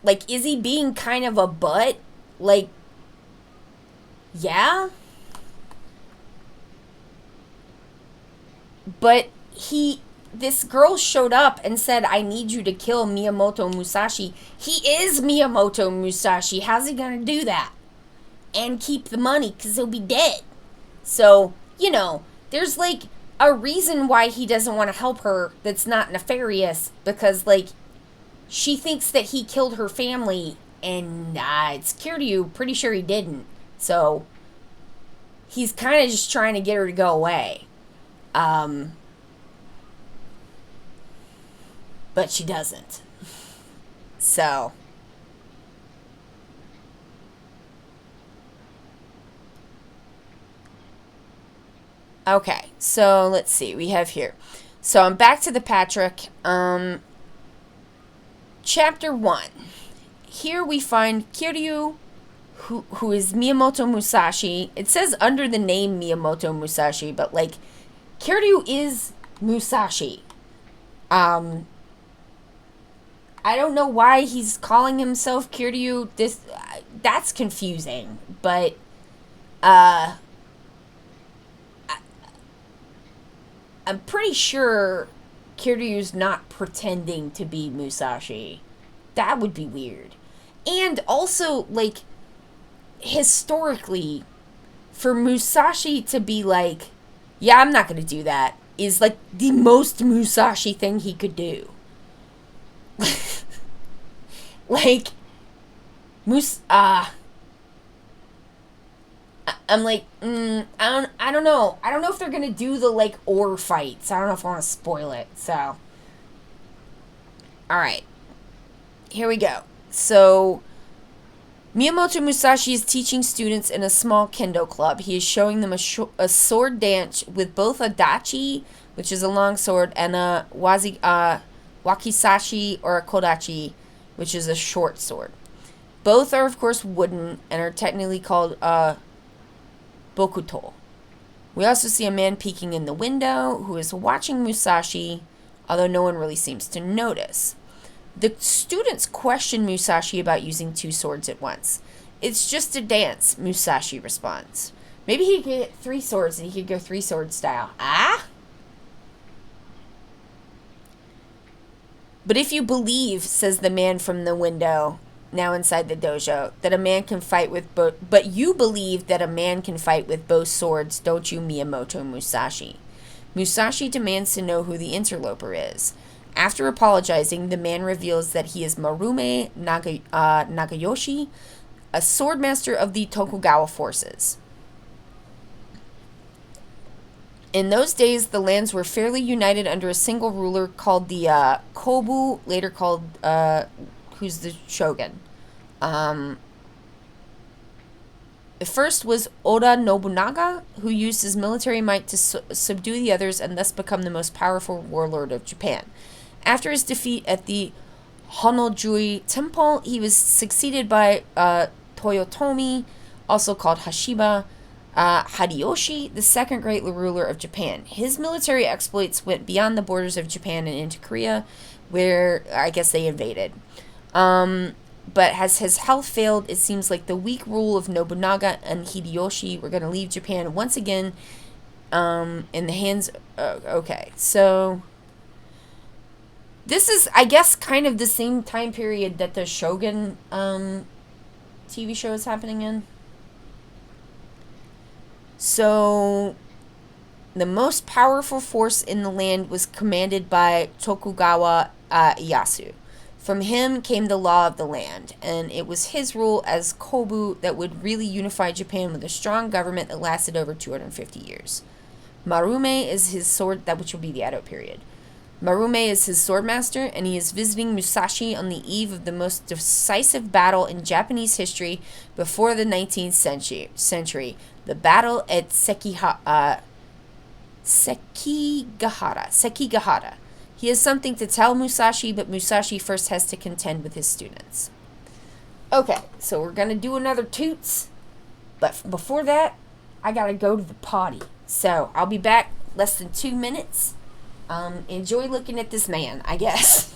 Like, is he being kind of a butt? Like, yeah? But this girl showed up and said, I need you to kill Miyamoto Musashi. He is Miyamoto Musashi. How's he gonna do that? And keep the money, because he'll be dead. So, you know, there's, like, a reason why he doesn't want to help her that's not nefarious, because, like, she thinks that he killed her family, and it's Kiryu, pretty sure he didn't. So, he's kind of just trying to get her to go away. But she doesn't. So... Okay, so let's see. We have here. So I'm back to ThePatrick. Chapter 1. Here we find Kiryu, who is Miyamoto Musashi. It says under the name Miyamoto Musashi, but, like, Kiryu is Musashi. I don't know why he's calling himself Kiryu. That's confusing, but I'm pretty sure Kiryu's not pretending to be Musashi. That would be weird. And also, like, historically, for Musashi to be like, yeah, I'm not gonna do that, is, like, the most Musashi thing he could do. Like, I'm like, I don't know. I don't know if they're gonna do the, like, ore fights. I don't know if I want to spoil it, so. Alright. Here we go. So, Miyamoto Musashi is teaching students in a small kendo club. He is showing them a sword dance with both a dachi, which is a long sword, and a wakizashi or a kodachi, which is a short sword. Both are, of course, wooden and are technically called bokuto. We also see a man peeking in the window who is watching Musashi, although no one really seems to notice. The students question Musashi about using 2 swords at once. It's just a dance, Musashi responds. Maybe he could get 3 swords and he could go 3 sword style. Ah? But if you believe, says the man from the window, now inside the dojo, that a man can fight with both, but you believe that a man can fight with both swords, don't you, Miyamoto Musashi? Musashi demands to know who the interloper is. After apologizing, the man reveals that he is Marume Nagayoshi, a swordmaster of the Tokugawa forces. In those days, the lands were fairly united under a single ruler called the Kobu, later called, who's the shogun. The first was Oda Nobunaga, who used his military might to subdue the others and thus become the most powerful warlord of Japan. After his defeat at the Honojui Temple, he was succeeded by Toyotomi, also called Hashiba Hideyoshi, the second great ruler of Japan. His military exploits went beyond the borders of Japan and into Korea, where I guess they invaded. But as his health failed, it seems like the weak rule of Nobunaga and Hideyoshi were going to leave Japan once again in the hands... okay, so... This is, I guess, kind of the same time period that the Shogun TV show is happening in. So, the most powerful force in the land was commanded by Tokugawa Ieyasu. From him came the law of the land, and it was his rule as Kobu that would really unify Japan with a strong government that lasted over 250 years. Marume is his sword, that which will be the Edo period. Marume is his swordmaster, and he is visiting Musashi on the eve of the most decisive battle in Japanese history before the 19th century, the battle at Sekigahara. He has something to tell Musashi, but Musashi first has to contend with his students. Okay, so we're going to do another toots, but before that, I got to go to the potty. So I'll be back less than 2 minutes. Enjoy looking at this man, I guess.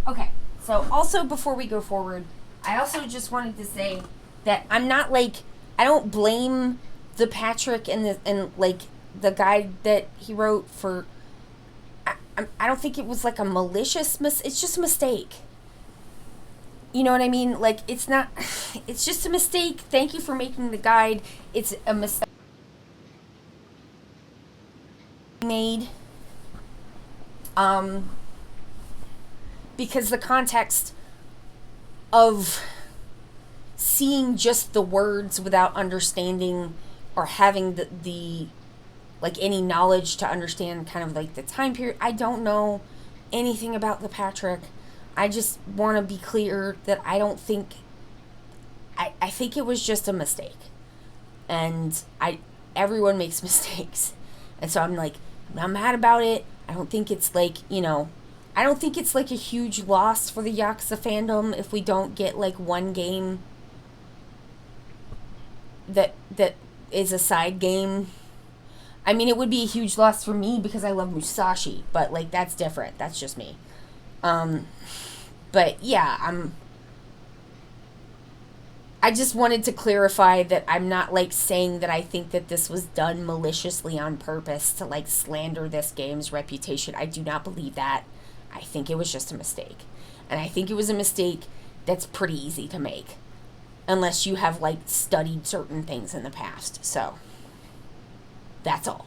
Okay, so also before we go forward, I also just wanted to say that I'm not like, I don't blame ThePatrick and like the guy that he wrote for, I don't think it was like a malicious it's just a mistake. You know what I mean? Like, it's not, it's just a mistake. Thank you for making the guide. It's a mistake made. Because the context of seeing just the words without understanding or having the like any knowledge to understand kind of like the time period, I don't know anything about ThePatrick. I just want to be clear that I don't think... I think it was just a mistake. And everyone makes mistakes. And so I'm like, I'm not mad about it. I don't think it's like, you know... I don't think it's like a huge loss for the Yakuza fandom if we don't get like one game that is a side game. I mean, it would be a huge loss for me because I love Musashi, but like that's different. That's just me. But yeah, I just wanted to clarify that I'm not like saying that I think that this was done maliciously on purpose to like slander this game's reputation. I do not believe that. I think it was just a mistake. And I think it was a mistake that's pretty easy to make. Unless you have, like, studied certain things in the past. So, that's all.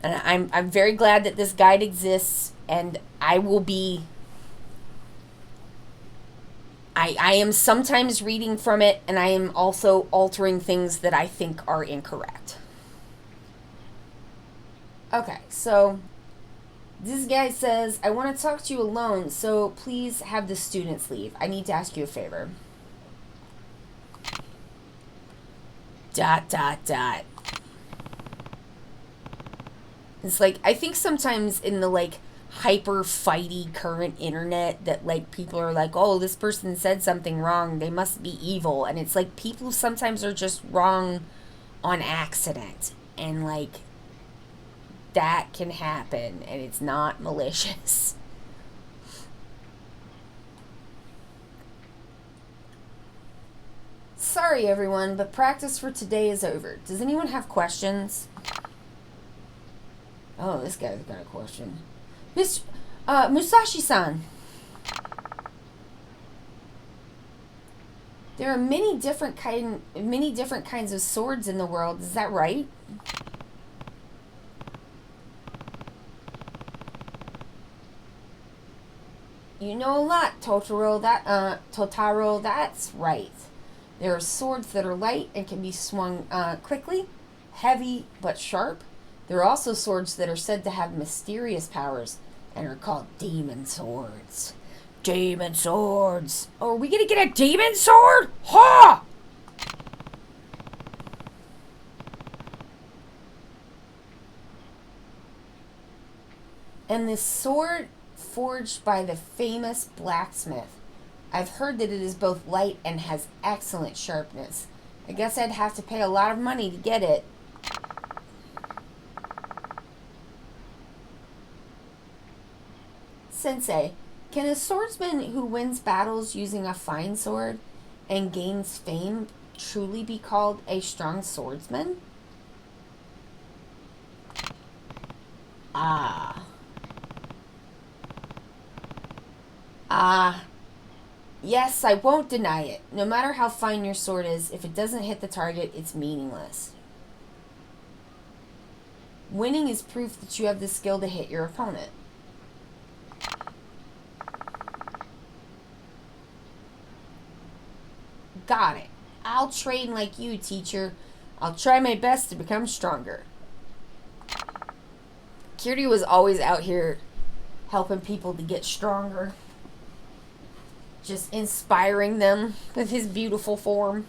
And I'm very glad that this guide exists. And I will be... I am sometimes reading from it, and I am also altering things that I think are incorrect. Okay, so this guy says, I want to talk to you alone, so please have the students leave. I need to ask you a favor. ... It's like, I think sometimes in the, like, hyper fighty current internet that like people are like, oh, this person said something wrong, they must be evil, and it's like people sometimes are just wrong on accident, and like that can happen and it's not malicious. Sorry everyone, but practice for today is over. Does anyone have questions? Oh, this guy's got a question. Miss Musashi-san. There are many different kinds of swords in the world. Is that right? You know a lot, Totaro. Totaro. That's right. There are swords that are light and can be swung quickly, heavy but sharp. There are also swords that are said to have mysterious powers and are called demon swords. Demon swords. Oh, are we gonna get a demon sword? Ha! And this sword forged by the famous blacksmith. I've heard that it is both light and has excellent sharpness. I guess I'd have to pay a lot of money to get it. Sensei, can a swordsman who wins battles using a fine sword and gains fame truly be called a strong swordsman? Yes, I won't deny it. No matter how fine your sword is, if it doesn't hit the target, it's meaningless. Winning is proof that you have the skill to hit your opponent. Got it. I'll train like you, teacher. I'll try my best to become stronger. Kiryu was always out here helping people to get stronger. Just inspiring them with his beautiful form.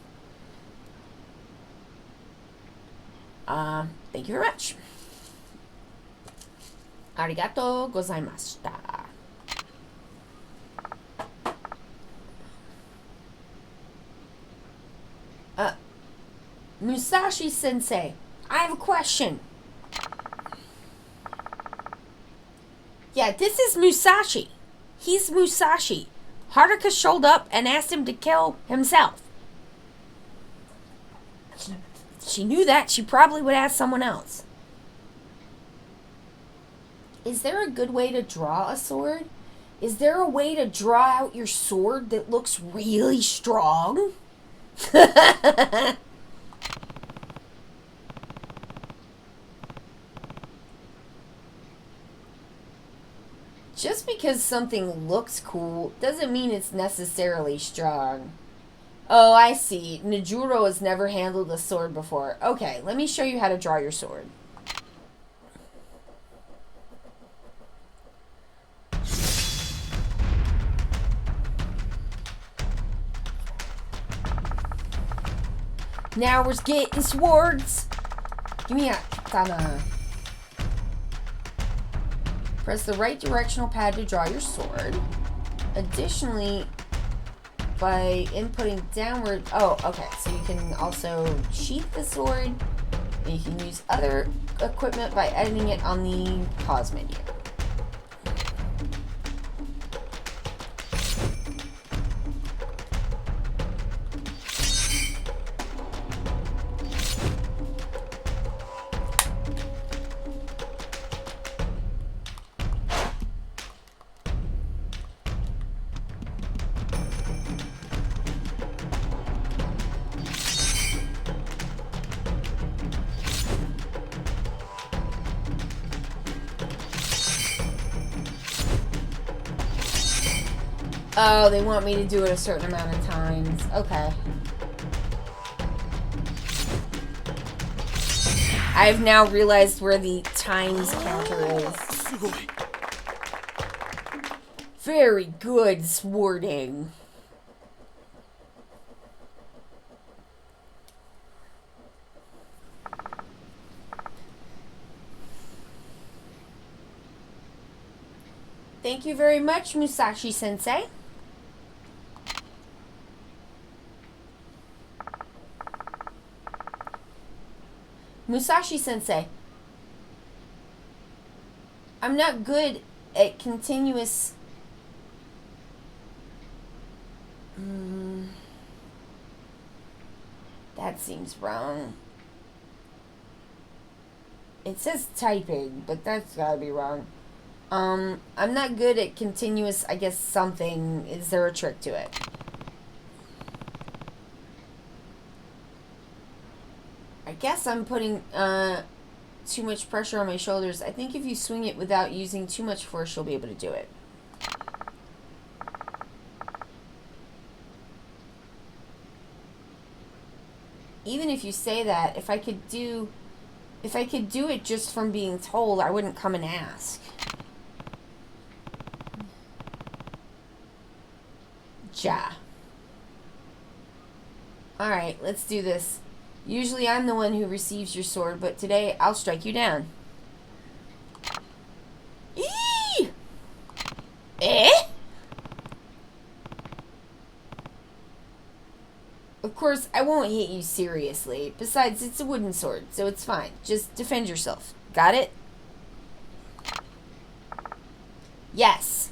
Thank you very much. Arigato gozaimashita. Musashi Sensei, I have a question. Yeah, this is Musashi. He's Musashi. Haruka showed up and asked him to kill himself. She knew that. She probably would ask someone else. Is there a good way to draw a sword? Is there a way to draw out your sword that looks really strong? Just because something looks cool doesn't mean it's necessarily strong. Oh, I see. Nejuro has never handled a sword before. Okay, let me show you how to draw your sword. Now we're getting swords. Give me a katana. Press the right directional pad to draw your sword. Additionally, by inputting downward... Oh, okay. So you can also sheath the sword. And you can use other equipment by editing it on the pause menu. Oh, they want me to do it a certain amount of times. Okay. I've now realized where the times counter is. Very good swording. Thank you very much, Musashi-sensei. Musashi-sensei, I'm not good at continuous... That seems wrong. It says typing, but that's gotta be wrong. I'm not good at continuous, I guess, something. Is there a trick to it? I guess I'm putting too much pressure on my shoulders. I think if you swing it without using too much force, you'll be able to do it. Even if you say that, if I could do it just from being told, I wouldn't come and ask. Ja. Alright, let's do this. Usually I'm the one who receives your sword, but today I'll strike you down. Eee! Eh? Of course, I won't hit you seriously. Besides, it's a wooden sword, so it's fine. Just defend yourself. Got it? Yes.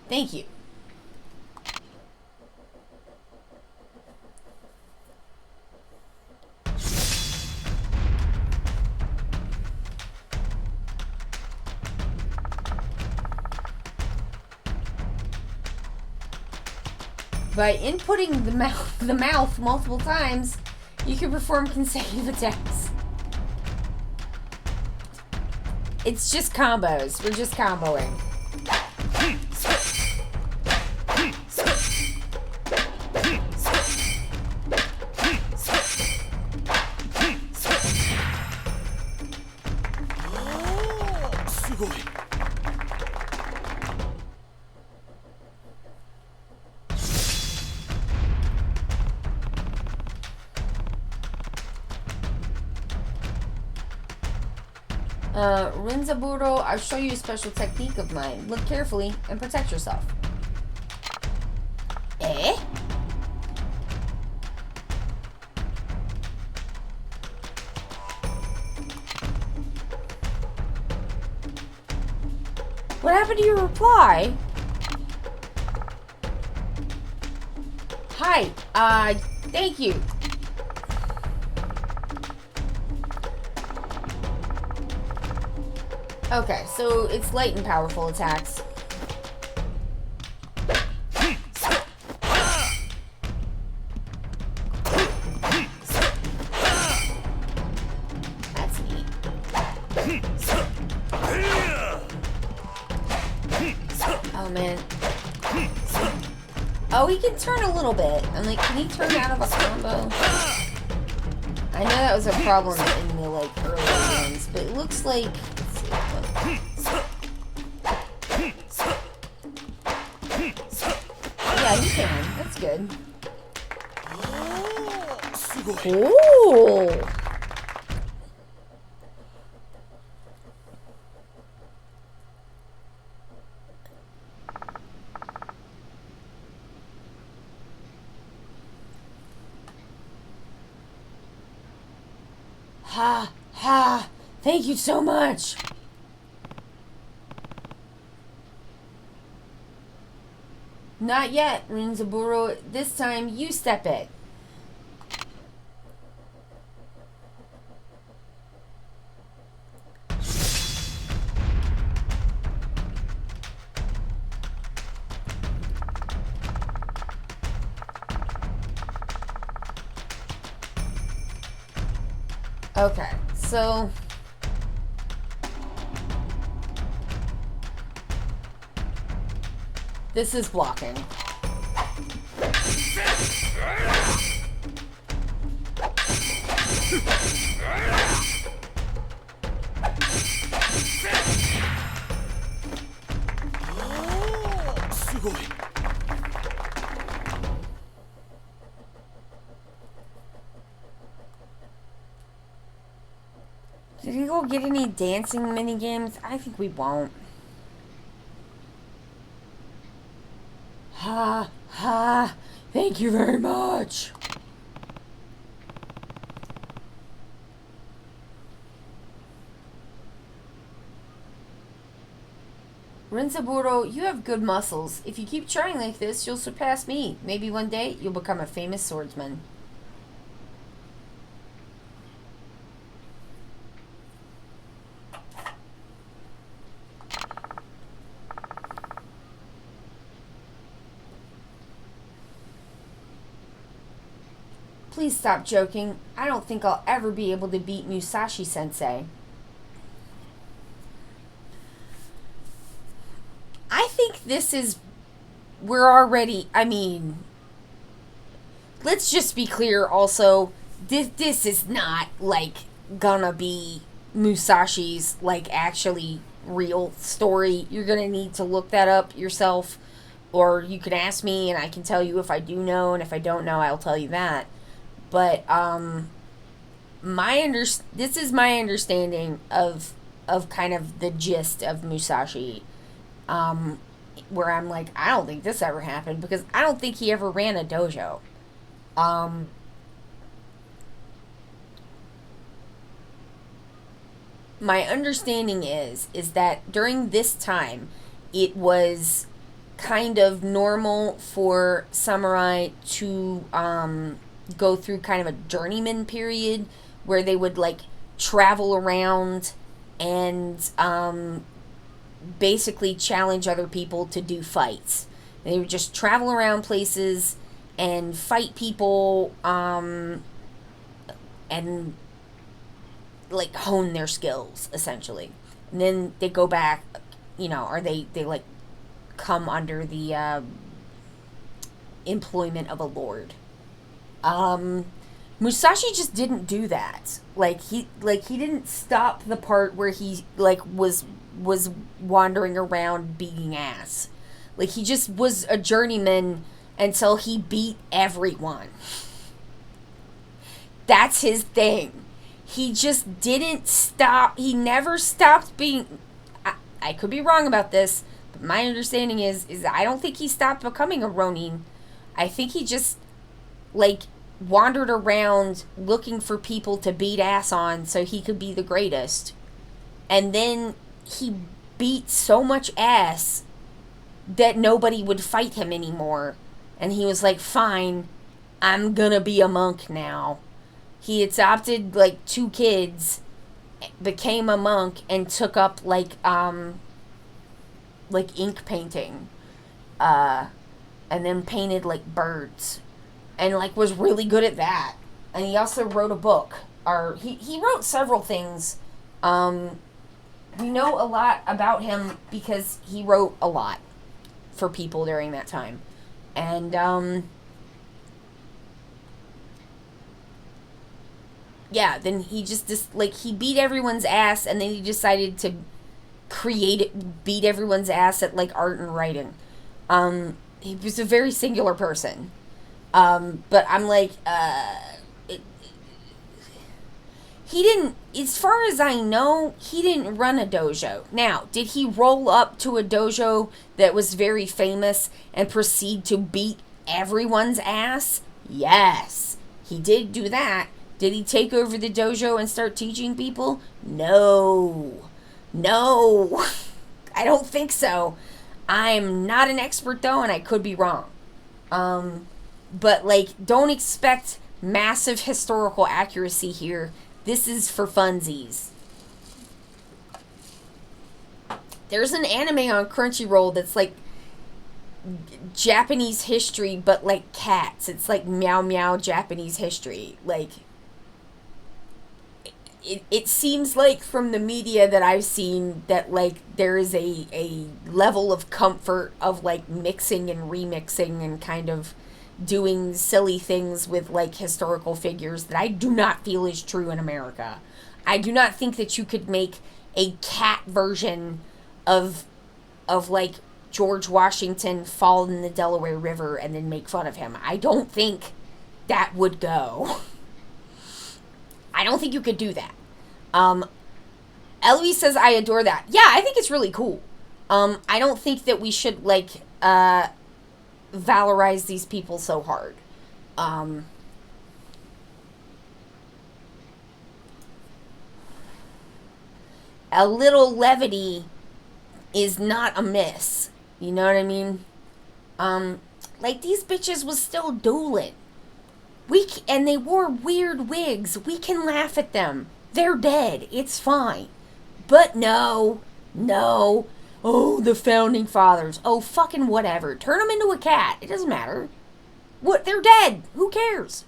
Thank you. By inputting the mouth multiple times, you can perform consecutive attacks. It's just combos. We're just comboing. Rinzaburo, I'll show you a special technique of mine. Look carefully and protect yourself. Eh? What happened to your reply? Hi, thank you. Okay, so it's light and powerful attacks. That's neat. Oh man. Oh, he can turn a little bit. I'm like, can he turn out of a combo? I know that was a problem in the, like, early ones, but it looks like... Let's see. Yeah, he can. That's good. Ooh! Ha! Ha! Thank you so much! Not yet, Rinzaburo. This time, you step it. Okay, so... This is blocking. Did we go get any dancing mini games? I think we won't. Ha, ha, thank you very much. Rinsaburo, you have good muscles. If you keep trying like this, you'll surpass me. Maybe one day, you'll become a famous swordsman. Please stop joking. I don't think I'll ever be able to beat Musashi-sensei. I think this is... We're already... I mean... Let's just be clear also. This is not, like, gonna be Musashi's, like, actually real story. You're gonna need to look that up yourself. Or you can ask me and I can tell you if I do know. And if I don't know, I'll tell you that. But, this is my understanding of kind of the gist of Musashi. Where I'm like, I don't think this ever happened, because I don't think he ever ran a dojo. My understanding is that during this time, it was kind of normal for samurai to, go through kind of a journeyman period where they would, like, travel around and basically challenge other people to do fights. They would just travel around places and fight people and, like, hone their skills, essentially. And then they go back, you know, or they like, come under the employment of a lord. Musashi just didn't do that. Like, he didn't stop the part where he, like, was wandering around beating ass. Like, he just was a journeyman until he beat everyone. That's his thing. He just didn't stop. He never stopped being... I could be wrong about this, but my understanding is I don't think he stopped becoming a Ronin. I think he just, like, wandered around looking for people to beat ass on so he could be the greatest. And then he beat so much ass that nobody would fight him anymore. And he was like, fine, I'm gonna be a monk now. He adopted, like, 2 kids, became a monk, and took up, like ink painting. And then painted, like, birds. And, like, was really good at that. And he also wrote a book. Or, he wrote several things. We know a lot about him because he wrote a lot for people during that time. And, yeah, then he just he beat everyone's ass, and then he decided to beat everyone's ass at, like, art and writing. He was a very singular person. But I'm like, he didn't, as far as I know, he didn't run a dojo. Now, did he roll up to a dojo that was very famous and proceed to beat everyone's ass? Yes, he did do that. Did he take over the dojo and start teaching people? No. No. I don't think so. I'm not an expert, though, and I could be wrong. But, like, don't expect massive historical accuracy here. This is for funsies. There's an anime on Crunchyroll that's, like, Japanese history, but, like, cats. It's, like, Meow Meow Japanese history. Like, it seems like from the media that I've seen that, like, there is a level of comfort of, like, mixing and remixing and kind of doing silly things with, like, historical figures that I do not feel is true in America. I do not think that you could make a cat version of like, George Washington fall in the Delaware River and then make fun of him. I don't think that would go. I don't think you could do that. Eloise says, I adore that. Yeah, I think it's really cool. I don't think that we should, like, valorize these people so hard. A little levity is not amiss. You know what I mean? Like, these bitches was still dueling. And they wore weird wigs. We can laugh at them. They're dead. It's fine. But no. Oh, the founding fathers. Oh, fucking whatever. Turn them into a cat. It doesn't matter. What? They're dead. Who cares?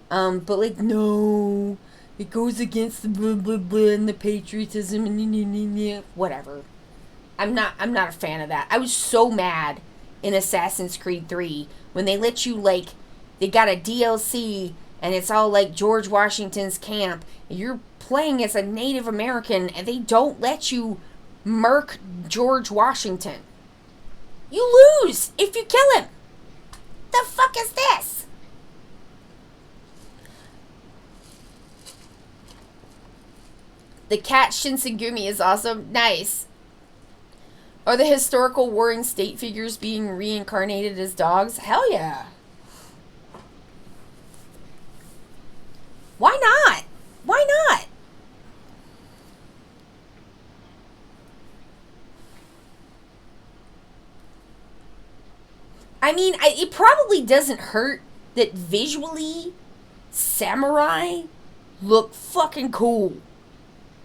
But, like, no. It goes against the blah, blah, blah, and the patriotism, and whatever. I'm not a fan of that. I was so mad in Assassin's Creed 3 when they let you, like, they got a DLC, and it's all, like, George Washington's camp, and you're playing as a Native American, and they don't let you murk George Washington. You lose if you kill him. The fuck is this? The cat Shinsengumi is awesome. Nice. Are the historical warring state figures being reincarnated as dogs? Hell yeah. Why not? Why not? I mean, it probably doesn't hurt that visually samurai look fucking cool.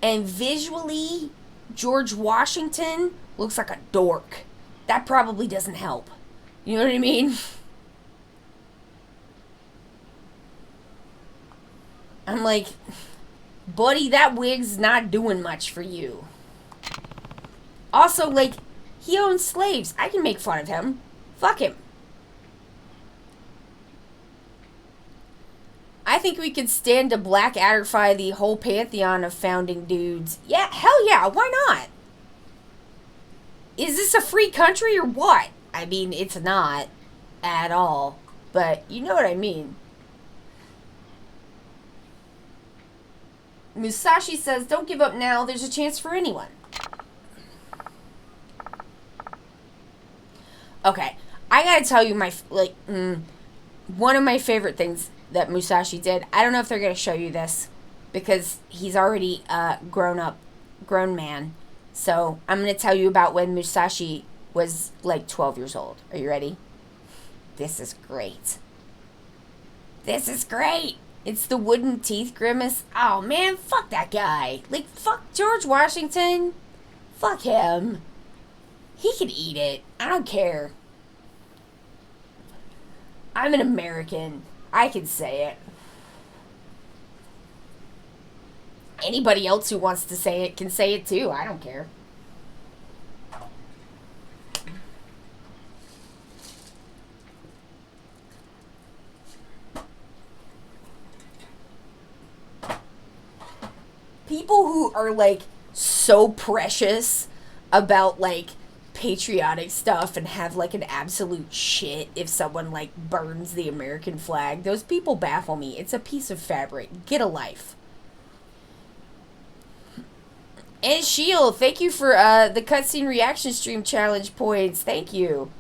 And visually, George Washington looks like a dork. That probably doesn't help. You know what I mean? I'm like, buddy, that wig's not doing much for you. Also, like, he owns slaves. I can make fun of him. Fuck him. I think we could stand to Blackadderfy the whole pantheon of founding dudes. Yeah, hell yeah, why not? Is this a free country or what? I mean, it's not at all, but you know what I mean. Musashi says, don't give up now, there's a chance for anyone. Okay, I gotta tell you one of my favorite things that Musashi did. I don't know if they're gonna show you this because he's already a grown man. So I'm gonna tell you about when Musashi was like 12 years old. Are you ready? This is great. This is great. It's the wooden teeth grimace. Oh man, fuck that guy. Like, fuck George Washington. Fuck him. He can eat it. I don't care. I'm an American. I can say it. Anybody else who wants to say it can say it too. I don't care. are like so precious about like patriotic stuff and have like an absolute shit if someone like burns the American flag. Those people baffle me. It's a piece of fabric. Get a life. And Shield, thank you for the cutscene reaction stream challenge points. Thank you.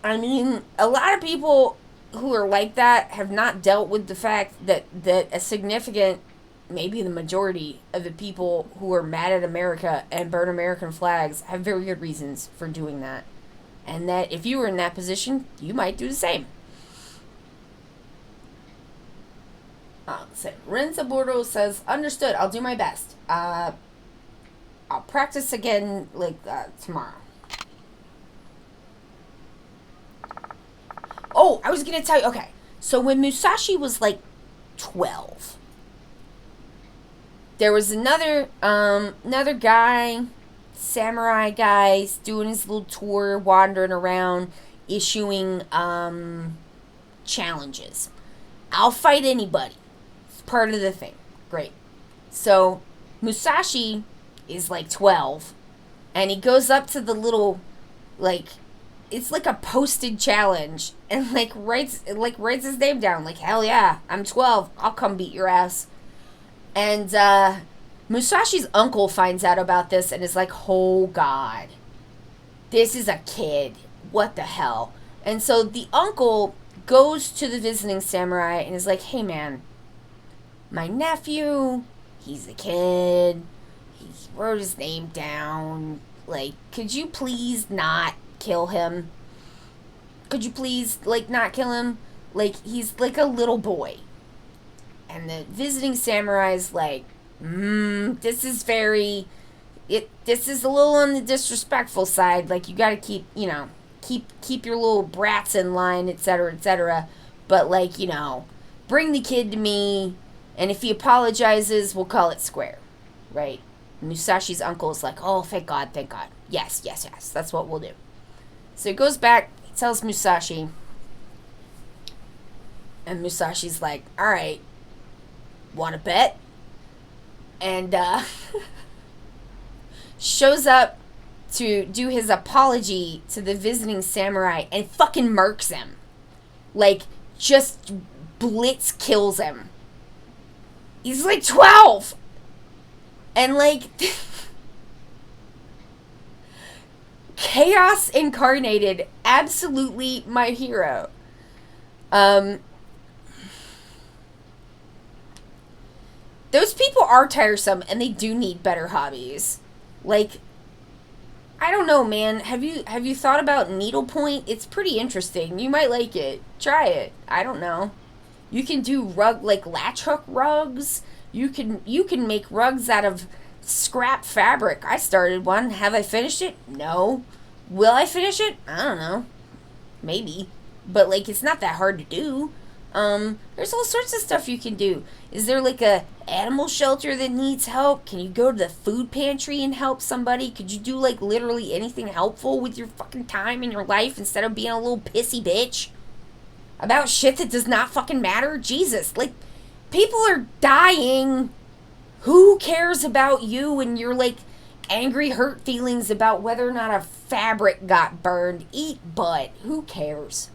I mean, a lot of people who are like that have not dealt with the fact that a significant, maybe the majority of the people who are mad at America and burn American flags have very good reasons for doing that. And that if you were in that position, you might do the same. Renza Bordo says, understood, I'll do my best. I'll practice again like tomorrow. Oh, I was gonna tell you, okay. So when Musashi was like 12, there was another guy, samurai guy, doing his little tour, wandering around, issuing challenges. I'll fight anybody. It's part of the thing. Great. So Musashi is like 12, and he goes up to the little, like, it's like a posted challenge, and like writes his name down, like, hell yeah, I'm 12, I'll come beat your ass. And Musashi's uncle finds out about this and is like, oh god, this is a kid, what the hell. And so the uncle goes to the visiting samurai and is like, hey man, my nephew, he's a kid, he wrote his name down, like, could you please not kill him? Could you please, like, not kill him? Like, he's like a little boy. And the visiting samurai's like, this is very, this is a little on the disrespectful side. Like, you gotta keep, you know, keep your little brats in line, etc., etc. But, like, you know, bring the kid to me, and if he apologizes, we'll call it square, right? Musashi's uncle is like, oh, thank God, thank God. Yes, yes, yes, that's what we'll do. So he goes back, he tells Musashi, and Musashi's like, alright, wanna bet? And, shows up to do his apology to the visiting samurai and fucking murks him. Like, just blitz kills him. He's like 12! And, like, chaos incarnated, absolutely my hero. Those people are tiresome, and they do need better hobbies. Like, I don't know, man. Have you thought about needlepoint? It's pretty interesting. You might like it. Try it. I don't know. You can do latch hook rugs. You can make rugs out of scrap fabric. I started one. Have I finished it? No. Will I finish it? I don't know. Maybe. But, like, it's not that hard to do. There's all sorts of stuff you can do. Is there, like, a animal shelter that needs help? Can you go to the food pantry and help somebody? Could you do, like, literally anything helpful with your fucking time in your life instead of being a little pissy bitch about shit that does not fucking matter? Jesus, like, people are dying. Who cares about you and your, like, angry hurt feelings about whether or not a fabric got burned? Eat butt. Who cares?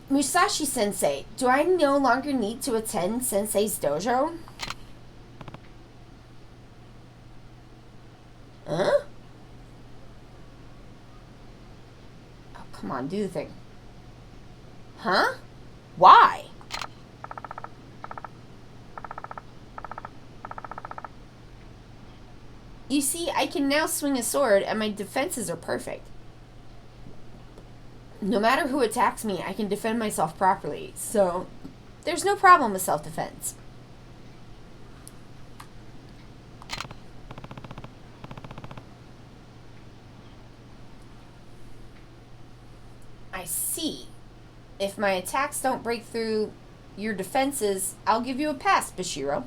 Musashi Sensei, do I no longer need to attend Sensei's dojo? Huh? Oh, come on, do the thing. Huh? Why? You see, I can now swing a sword and my defenses are perfect. No matter who attacks me, I can defend myself properly, so there's no problem with self-defense. I see. If my attacks don't break through your defenses, I'll give you a pass, Bashiro.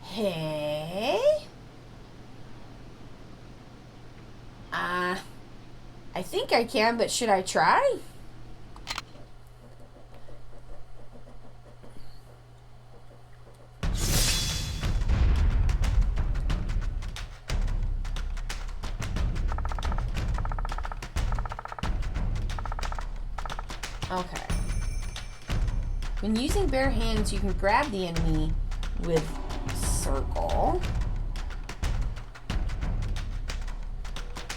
Hey? I think I can, but should I try? Okay. When using bare hands, you can grab the enemy with circle.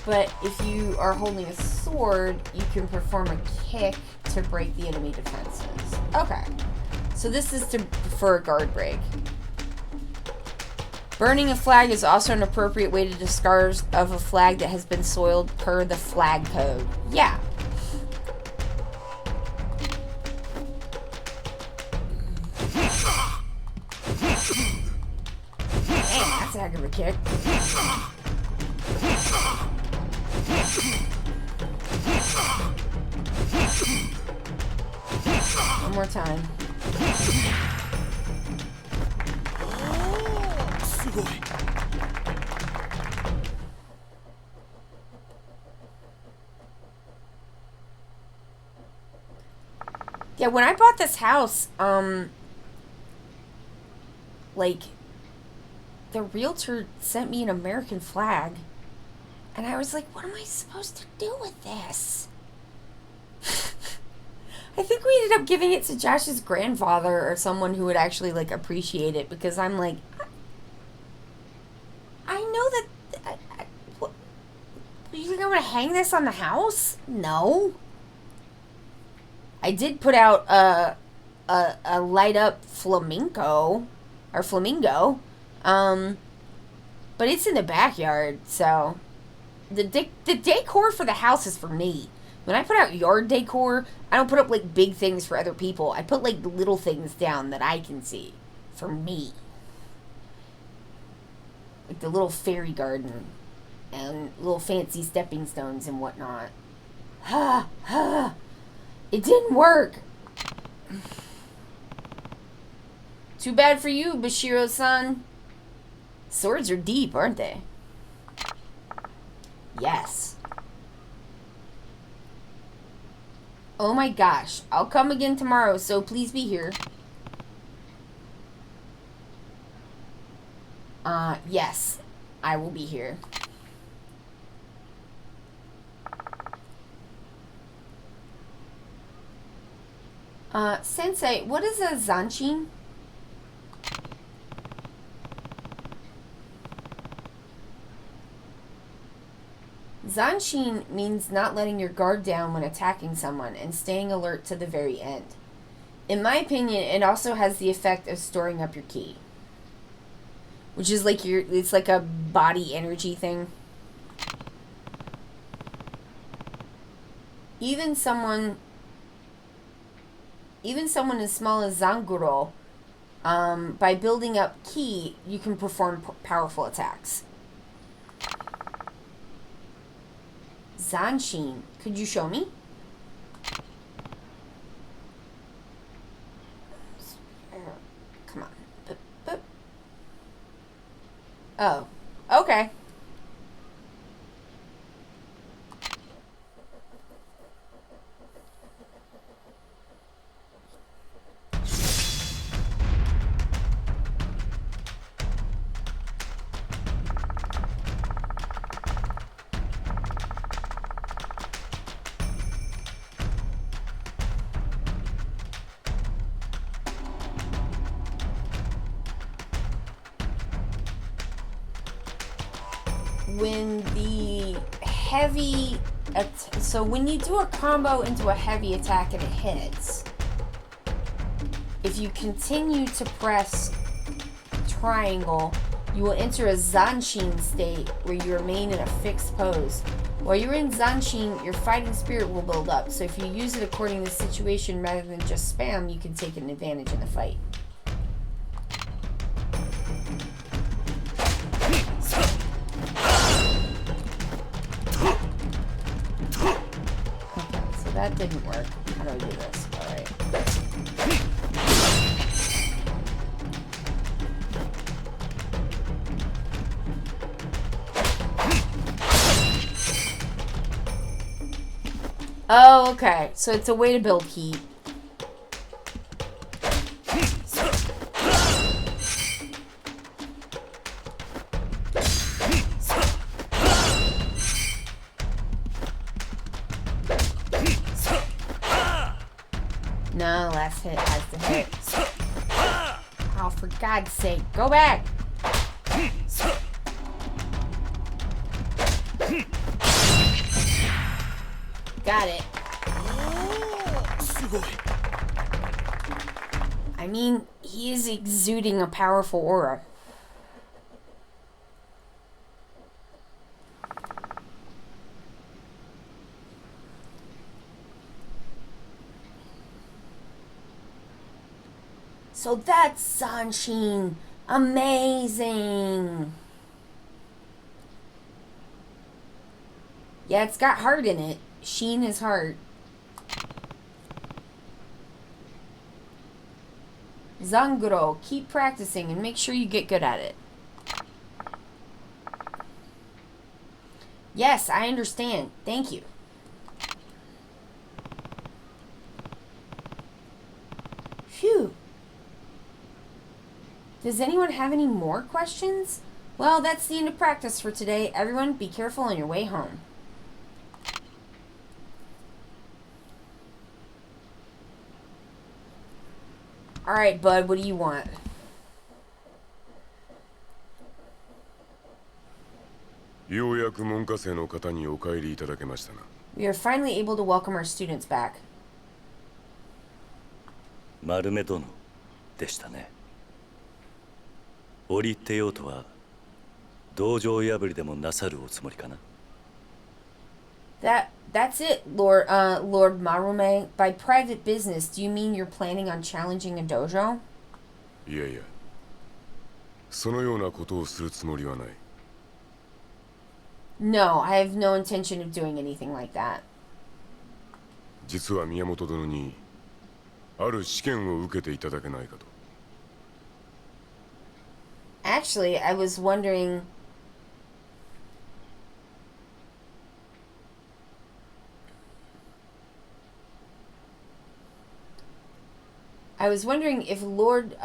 But if you are holding a sword, you can perform a kick to break the enemy defenses. Okay. So this is for a guard break. Burning a flag is also an appropriate way to dispose of a flag that has been soiled per the flag code. Yeah. Damn, that's a heck of a kick. One more time. Yeah, when I bought this house, like, the realtor sent me an American flag, and I was like, what am I supposed to do with this? I think we ended up giving it to Josh's grandfather or someone who would actually, like, appreciate it, because I'm like, I know that, what, you think I'm gonna hang this on the house? No. I did put out a light up flamingo, but it's in the backyard, so the decor for the house is for me. When I put out yard decor, I don't put up like big things for other people. I put like little things down that I can see for me. Like the little fairy garden and little fancy stepping stones and whatnot. It didn't work. Too bad for you, Bashiro-san. Swords are deep, aren't they? Yes. Oh my gosh. I'll come again tomorrow, so please be here. Yes. I will be here. Sensei, what is a zanshin? Zanshin means not letting your guard down when attacking someone and staying alert to the very end. In my opinion, it also has the effect of storing up your ki. Which is like it's like a body energy thing. Even someone as small as Zanguro, by building up ki, you can perform powerful attacks. Zanshin, could you show me? Come on. Boop. Oh, okay. So when you do a combo into a heavy attack and it hits, if you continue to press triangle, you will enter a Zanshin state where you remain in a fixed pose. While you're in Zanshin, your fighting spirit will build up, so if you use it according to the situation rather than just spam, you can take an advantage in the fight. That didn't work. How do I do this? Alright. Oh, okay. So it's a way to build heat. No, last hit has to hit. Oh, for God's sake. Go back! Got it. I mean, he is exuding a powerful aura. So that's Sanshin. Amazing. Yeah, it's got heart in it. Sheen is heart. Zanguro, keep practicing and make sure you get good at it. Yes, I understand. Thank you. Phew. Does anyone have any more questions? Well, that's the end of practice for today. Everyone, be careful on your way home. Alright, bud, what do you want? We are finally able to welcome our students back. 丸目殿でしたね。折り入ってようとは道場破りでもなさるおつもりかな。That's it, Lord Marume. By private business, do you mean you're planning on challenging a dojo? いやいや、そのようなことをするつもりはない。No, I have no intention of doing anything like that. 実は宮本殿にある試験を受けていただけないかと。Actually, I was wondering... if Lord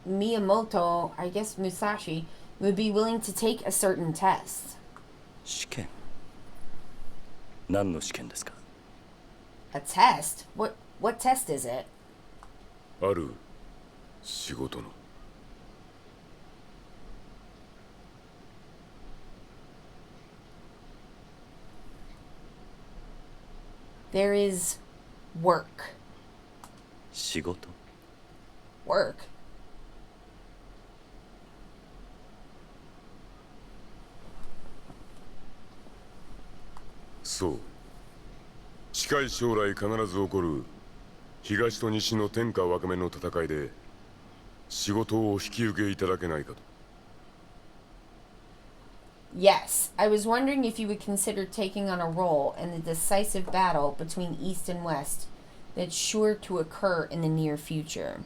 Miyamoto, I guess Musashi, would be willing to take a certain test. 試験？何の試験ですか？ A test? What test is it? ある仕事の。There is work. 仕事？ Work. そう。近い将来必ず起こる東と西の天下分け目の戦いで仕事を引き受けいただけないかと。Yes, I was wondering if you would consider taking on a role in the decisive battle between East and West that's sure to occur in the near future.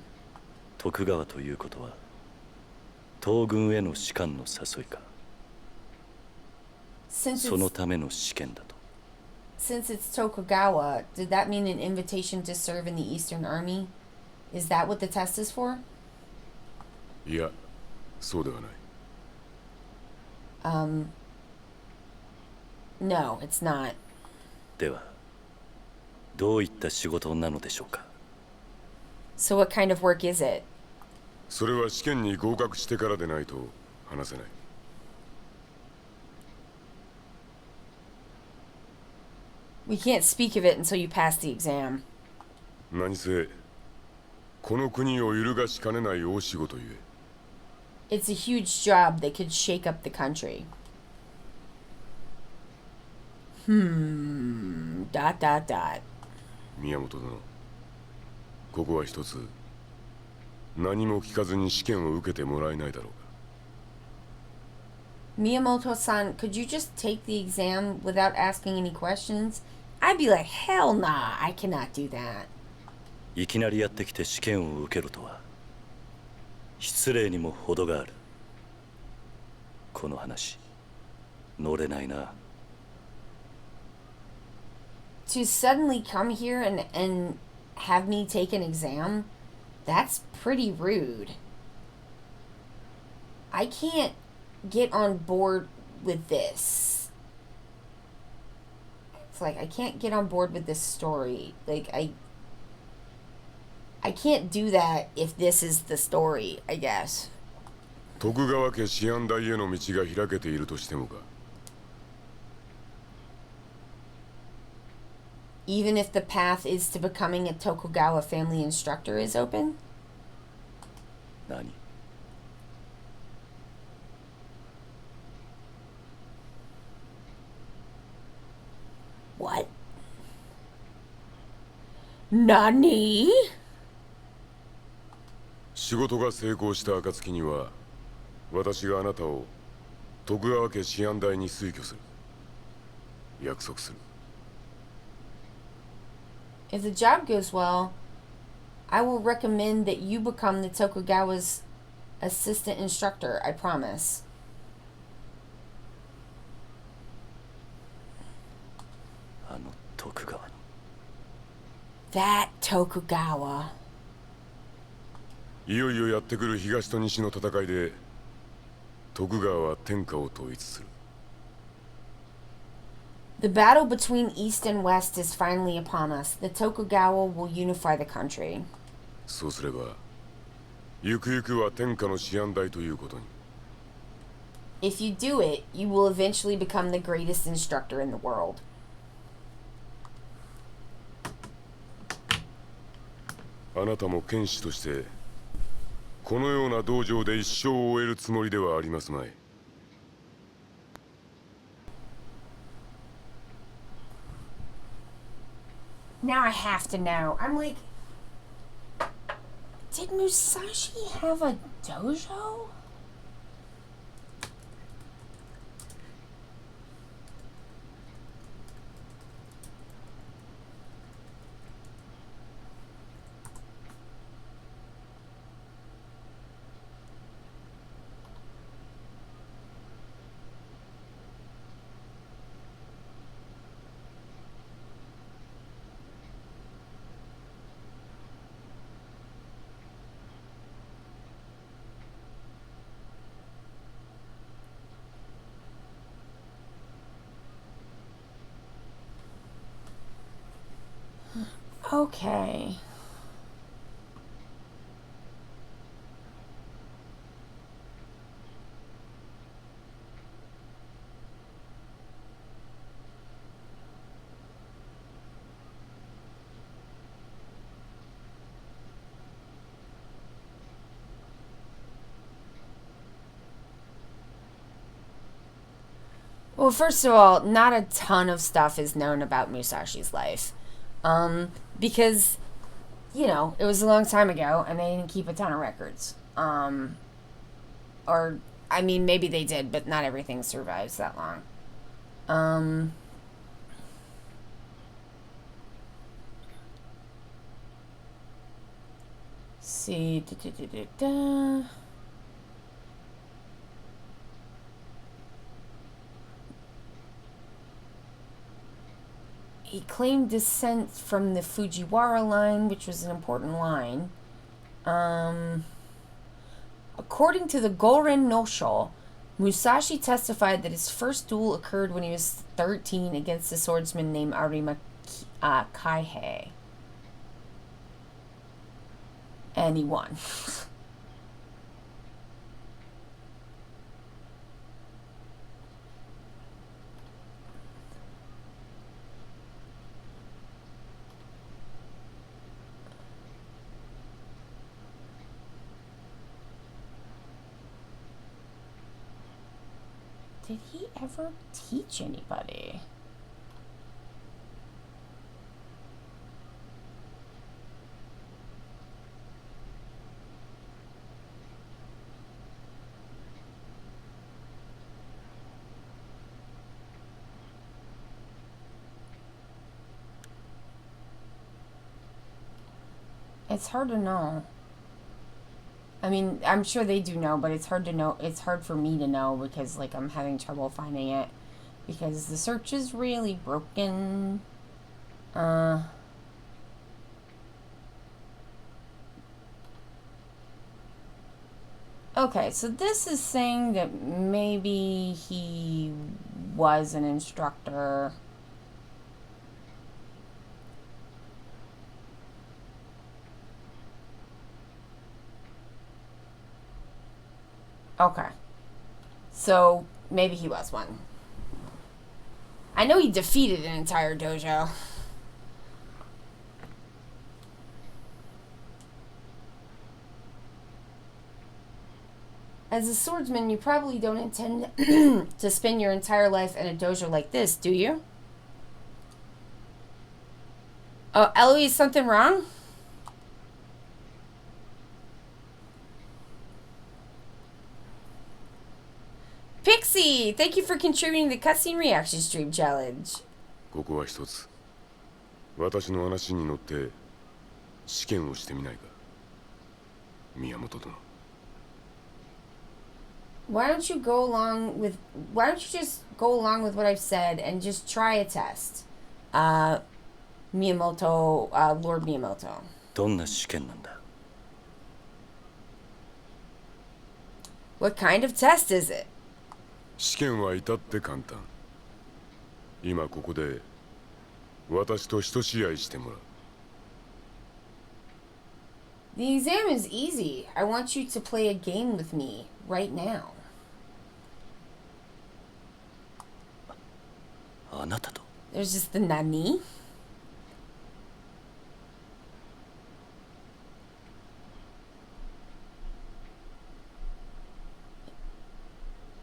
徳川ということは東軍への士官の誘いか。そのための試験だと。Since it's Tokugawa, did that mean an invitation to serve in the Eastern Army? Is that what the test is for? いや、そうではない。No, it's not. では、どういった仕事なのでしょうか。So what kind of work is it? それは試験に合格してからでないと話せない。We can't speak of it until you pass the exam. 何せ、この国を揺るがしかねない大仕事ゆえ。It's a huge job that could shake up the country. Dot dot dot. 宮本殿、ここは一つ何も聞かずに試験を受けてもらえないだろうか。Miyamoto-san, could you just take the exam without asking any questions? I'd be like, hell nah, I cannot do that. いきなりやってきて試験を受けろとは失礼にも程がある。この話乗れないな。to suddenly come here and have me take an exam, that's pretty rude. I can't get on board with this. It's like, I can't get on board with this story. Like, I can't do that if this is the story, I guess. 徳川家治安大への道が開けているとしてもか。Even if the path is to becoming a Tokugawa family instructor is open? 何？ What? Nani? 仕事が成功した暁には、私があなたを徳川家治安大に推挙する。約束する。If the job goes well, I will recommend that you become the Tokugawa's assistant instructor, I promise. That Tokugawa. いよいよやってくる東と西の戦いで、徳川は天下を統一する。The battle between East and West is finally upon us. The Tokugawa will unify the country. そうすれば、ゆくゆくは天下の治安大ということに。If you do it, you will eventually become the greatest instructor in the world. あなたも剣士としてこのような道場で一生を終えるつもりではありますまい。Now I have to know. I'm like, did Musashi have a dojo? Okay. Well, first of all, not a ton of stuff is known about Musashi's life. Because, you know, it was a long time ago and they didn't keep a ton of records. Or, I mean, maybe they did, but not everything survives that long. See, He claimed descent from the Fujiwara line, which was an important line. According to the Goren Nosho, Musashi testified that his first duel occurred when he was 13 against a swordsman named Arima Kaihei. And he won. Did he ever teach anybody? It's hard to know. I mean, I'm sure they do know, but it's hard to know. It's hard for me to know because, like, I'm having trouble finding it because the search is really broken. Okay, so this is saying that maybe he was an instructor. Okay. So, maybe he was one. I know he defeated an entire dojo. As a swordsman, you probably don't intend to spend your entire life in a dojo like this, do you? Oh, Eloise, something wrong? Pixie, thank you for contributing to the cutscene reaction stream challenge. ここは一つ。私の話に乗って試験をしてみないか。宮本殿。Why don't you just go along with what I've said and just try a test? Miyamoto, Lord Miyamoto. どんな試験なんだ? What kind of test is it? 試験は至って簡単。今ここで私と一試合してもらう。The exam is easy. I want you to play a game with me right now. あなたと? There's just the nani.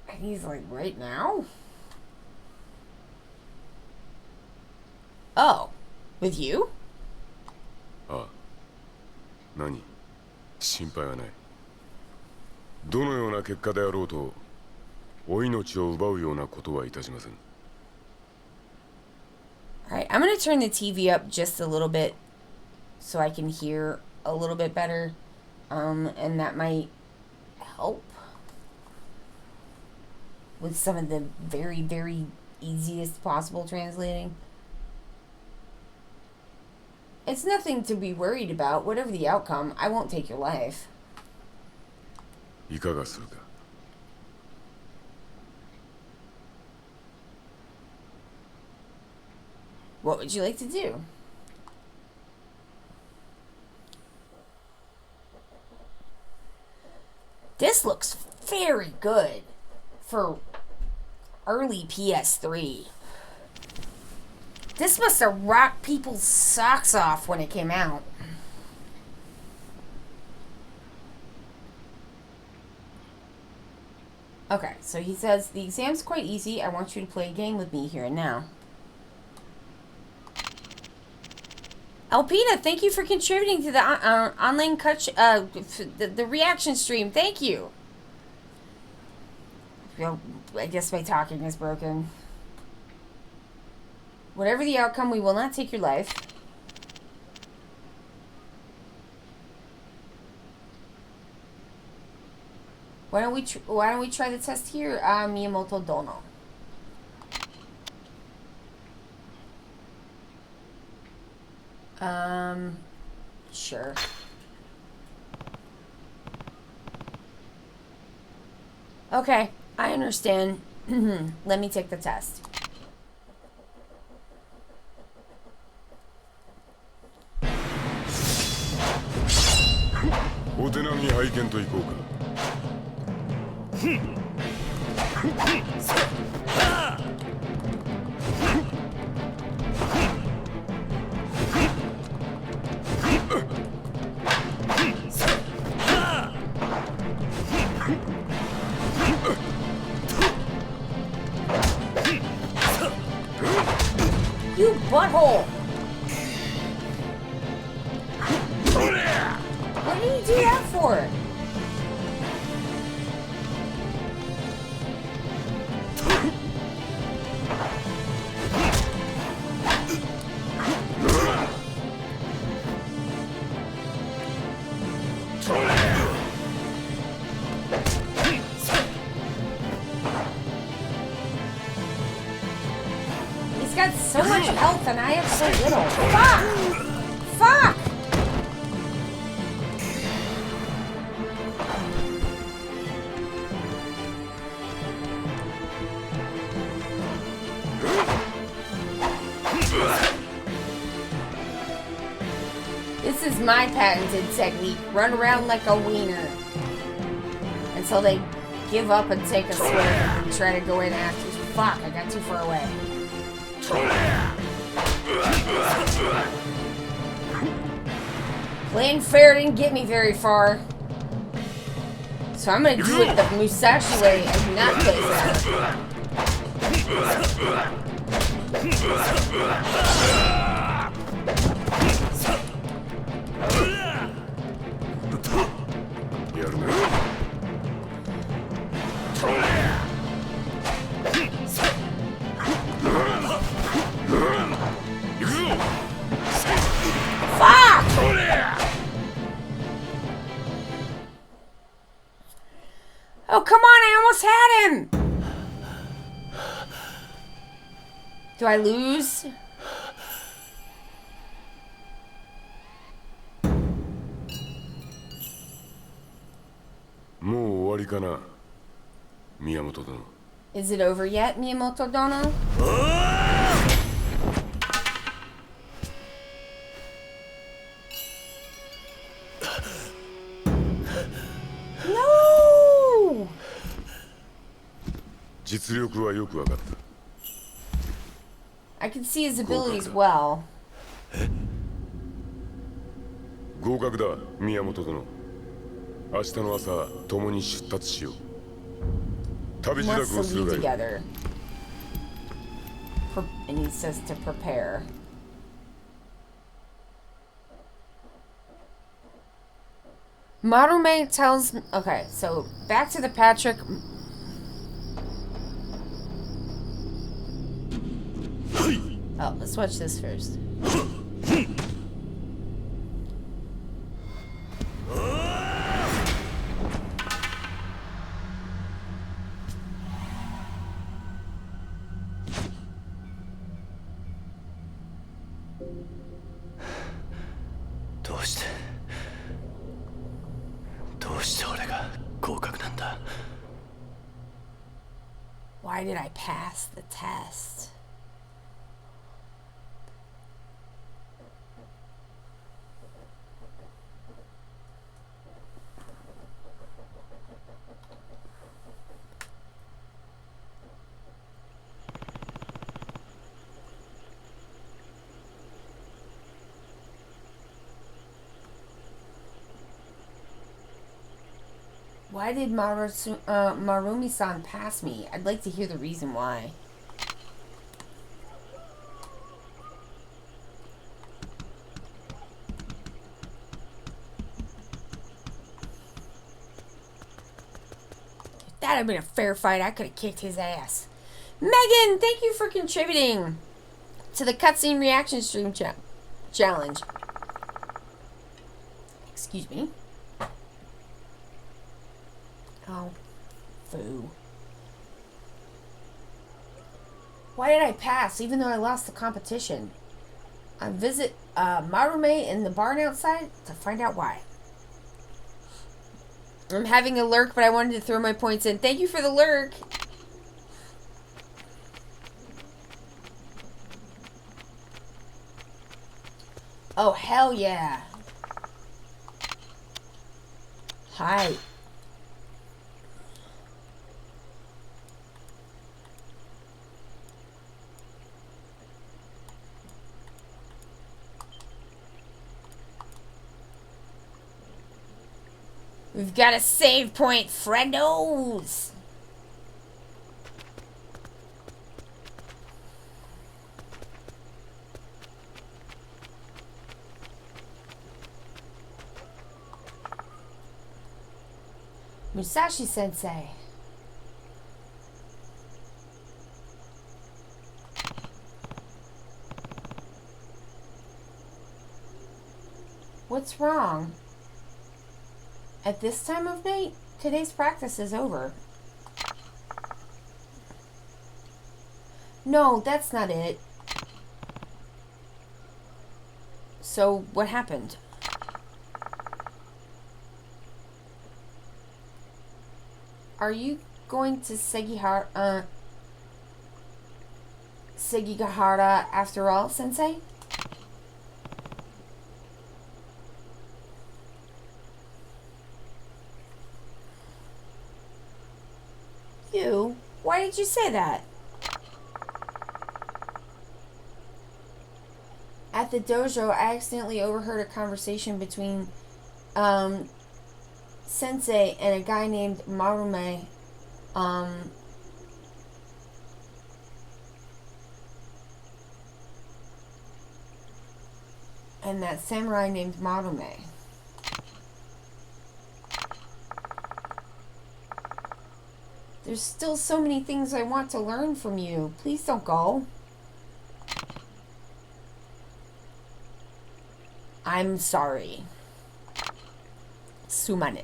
And he's like, right now? Oh, with you? ああ。何？心配はない。どのような結果であろうと、お命を奪うようなことはいたしません。Alright, I'm going to turn the TV up just a little bit so I can hear a little bit better. And that might help with some of the very, very easiest possible translating. It's nothing to be worried about. Whatever the outcome, I won't take your life. いかがするか? What would you like to do? This looks very good for early PS3. This must have rocked people's socks off when it came out. Okay, so he says, the exam's quite easy. I want you to play a game with me here and now. Alpina, thank you for contributing to the online the reaction stream. Thank you. Well, I guess my talking is broken. Whatever the outcome, we will not take your life. Why don't we try the test here, Miyamoto Dono? Sure. Okay, I understand. Let me take the test. You butthole! What did you do that for? He's got so much health and I have so little. Fuck! Fuck! This is my patented technique. Run around like a wiener. Until they give up and take a swing and try to go in after. Fuck, I got too far away. Playing fair didn't get me very far. So I'm gonna do it the Musashi way and not play fair. Oh, come on, I almost had him! Do I lose? Is it over yet, Miyamoto Dono? No! 実力はよくわかった。 I can see his abilities well. 合格だ、宮本殿。明日の朝、共に出立しよう。旅支度をするがいい。 together. And he says to prepare. Marume tells... Okay, so back to ThePatrick. Oh, let's watch this first. Why did I pass the test? Why did Marumi-san pass me? I'd like to hear the reason why. If that had been a fair fight, I could have kicked his ass. Megan, thank you for contributing to the cutscene reaction stream challenge. Excuse me. Oh, foo. Why did I pass, even though I lost the competition? I visit Marume in the barn outside to find out why. I'm having a lurk, but I wanted to throw my points in. Thank you for the lurk. Oh, hell yeah. Hi. We've got a save point, friendos! Musashi-sensei. What's wrong? At this time of night, today's practice is over. No, that's not it. So, what happened? Are you going to Sekigahara after all, Sensei? You? Why did you say that? At the dojo, I accidentally overheard a conversation between Sensei and a guy named Marume. And that samurai named Marume. There's still so many things I want to learn from you. Please don't go. I'm sorry. Sumane.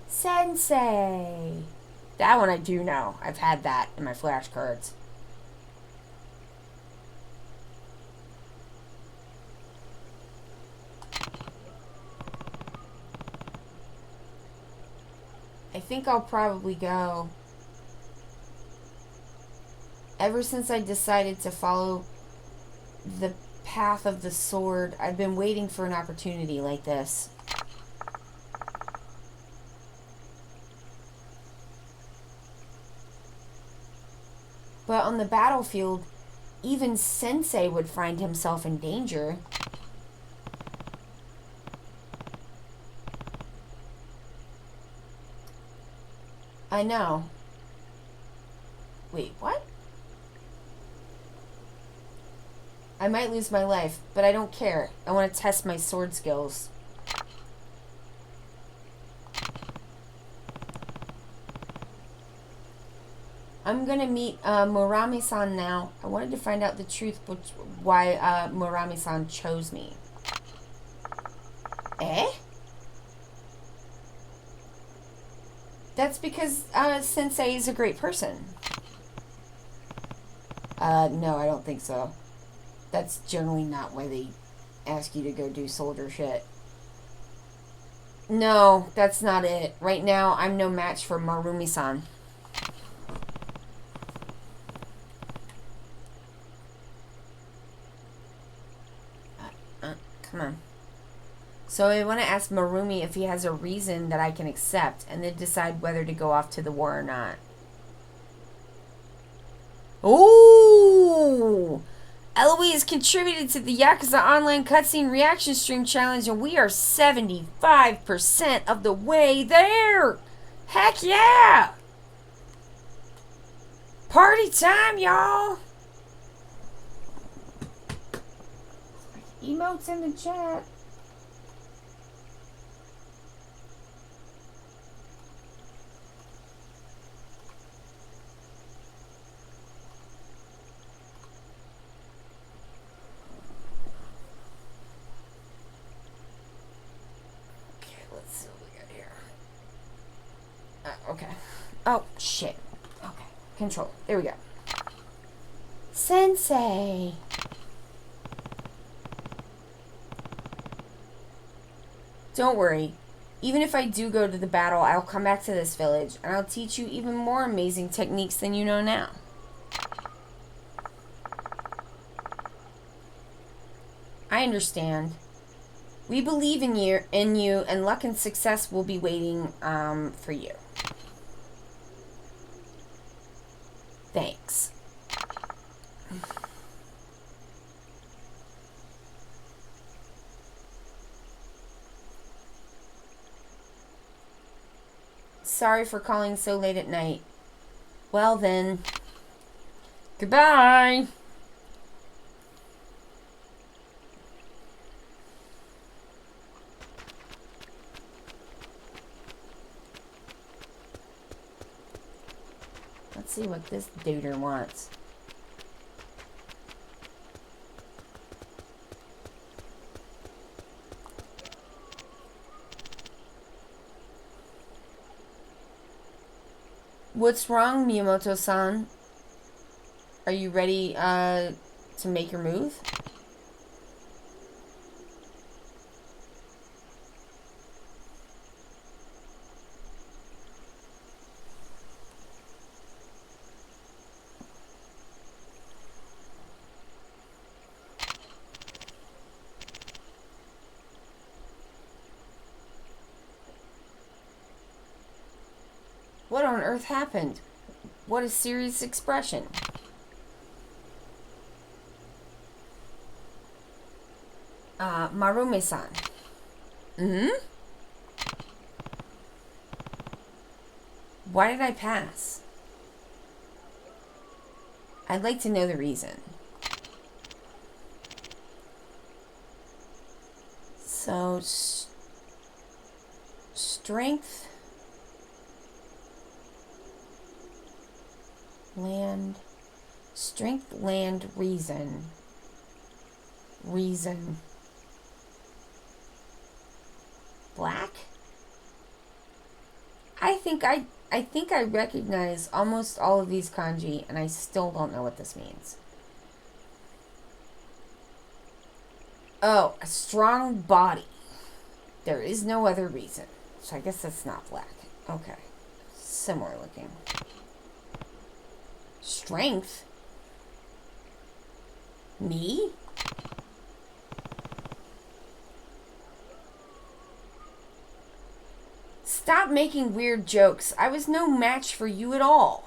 Sensei. That one I do know. I've had that in my flashcards. I think I'll probably go. Ever since I decided to follow the path of the sword, I've been waiting for an opportunity like this. But on the battlefield, even Sensei would find himself in danger. I know. Wait, what? I might lose my life, but I don't care. I want to test my sword skills. I'm gonna meet Murami-san now. I wanted to find out the truth, why Murami-san chose me. Eh? That's because Sensei is a great person. No, I don't think so. That's generally not why they ask you to go do soldier shit. No, that's not it. Right now, I'm no match for Marumi-san. Come on. So I want to ask Marumi if he has a reason that I can accept, and then decide whether to go off to the war or not. Ooh! Eloise contributed to the Yakuza Online Cutscene Reaction Stream Challenge, and we are 75% of the way there! Heck yeah! Party time, y'all! Emotes in the chat. Okay. Oh, shit. Okay. Control. There we go. Sensei. Don't worry. Even if I do go to the battle, I'll come back to this village, and I'll teach you even more amazing techniques than you know now. I understand. We believe in you, and luck and success will be waiting for you. Thanks. Sorry for calling so late at night. Well then, goodbye. Let's see what this duder wants. What's wrong, Miyamoto-san? Are you ready to make your move? What on earth happened? What a serious expression. Marume-san. Why did I pass? I'd like to know the reason. So, strength, land, reason. Black? I think I recognize almost all of these kanji, and I still don't know what this means. Oh, a strong body. There is no other reason. So I guess that's not black. Okay. Similar looking. Strength? Me? Stop making weird jokes. I was no match for you at all.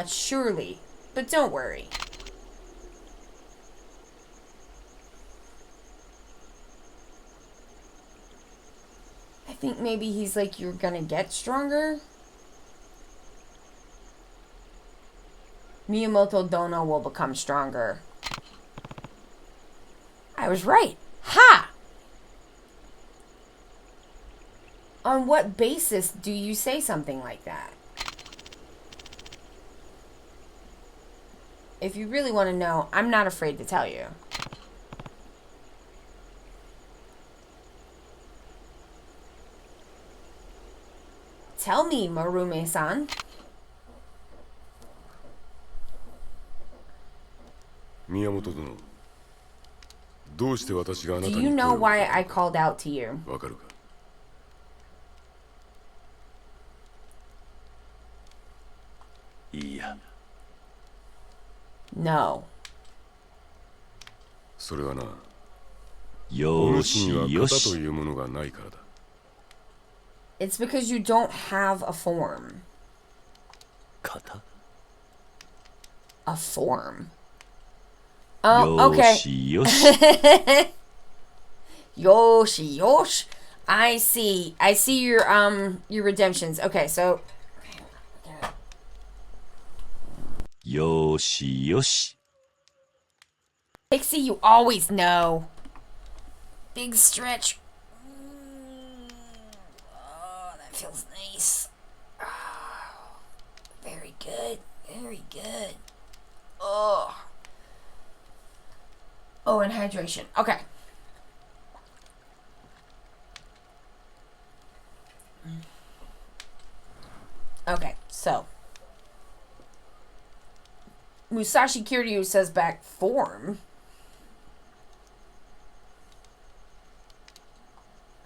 Surely. But don't worry. I think maybe he's like, you're gonna get stronger. Miyamoto Dono will become stronger. I was right. Ha! On what basis do you say something like that? If you really want to know, I'm not afraid to tell you. Tell me, Marume-san. Miyamoto殿、どうして私があなた Do に you 声 know をかけ why た I called out to you? わかるか？いいや。 No. それはな、およ主にはしよ型とし。いうものがないからだ。 It's because you don't have a form. 型 A form? Oh, よ okay. しよし。 Yoshi, yosh. I see your redemptions. Okay, so よしよし。 Pixie, you always know. Big stretch. Oh, that feels nice. Oh, very good. Very good. Oh. Oh, and hydration. Okay. Okay, so. Musashi Kiryu says back form.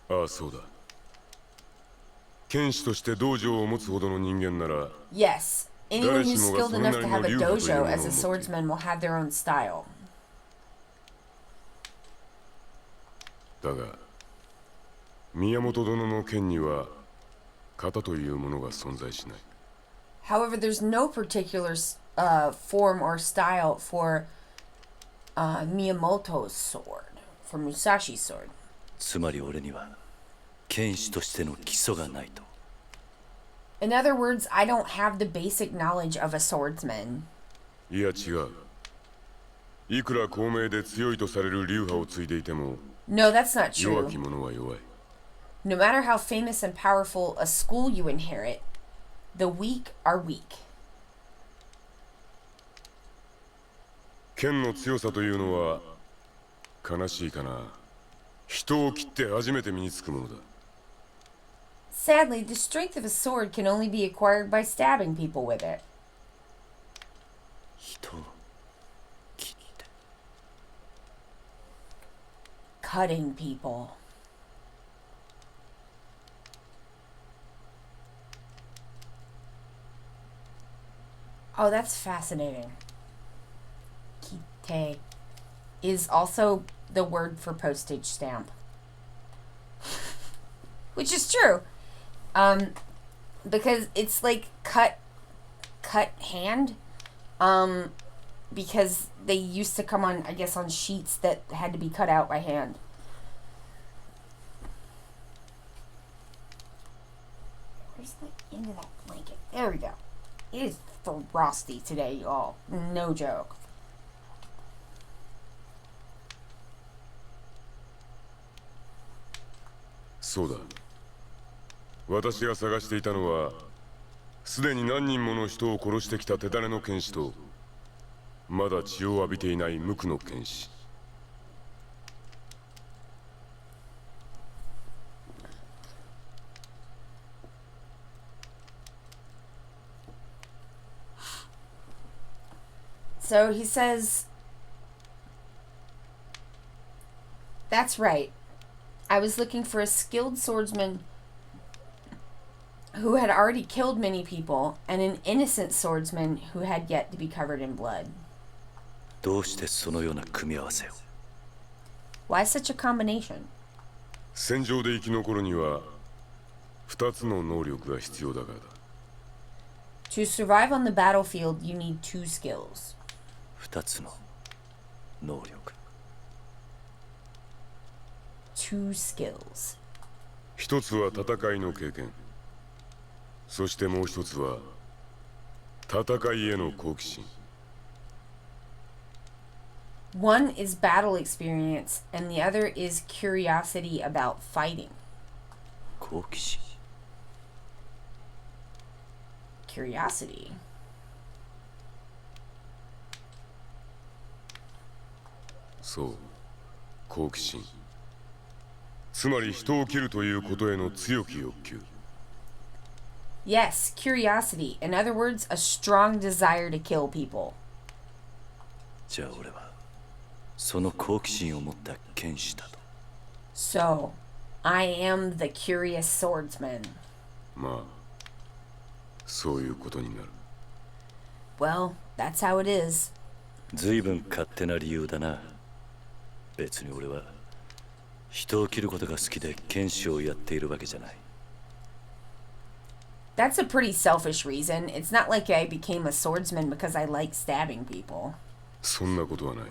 ああ、そうだ。剣士として道場を持つほどの人間なら、 Yes. Anyone who's skilled enough to have a dojo as a swordsman will have their own style. だが、宮本殿の剣には型というものが存在しない。 However, there's no particular form or style for Miyamoto's sword, for Musashi's sword. つまり俺には剣士としての基礎がないと。 In other words, I don't have the basic knowledge of a swordsman. いや違う。いくら高名で強いとされる流派を継いでいても、 No, that's not 弱 true. き者は弱い。 No matter how famous and powerful a school you inherit, the weak are weak. 剣の強さというのは悲しいかな。人を切って初めて身につくものだ。 Sadly, the strength of a sword can only be acquired by stabbing people with it. 人を切って。 Cutting people. Oh, that's fascinating. Kite is also the word for postage stamp. Which is true. Because it's like cut hand. Because they used to come on, I guess, on sheets that had to be cut out by hand. Where's the end of that blanket? There we go. It is frosty today, y'all. No joke.そうだ。私が探していたのは、すでに何人もの人を殺してきた手だれの剣士と、まだ血を浴びていない無垢の剣士。So he says, "That's right. I was looking for a skilled swordsman who had already killed many people, and an innocent swordsman who had yet to be covered in blood." どうしてそのような組み合わせを Why such a combination? 戦場で生き残るには2つの能力が必要だからだ。To survive on the battlefield, you need 2 skills. 2つの能力 2 skills. 1つは戦いの経験、そしてもう1つは戦いへの好奇心。One is battle experience, and the other is curiosity about fighting. 好奇心 Curiosity. そう、好奇心。つまり人を切るということへの強き欲求。Yes, curiosity. In other words, a strong desire to kill people. じゃあ俺はその好奇心を持った剣士だと。 So, I am the curious swordsman. まあ、そういうことになる。Well, that's how it is. 随分勝手な理由だな。別に俺は人を切ることが好きで剣士をやっているわけじゃない。That's a pretty selfish reason. It's not like I became a swordsman because I like stabbing people. そんなことはない。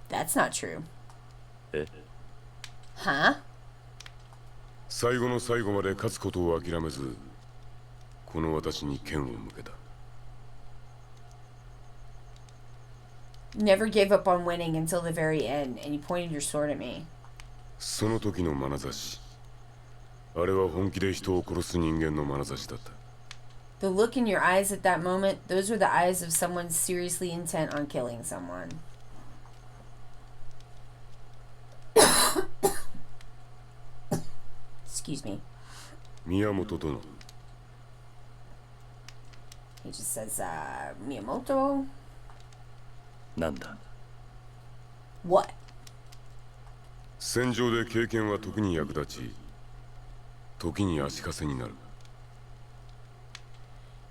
That's not true. え Huh? 最後の最後まで勝つことを諦めず、この私に剣を向けた。Never gave up on winning until the very end, and you pointed your sword at me. その時の眼差し、あれは本気で人を殺す人間の眼差しだった。The look in your eyes at that moment, those were the eyes of someone seriously intent on killing someone. Excuse me. 宮本殿。 He just says, Miyamoto? なんだ What? 戦場で経験は時に役立ち、時に足かせになる。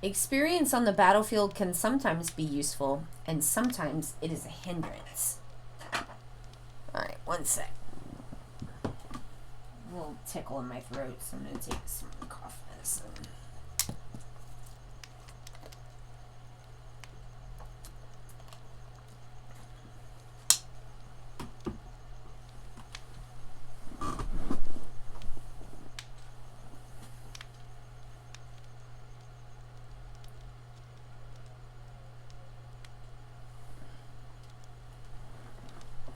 Experience on the battlefield can sometimes be useful, and sometimes it is a hindrance. Alright, one sec. A little tickle in my throat, so I'm gonna take some cough medicine.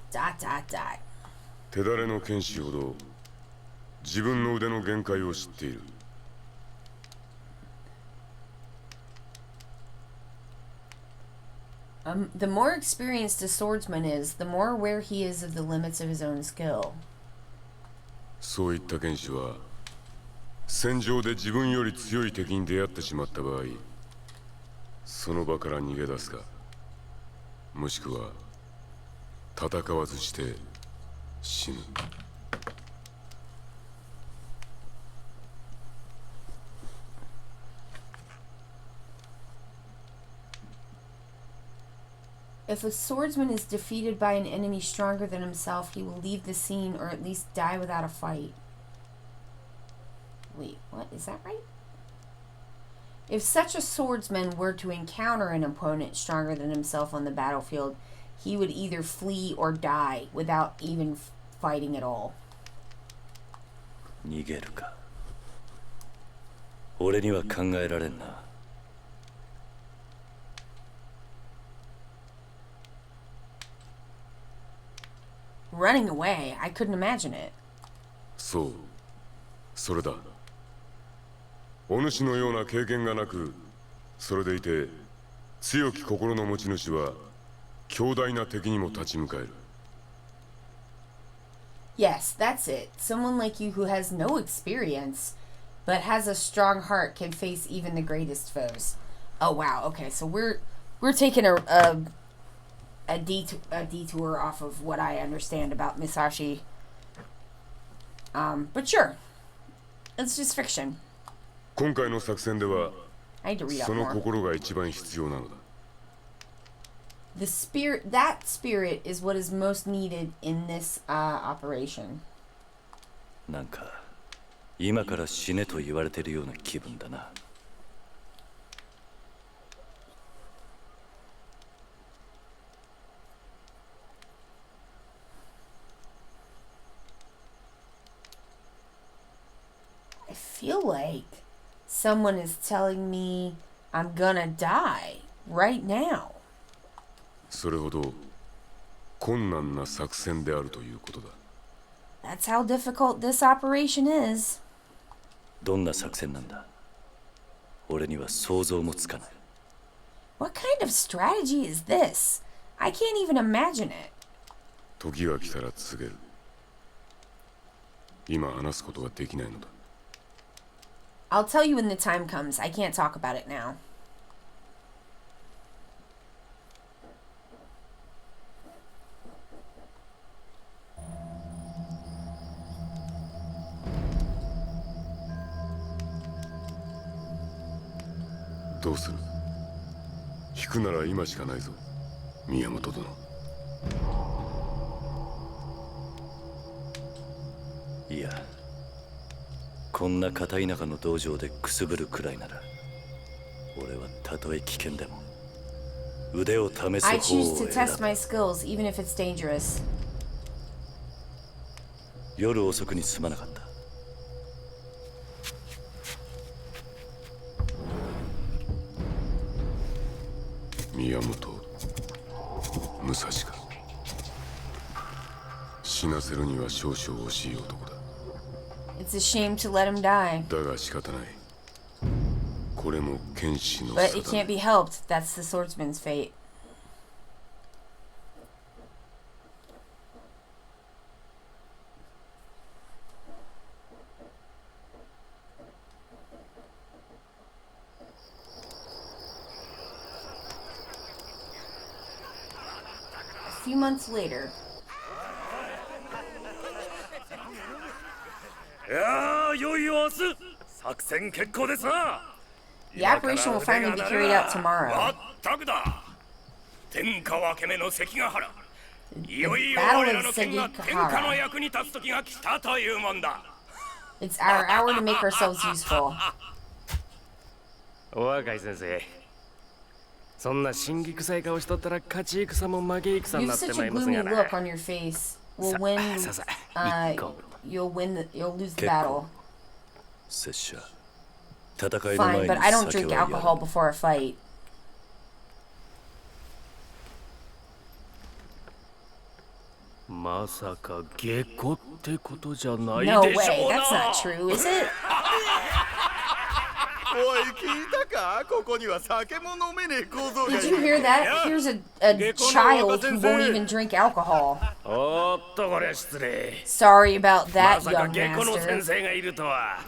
Dot, dot, dot. 手だれの剣士ほど自分の腕の限界を知っている。The more experienced a swordsman is, the more aware he is of the limits of his own skill. そういった剣士は戦場で自分より強い敵に出会ってしまった場合、その場から逃げ出すか、もしくは戦わずして死ぬ。If a swordsman is defeated by an enemy stronger than himself, he will leave the scene or at least die without a fight. Wait, what? Is that right? If such a swordsman were to encounter an opponent stronger than himself on the battlefield, he would either flee or die without even fighting at all. 逃げるか。俺には考えられんな。Running away? I couldn't imagine it. そう、それだ。お主のような経験がなく、それでいて強き心の持ち主は強大な敵にも立ち向かえる。Yes, that's it. Someone like you who has no experience, but has a strong heart can face even the greatest foes. Oh wow. Okay, so we're taking a detour off of what I understand about Musashi. But sure, it's just fiction. 今回の作戦では I need to read そ up の more. 心が一番必要なのだ。That spirit is what is most needed in this operation. なんか今から死ねと言われてるような気分だな。I feel like someone is telling me I'm gonna die right now. それほど困難な作戦であるということだ。That's how difficult this operation is. どんな作戦なんだ。俺には想像もつかない。What kind of strategy is this? I can't even imagine it. 時が来たら告げる。今話すことはできないのだ。I'll tell you when the time comes. I can't talk about it now. What? どうする？引くなら今しかないぞ、宮本殿。いや、こんな片田舎の道場でくすぶるくらいなら、俺はたとえ危険でも腕を試す方を選 I choose to ぶ。 test my skills, even if it's dangerous. 夜遅くにすまなかった。宮本武蔵か。死なせるには少々惜しい男だ。It's a shame to let him die. だが仕方ない。これも剣士の But 定 it め。 can't be helped. That's the swordsman's fate. A few months later. いやー、良いよ明日作戦決行ですな。 The operation will finally be carried out tomorrow. まったくだ。天下分け目の関ヶ原。いよいよ Battle 我 of らの剣が Sekigahara. 天下の役に立つ時が来たというもんだ。 It's our hour to make ourselves useful. お若い先生、そんな心技臭い顔しとったら勝ち戦も負け戦に You な have って such ま a います gloomy がな。 look on your face. We'll win. You'll lose the battle. 拙者、戦いの前 Fine, に but I don't 酒 drink はや alcohol る。 before a fight. まさか下戸ってことじゃない No でし way. ょう That's な。 not true, is it? おい、聞いたか？ここには酒も飲めねえ構造がい Did る。 you hear that? Here's a child who won't even drink alcohol. おっとこりゃ失礼。 Sorry about ま that, さか young 下戸の先 master. 生がいるとは。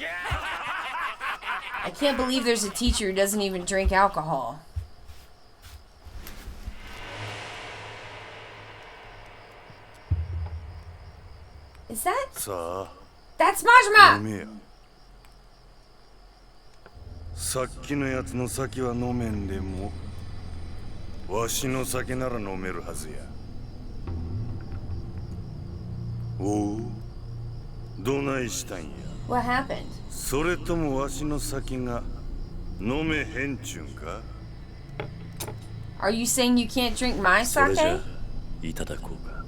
I can't believe there's a teacher who doesn't even drink alcohol. Is that? さあ、 That's 飲 Majima! めや。さっきのやつの酒は飲めんでも、わしの酒なら飲めるはずや。おお、どないしたんや。 What happened? それともわしの酒が飲めへんちゅんか。 Are you saying you can't drink my それじゃ sake? いただこうか。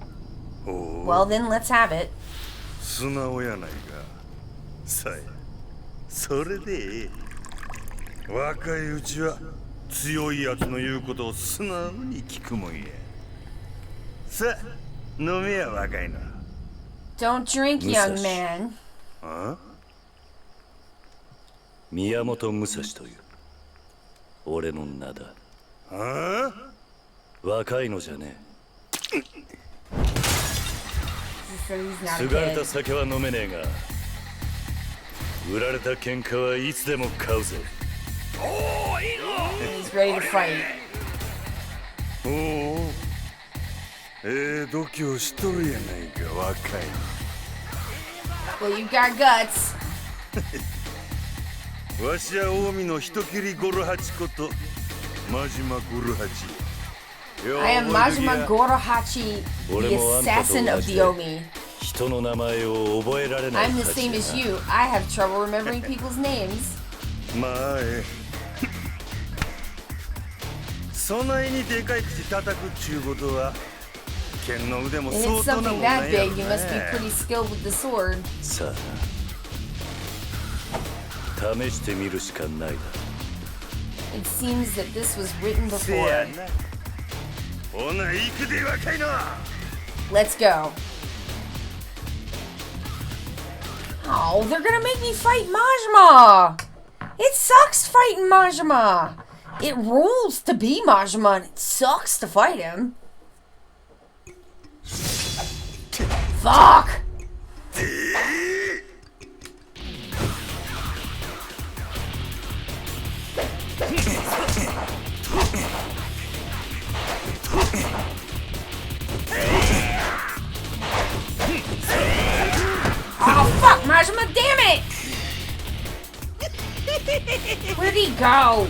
Well then let's have it. 素直やないか。さえ、それでええ。若いうちは強いやつの言うことを素直に聞くもんや。さあ、飲めや若いの。 Don't drink, young man. あ？宮本武蔵という俺の名だ。あ？若いのじゃねえ。 So he's not 継 a がれ kid. た酒は飲めねえが、売られた喧嘩はいつでも買うぜ。 He's ready to fight. おお、度胸しとるやないか若い。 Well, you got guts. わしは近江の人斬りゴルハチこと真島ゴルハチ。 I am Majima Gorohachi, the assassin of the Omi. 人の名前を覚えられない。 I'm the same as you. I have trouble remembering people's names. まあええ。そないにでかい口叩くっちゅうことは剣の腕も And 相 it's 当なも something んな that んやろ big, you must be ね。 pretty skilled with the sword. さあ、試してみるしかないだ。 It seems that this was written せや before. な。ほな行くで若いの。 Let's go. Oh, they're gonna make me fight Majima! It sucks fighting Majima! It rules to be Majima, and it sucks to fight him. Fuck! Oh fuck, Majima, damn it! Where'd he go?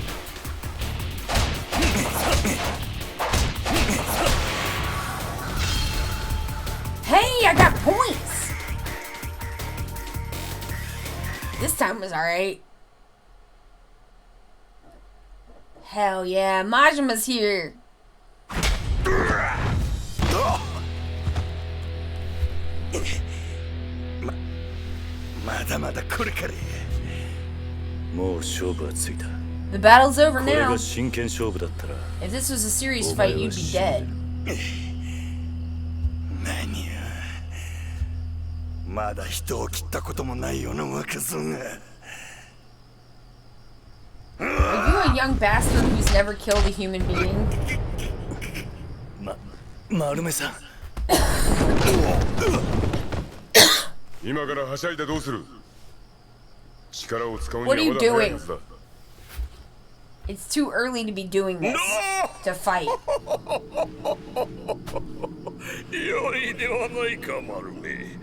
Hey, I got points! This time was alright. Hell yeah, Majima's here. まだまだこれからや。もう勝負はついた。 The battle's over これ now. が真剣勝負だったら、 If this was a serious fight, you'd be dead. 何や。まだ人を切ったこともないような若造が。 Are you a young bastard who's never killed a human being? 丸目さん。今からはしゃいでどうする。力を使うに What は are ま you だ早い doing? はずだ。 It's too early to be doing this. To fight. 良いではないか、丸目。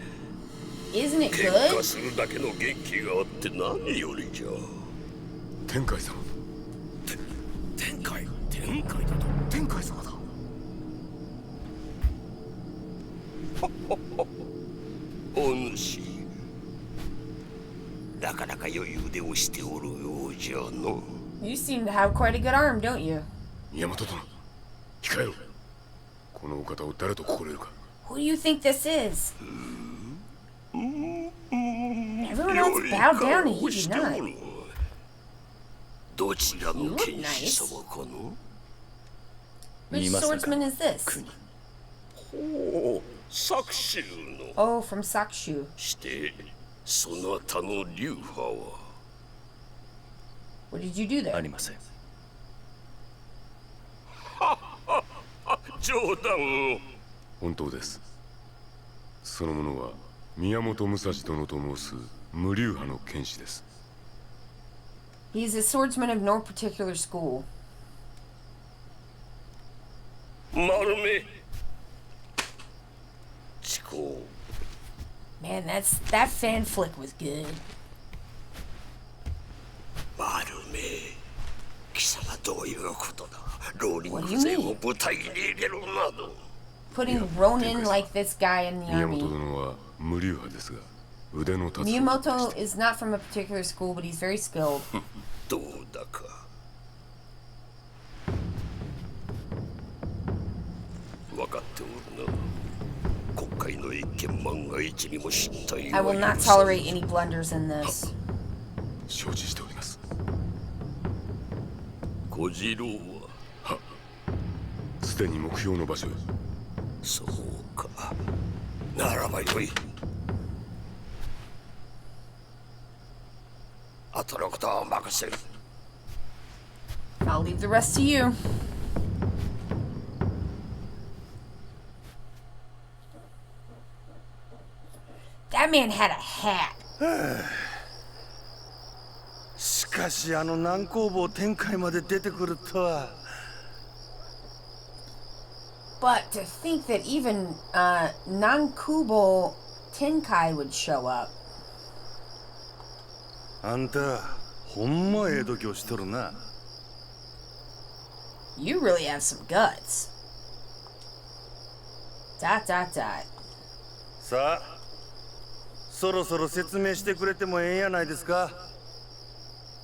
Isn't it 喧 good? 嘩するだけの元気があって何よりじゃ。天海様。天海だと。天海様だ。お主。なかなか良い腕をしておるようじゃの。 You seem to have quite a good arm, don't you? 宮本殿、控えろ。このお方を誰と心得るか。 Who do you think this is? Everyone else bowed down and he did not. どちらの剣士様かの？ Which swordsman is this? ほう、作州の。 Oh, from Sakshu. してそなたの流派は？ What did you do there? ありません。冗談を。本当です。その者は宮本武蔵殿と申す無流派の剣士です。 He is a swordsman of no particular school. 丸目。遅刻。 Man, that fan flick was good. 丸目。貴様どういうことだ。ローリング勢を部隊に入れるなど。Putting Ronin like this guy in the 宮本 army. 殿は無流派ですが腕の立つ Miyamoto is not from a particular school, but he's very skilled. どうだか。分かっておるな。国会の一件万が一にも失態 I will not tolerate any blunders in this. 承知しております。小次郎はすでに目標の場所へ。そうか。ならばよい。あとのことは任せる。I'll leave the rest to you. That man had a hat. しかしあの南工房展開まで出てくるとは。But to think that even Nankubo Tenkai would show up. あんたほんまええ度胸しとるな。You really have some guts. ... さあそろそろ説明してくれてもええやないですか。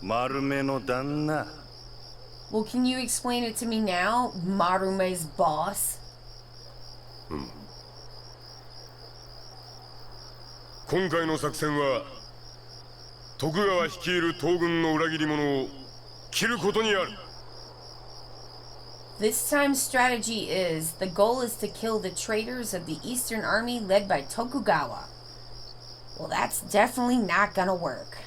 丸目の旦那。 Well, can you explain it to me now, Marume's boss? 今回の作戦は徳川率いる東軍の裏切り者を切ることにある。 This time's strategy is the goal is to kill the traitors of the Eastern Army led by Tokugawa. Well, that's definitely not gonna work.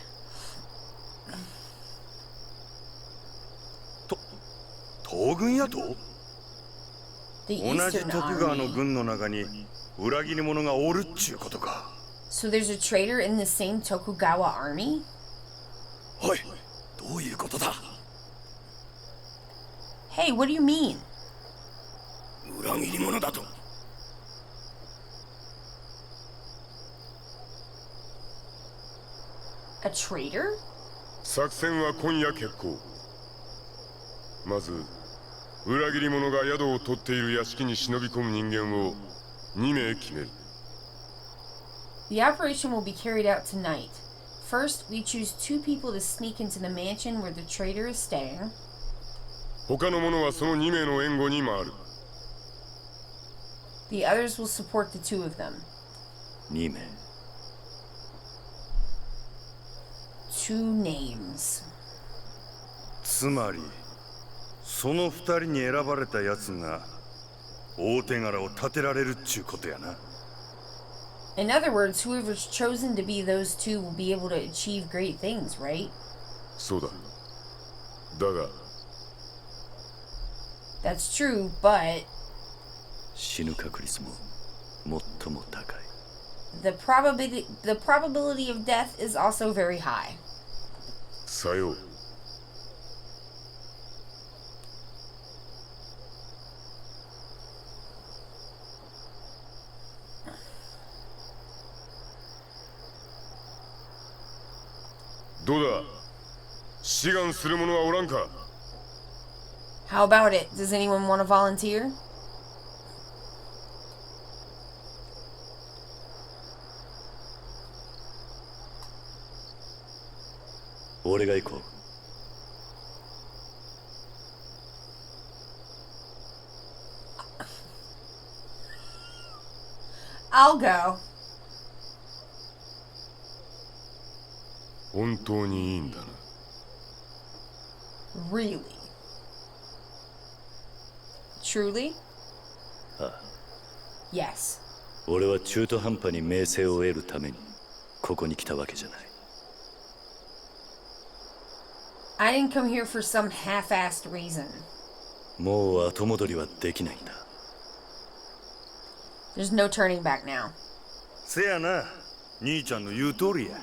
東軍やと？ The 同じ Eastern 徳川の Army. 軍の中に裏切り者がおるっちゅうことか。 So there's a traitor in the same Tokugawa army? おい、どういうことだ。 Hey, what do you mean? 裏切り者だと。 A traitor? 作戦は今夜決行。まず裏切り者が宿を取っている屋敷に忍び込む人間を2名決める。 The operation will be carried out tonight. First, we choose 2 people to sneak into the mansion where the traitor is staying. 他の者はその2名の援護に回る。 The others will support the 2 of them. 2名。 2 names. つまりその2人に選ばれたやつが大手柄を立てられるっちゅうことやな。 In other words, whoever's chosen to be those 2 will be able to achieve great things, right? そうだ。だが That's true, but 死ぬ確率も最も高い。 the probability of death is also very high. さよう。どうだ、志願する者はおらんか。 How about it? Does anyone want to volunteer? 俺が行こう。 I'll go. 本当にいいんだな。 Really? Truly? ああ。 Yes. 俺は中途半端に名声を得るためにここに来たわけじゃない。 I didn't come here for some half-assed reason. もう後戻りはできないんだ。 There's no turning back now. せやな、兄ちゃんの言う通りや。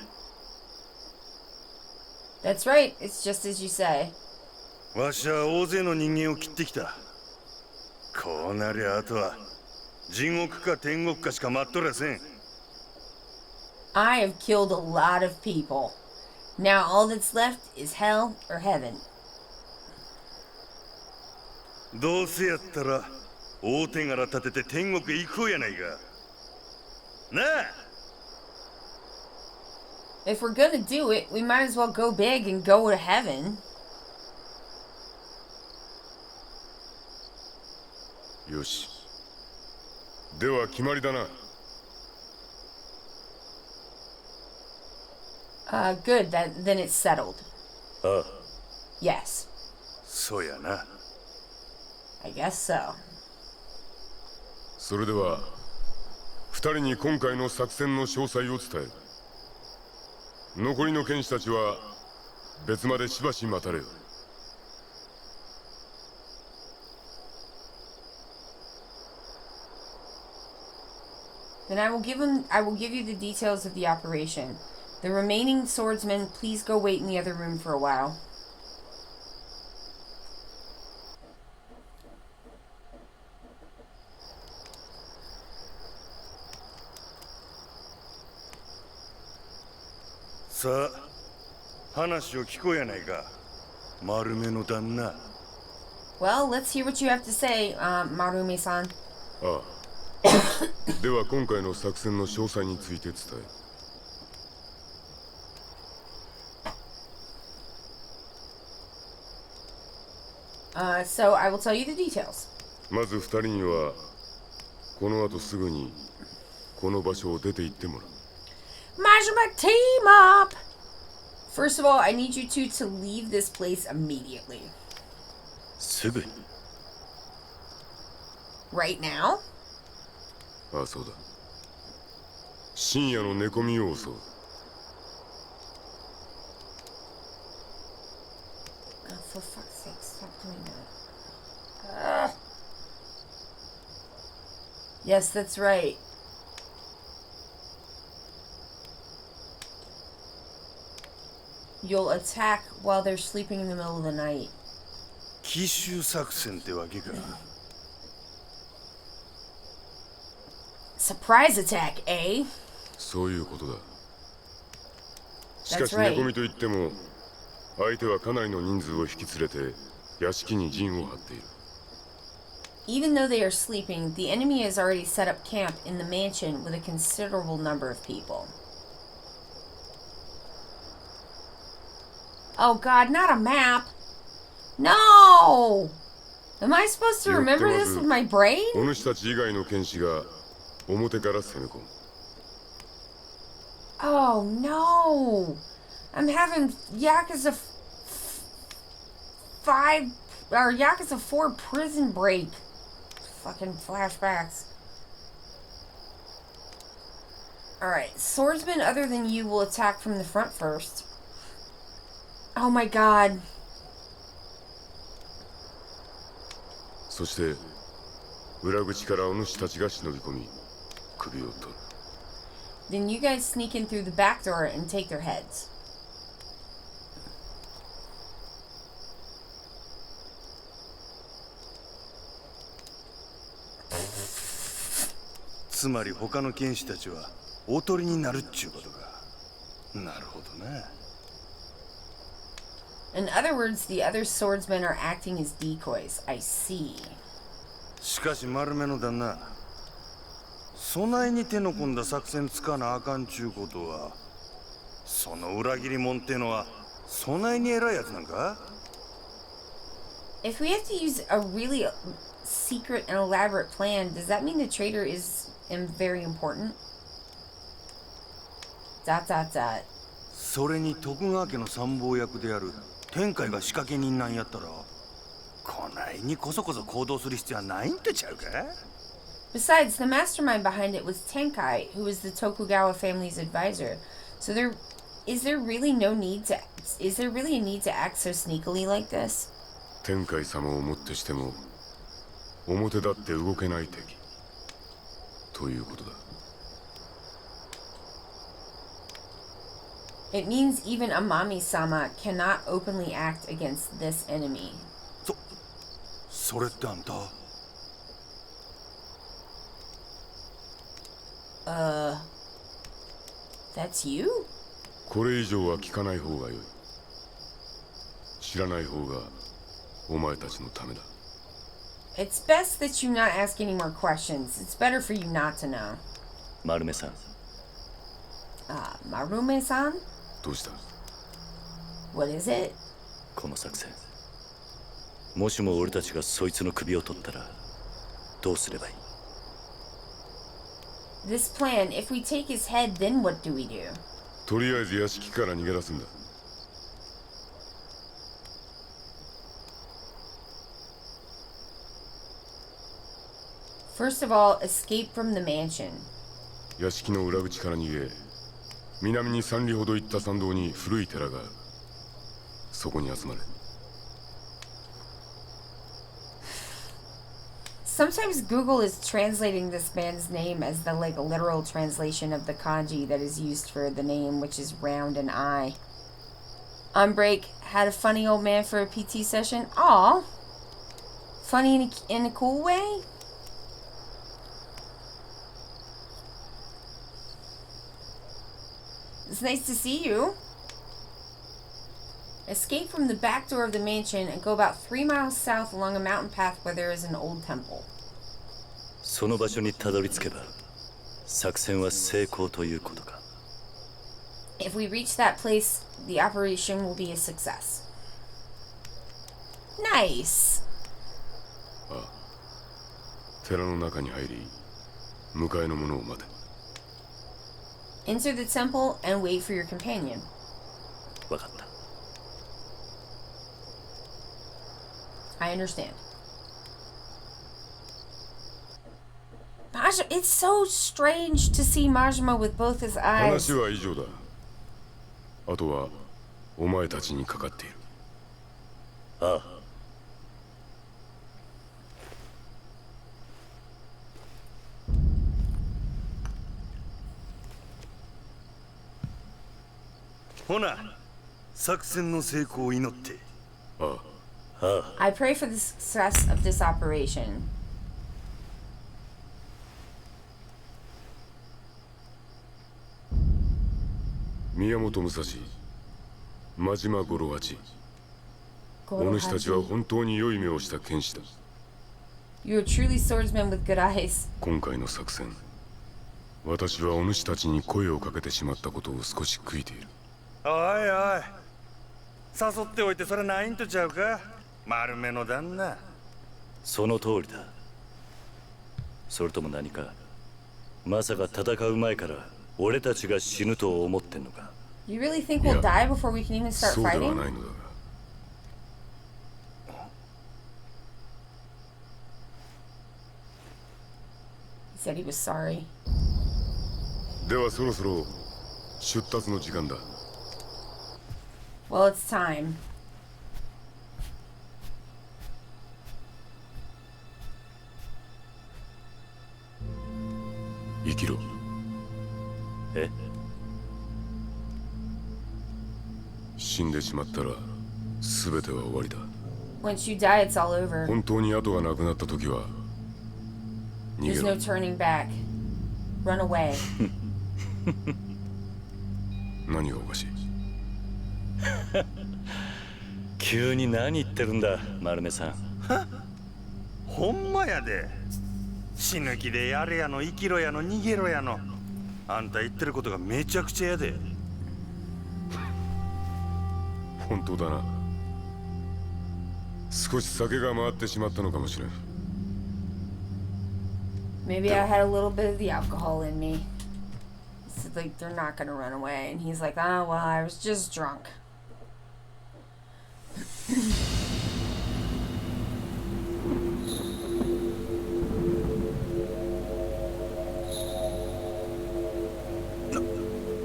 That's right. It's just as you say. わしは大勢の人間を切ってきた。こうなりゃあとは地獄か天国かしか待っとりゃせん。 I have killed a lot of people. Now all that's left is hell or heaven. どうせやったら大手柄立てて天国へ行こうやないか。なあ。If we're gonna do it, we might as well go big and go to heaven. よし。では決まりだな。Good. Then it's settled. ああ。 Yes. そうやな。I guess so. それでは二人に今回の作戦の詳細を伝える。残りの剣士たちは別までしばし待たれよ。Then I will give you the details of the operation. The remaining swordsmen, please go wait in the other room for a while. Sa, 話を聞こうやないか。丸目の旦那。Well, let's hear what you have to say, Marume-san. ああ。では今回の作戦の詳細について伝え。So I will tell you the details. まず二人にはこの後すぐにこの場所を出て行ってもらう。Majima, team up! First of all, I need you two to leave this place immediately. すぐに。Right now? ああ、そうだ。深夜の寝込みを襲う。For fuck's sake, stop doing that. Yes, that's right. You'll attack while they're sleeping in the middle of the night. 奇襲作戦ってわけか。Surprise attack, eh? そういうことだ。しかし寝込みといっても相手はかなりの人数を引き連れて屋敷に陣を張っている。Even though they are sleeping, the enemy has already set up camp in the mansion with a considerable number of people. Oh god, not a map! No! Am I supposed to remember this with my brain? お主たち以外の剣士が表から攻め込む。Oh no! I'm having Yakuza 5 or Yakuza 4 prison break. Fucking flashbacks. Alright, swordsmen other than you will attack from the front first. Oh my god. そして裏口からお主たちが忍び込み首を取る。Then you guys sneak in through the back door and take their heads. つまり他の剣士たちはおとりになるっちゅうことか。なるほどな。In other words, the other swordsmen are acting as decoys. I see. しかし丸目の旦那、備えに手の込んだ作戦つかなあかんちゅうことは、その裏切り者ってのは備えに偉いやつなんか？ If we have to use a really secret and elaborate plan, does that mean the traitor is very important? ... それに徳川家の参謀役である天海が仕掛け人なんやったら、こないにこそこそ行動する必要はないんとちゃうか？ Besides, the mastermind behind it was Tenkai, who was the Tokugawa family's advisor. So is there really a need to act so sneakily like this? 天海様をもってしても表立って動けない敵ということだ。It means even Amami-sama cannot openly act against this enemy. それってあんたThat's you? これ以上は聞かない方がよい。知らない方がお前たちのためだ。It's best that you not ask any more questions. It's better for you not to know. Marume-san. Marume-san? どうした? What is it? この作戦。もしも俺たちがそいつの首を取ったらどうすればいい? This plan, if we take his head, then what do we do? とりあえず屋敷から逃げ出すんだ。First of all, escape from the mansion. 屋敷の裏口から逃げ、南に3里ほど行った参道に古い寺がある。そこに集まれ。Sometimes Google is translating this man's name as the literal translation of the kanji that is used for the name, which is round and eye. On break, had a funny old man for a PT session. Aw. Funny in a cool way? It's nice to see you. Escape from the back door of the mansion and go about 3 miles south along a mountain path where there is an old temple. その場所にたどり着けば作戦は成功ということか。If we reach that place, the operation will be a success. Nice. ああ。寺の中に入り、迎えの者を待て。Enter the temple and wait for your companion. わかった。I understand. It's so strange to see Majima with both his eyes. 話は以上だ。あとはお前たちにかかっている。ああ。ほな、作戦の成功を祈って。ああ。I pray for the success of this operation. 宮本武蔵、真島五郎八。お主たちは本当に良い目をした剣士だ。You are truly swordsmen with good eyes. 今回の作戦、私はお主たちに声をかけてしまったことを少し悔いている。おいおい、誘っておいてそれないんとちゃうか、丸めの旦那。その通りだ。それとも何か、まさか戦う前から俺たちが死ぬと思ってんのか。 You really think we'll die before we can even start そうでは fighting? ないのだが。He said he was sorry. ではそろそろ出立の時間だ。Well, it's time. 生きろ。え？死んでしまったら全ては終わりだ。 Once you die, it's all over. 本当に後がなくなった時は逃げ There's ろ。 no turning back. Run away. 何がおかしい？急に何言ってるんだ、丸目さん。ほんまやで。死ぬ気でやれやの生きろやの逃げろやの。あんた言ってることがめちゃくちゃやで。本当だな。少し酒が回ってしまったのかもしれん。 Maybe I had a little bit of the alcohol in me. It's like they're not gonna run away, and he's like, "Oh well, I was just drunk."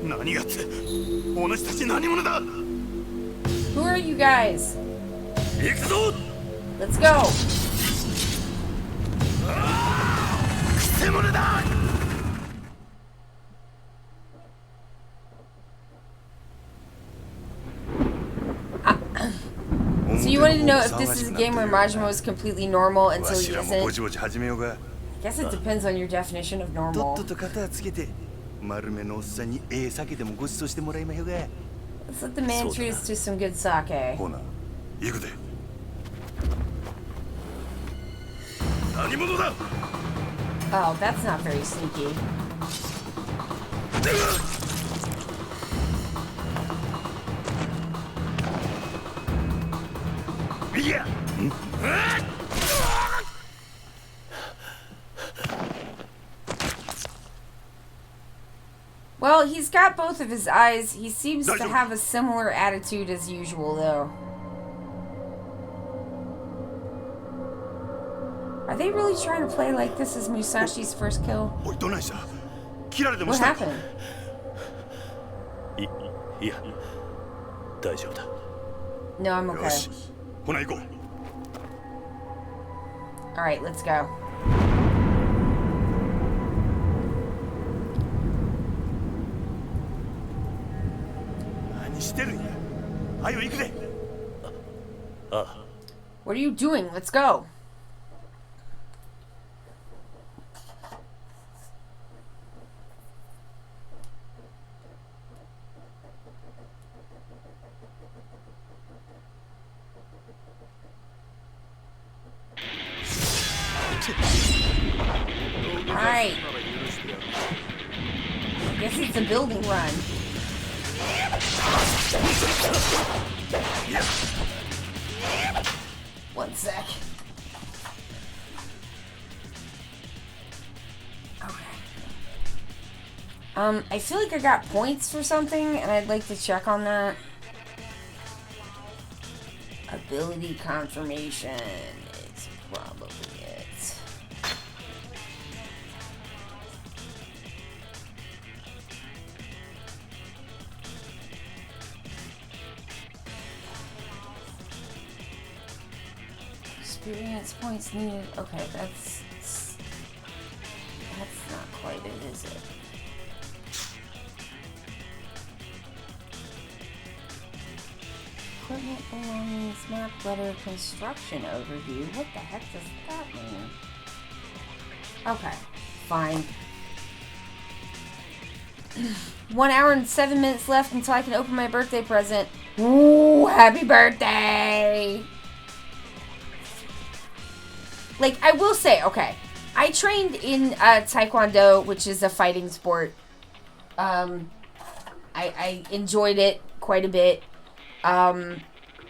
何やって、お主たち何者だ。 Who are you guys? 行くぞ。 Let's go. くせ者だ。 So you wanted to know if this is a game where Majima was completely normal until he わしらもぼち isn't? ぼち始めようが。 I guess it depends on your definition of とっ normal. とと肩つけて、丸めのおっさんに酒でもご馳走してもらいまひょが。 Let's let the man treat us to some good sake. ほな、行くで。Oh, that's not very sneaky. Well, he's got both of his eyes. He seems to have a similar attitude as usual, though. Are they really trying to play like this is Musashi's first kill? What happened? No, I'm okay. Alright, let's go. What are you doing? Let's go. Alright. I guess it's a building run. One sec. Okay. I feel like I got points for something, and I'd like to check on that. Ability confirmation is probably it. Experience points needed. Okay, that's not quite it, is it? Equipment belongings, map, letter, construction overview. What the heck does that mean? Okay, fine. 1 hour and 7 minutes left until I can open my birthday present. Ooh, happy birthday! Like, I will say, okay, I trained in Taekwondo, which is a fighting sport. I enjoyed it quite a bit.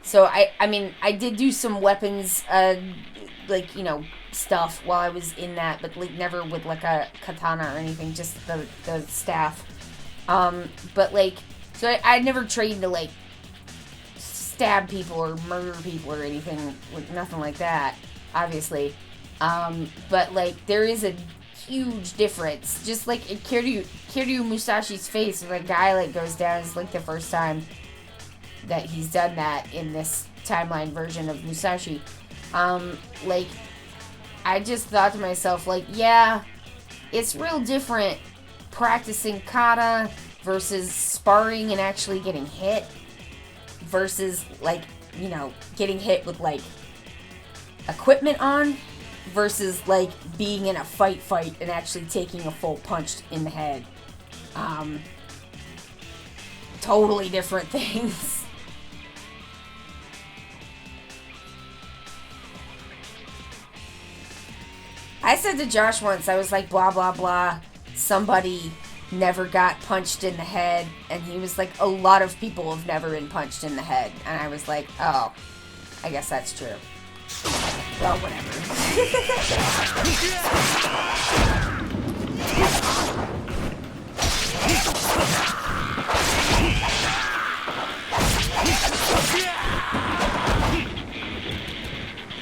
So I mean, I did do some weapons, like, you know, stuff while I was in that, but like never with like a katana or anything, just the staff. But like, so I never trained to like stab people or murder people or anything, like nothing like that, obviously. But like, there is a huge difference. Just like in Kiryu Musashi's face, when a guy like goes down, it's like the first time that he's done that in this timeline version of Musashi. Like, I just thought to myself, like, yeah, it's real different practicing kata versus sparring and actually getting hit versus, like, you know, getting hit with, like, equipment on versus, like, being in a fight and actually taking a full punch in the head. Totally different things. I said to Josh once, I was like, blah, blah, blah, somebody never got punched in the head, and he was like, a lot of people have never been punched in the head, and I was like, oh, I guess that's true. Well, whatever.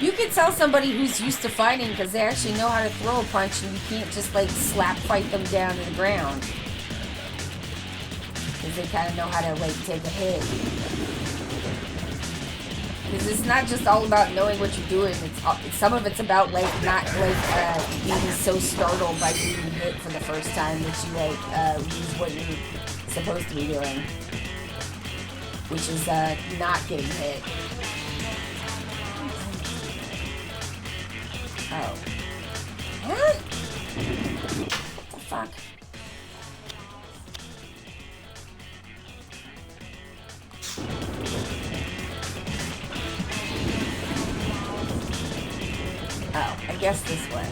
You can tell somebody who's used to fighting because they actually know how to throw a punch, and you can't just like slap fight them down to the ground. Because they kind of know how to like take a hit. Because it's not just all about knowing what you're doing. It's some of it's about like not like being so startled by being hit for the first time that you like lose what you're supposed to be doing, which is not getting hit. Oh. What? What the fuck? Oh, I guess this way.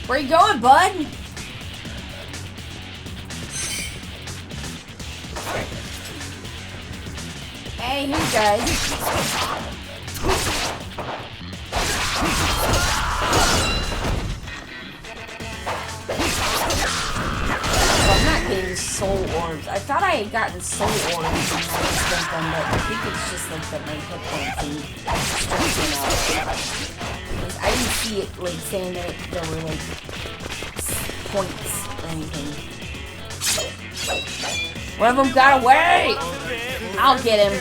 Where you going, bud? Hey, here you guys. I'm not getting soul orbs. I thought I had gotten soul orbs and I spent them, but I think it's just like that my hit points and stretching out. I didn't see it like saying that there were like points or anything. One of them got away! I'll get him.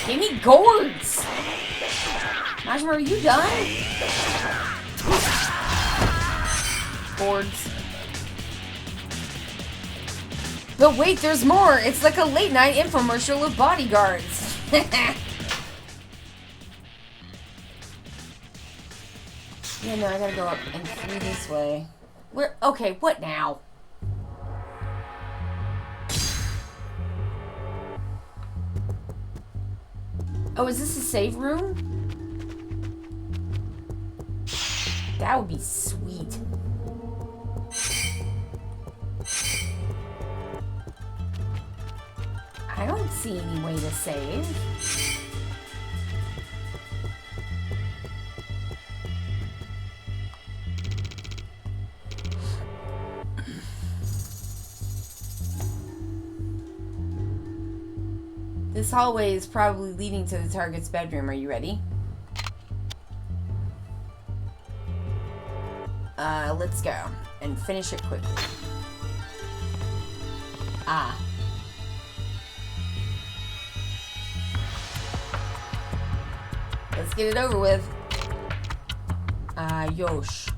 Give me gourds! Majima, are you done? Gourds. But wait, there's more! It's like a late night infomercial of bodyguards. Yeah, no, I gotta go up and through this way. Where? Okay, what now? Oh, is this a save room? That would be sweet. I don't see any way to save. This hallway is probably leading to the target's bedroom. Are you ready? Let's go. And finish it quickly. Ah. Let's get it over with. Yosh.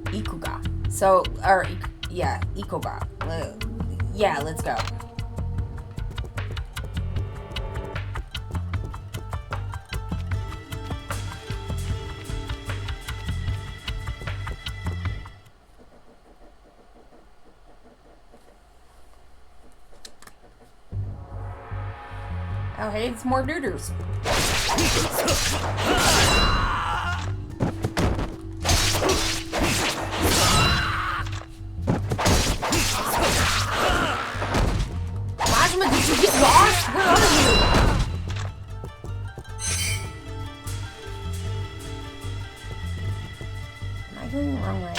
Ikuga. So, or, yeah, Ikuga. Yeah, let's go. Oh, hey, it's more neuters. Majima, did you get lost? Where are you? Am I going the wrong way?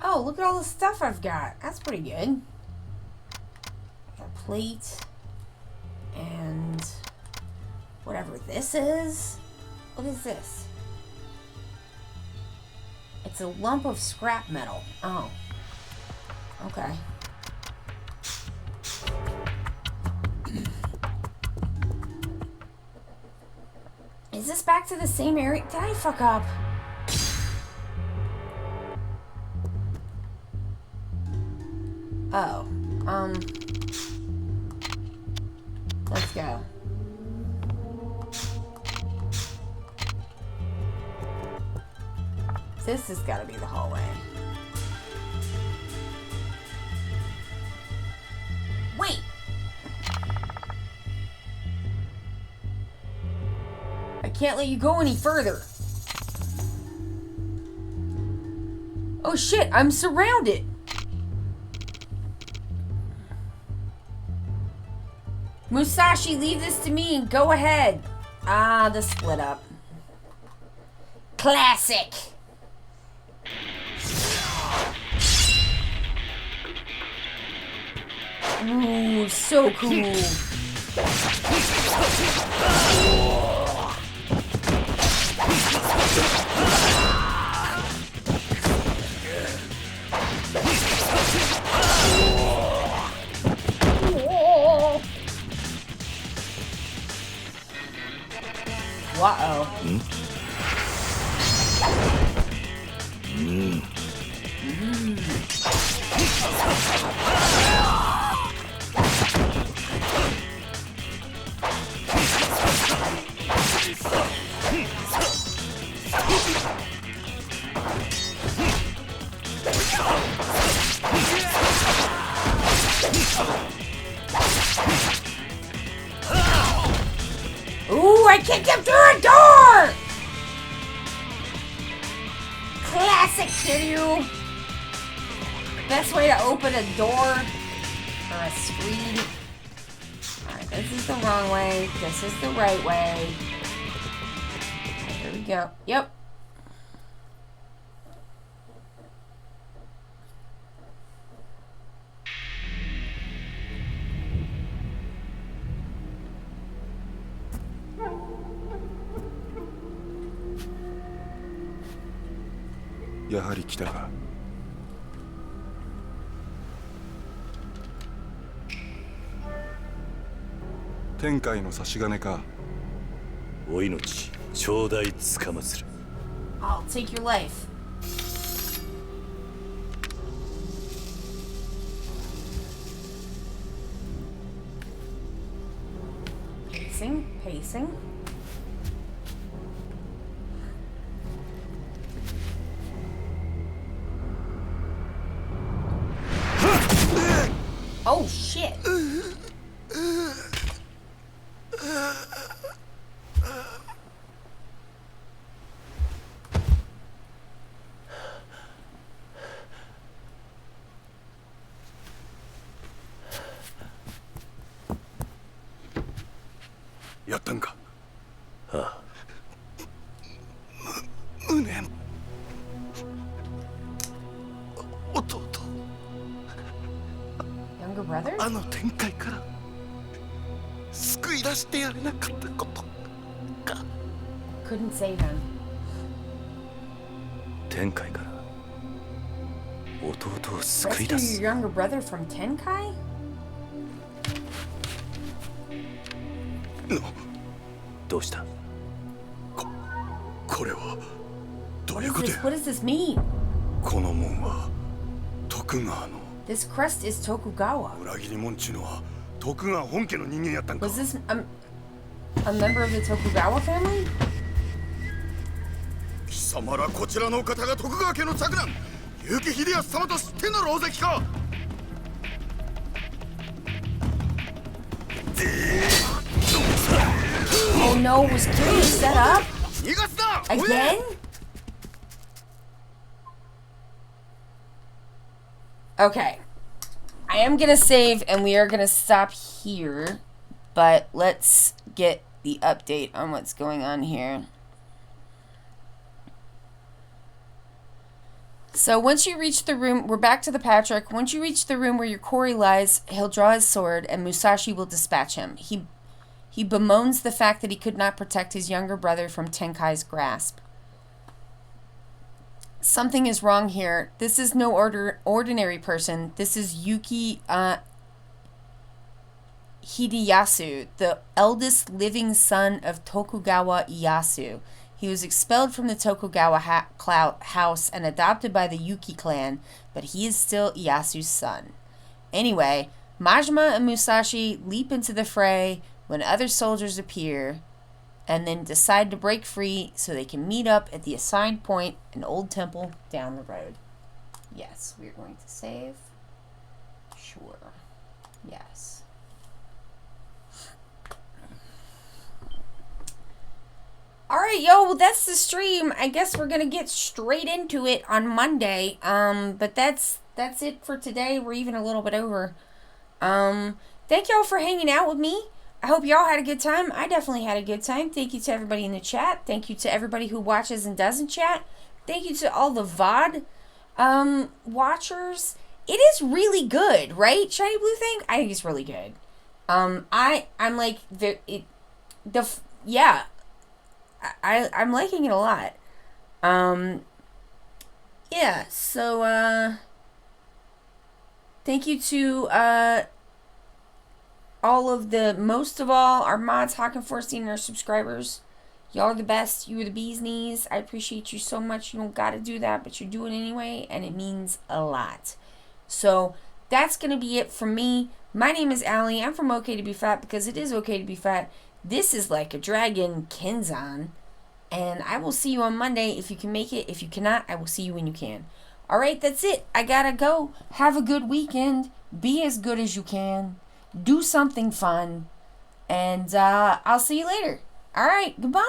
Oh, look at all the stuff I've got. That's pretty good. I got a plate. And whatever this is. What is this? It's a lump of scrap metal. Oh. Okay. Is this back to the same area? Did I fuck up? Oh, Let's go. This has got to be the hallway. Wait! I can't let you go any further. Oh shit, I'm surrounded. Musashi, leave this to me and go ahead. Ah, the split up. Classic. Ooh, so cool. Uh-oh. Ooh, I kicked him through a door! Classic, Kiryu! Best way to open a door or a screen. Alright, this is the wrong way. This is the right way. Here we go. Yep.やはり来たか。天界の差し金か。お命頂戴つかまつる。I'll take your life. Pacing, pacing. Oh shit. Younger brother? あの展開から救い出してやれなかったことか。 Couldn't save him. 天界から弟を救い Rescue 出す。 your younger brother from Tenkai? どうした？これはどう What いう is こと this? や。 What does this mean? この門は徳川の This crest is Tokugawa. 裏切り者っちゅうのは徳川本家の人間やったんか。 Was this a member of the Tokugawa family? 貴様らこちらのお方が徳川家の嫡男結城秀康様と知ってんだろ、大関か。 Oh no, was Kiryu set up? 逃がすな Again? Okay. I am gonna save and we are gonna stop here, but let's get the update on what's going on here. So once you reach the room, we're back to ThePatrick. Once you reach the room where your quarry lies, he'll draw his sword and Musashi will dispatch him. He bemoans the fact that he could not protect his younger brother from Tenkai's grasp. Something is wrong here. This is no ordinary person. This is Yuki Hideyasu, the eldest living son of Tokugawa Ieyasu. He was expelled from the Tokugawa house and adopted by the Yuki clan, but he is still Ieyasu's son. Anyway, Majima and Musashi leap into the fray when other soldiers appear, and then decide to break free so they can meet up at the assigned point, an old temple down the road. Yes, we're going to save. Sure. Yes. Alright, yo, well, that's the stream. I guess we're gonna get straight into it on Monday. But that's it for today. We're even a little bit over. Thank y'all for hanging out with me. I hope y'all had a good time. I definitely had a good time. Thank you to everybody in the chat. Thank you to everybody who watches and doesn't chat. Thank you to all the VOD watchers. It is really good, right? Shiny Blue thing? I think it's really good. I'm like yeah. I'm liking it a lot. Yeah, so thank you to most of all, our mods, Hawk and Forstine, and our subscribers. Y'all are the best. You are the bee's knees. I appreciate you so much. You don't gotta do that, but you're doing it anyway, and it means a lot. So, that's gonna be it from me. My name is Allie. I'm from Okay to Be Fat because it is okay to be fat. This is like a Dragon Kenzan. And I will see you on Monday if you can make it. If you cannot, I will see you when you can. Alright, that's it. I gotta go. Have a good weekend. Be as good as you can. Do something fun. And I'll see you later. Alright, goodbye.